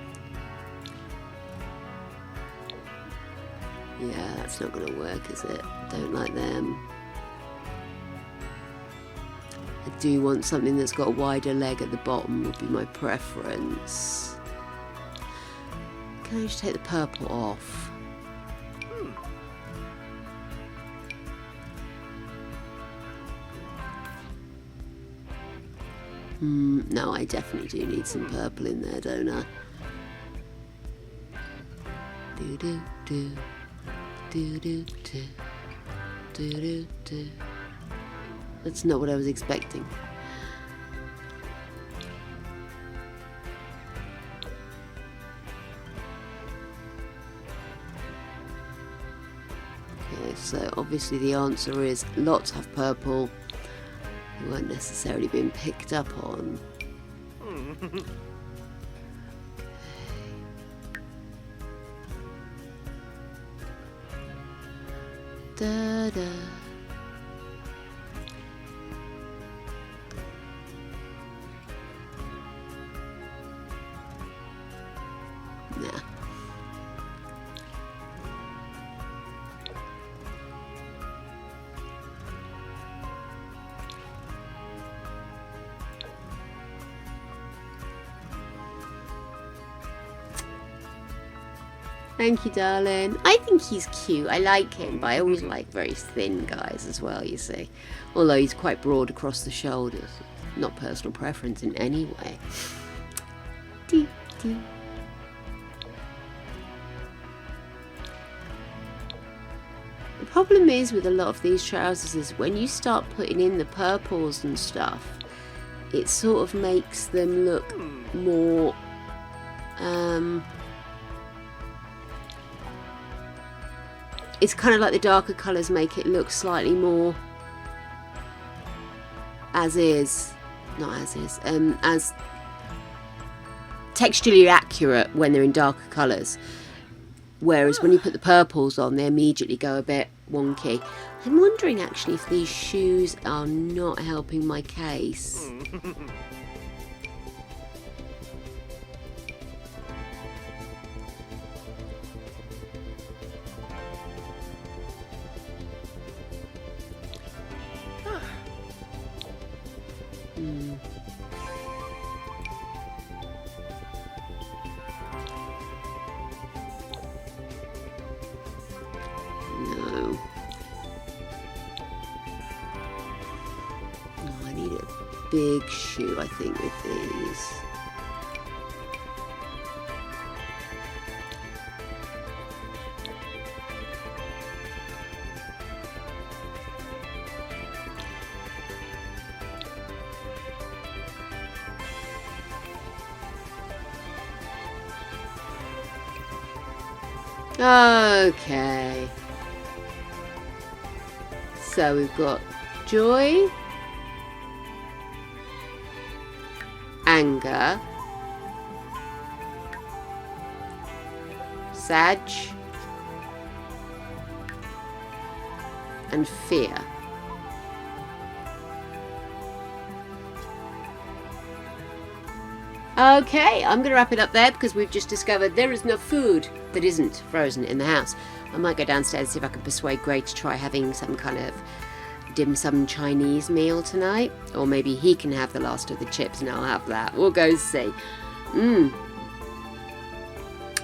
Yeah, that's not going to work, is it? Don't like them. I do want something that's got a wider leg at the bottom, would be my preference. Can I just take the purple off? No, I definitely do need some purple in there, don't I? Do do do do do do do do do. That's not what I was expecting. Okay, so obviously the answer is lots have purple. They weren't necessarily being picked up on. Da da. Nah. Thank you, darling. I think he's cute. I like him, but I always like very thin guys as well, you see. Although he's quite broad across the shoulders. Not personal preference in any way. Dee, dee. The problem is with a lot of these trousers is when you start putting in the purples and stuff, it sort of makes them look more it's kind of like the darker colours make it look slightly more as texturally accurate when they're in darker colours. Whereas when you put the purples on, they immediately go a bit wonky. I'm wondering actually if these shoes are not helping my case. No. Oh, I need a big shoe, I think, with these. Okay. So we've got joy, anger, Sag, and fear. Okay, I'm going to wrap it up there because we've just discovered there is no food that isn't frozen in the house. I might go downstairs and see if I can persuade Gray to try having some kind of dim sum Chinese meal tonight. Or maybe he can have the last of the chips and I'll have that. We'll go see.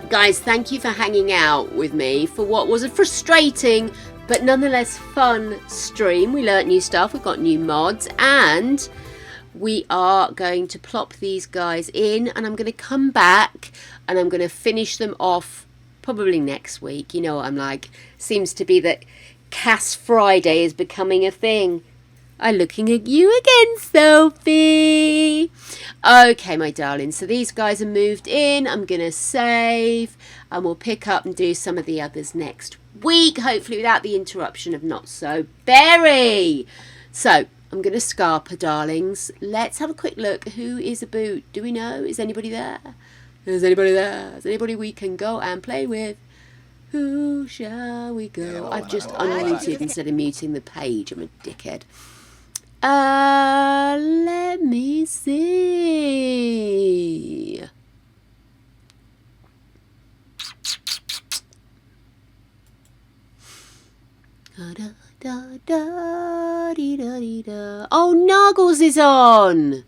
Guys, thank you for hanging out with me for what was a frustrating but nonetheless fun stream. We learnt new stuff, we've got new mods, and we are going to plop these guys in, and I'm going to come back and I'm going to finish them off probably next week. You know what I'm like. Seems to be that Cass Friday is becoming a thing. I'm looking at you again, Sophie. Okay, my darling. So these guys are moved in. I'm going to save and we'll pick up and do some of the others next week, hopefully without the interruption of Not So Berry. So I'm going to scarper, darlings. Let's have a quick look. Who is about? Do we know? Is anybody there? Is anybody there? Is anybody we can go and play with? Who shall we go? I've just unmuted instead of muting the page. I'm a dickhead. Let me see. Da, da, da, da, dee, da, dee, da. Oh, Noggles is on.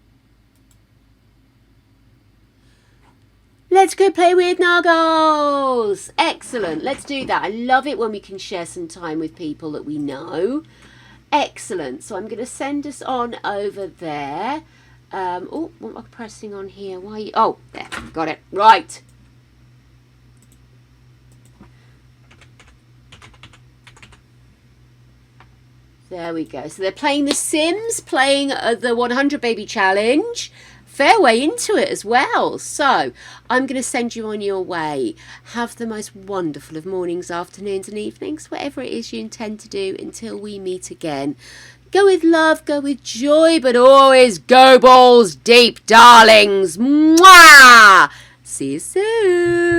Let's go play with Noggles. Excellent. Let's do that. I love it when we can share some time with people that we know. Excellent. So I'm going to send us on over there. Oh, what am I pressing on here? Why? Oh, there. Got it. Right. There we go. So they're playing The Sims, playing the 100 Baby Challenge. Fair way into it as well. So I'm going to send you on your way. Have the most wonderful of mornings, afternoons and evenings, whatever it is you intend to do until we meet again. Go with love, go with joy, but always go balls deep, darlings. Mwah! See you soon.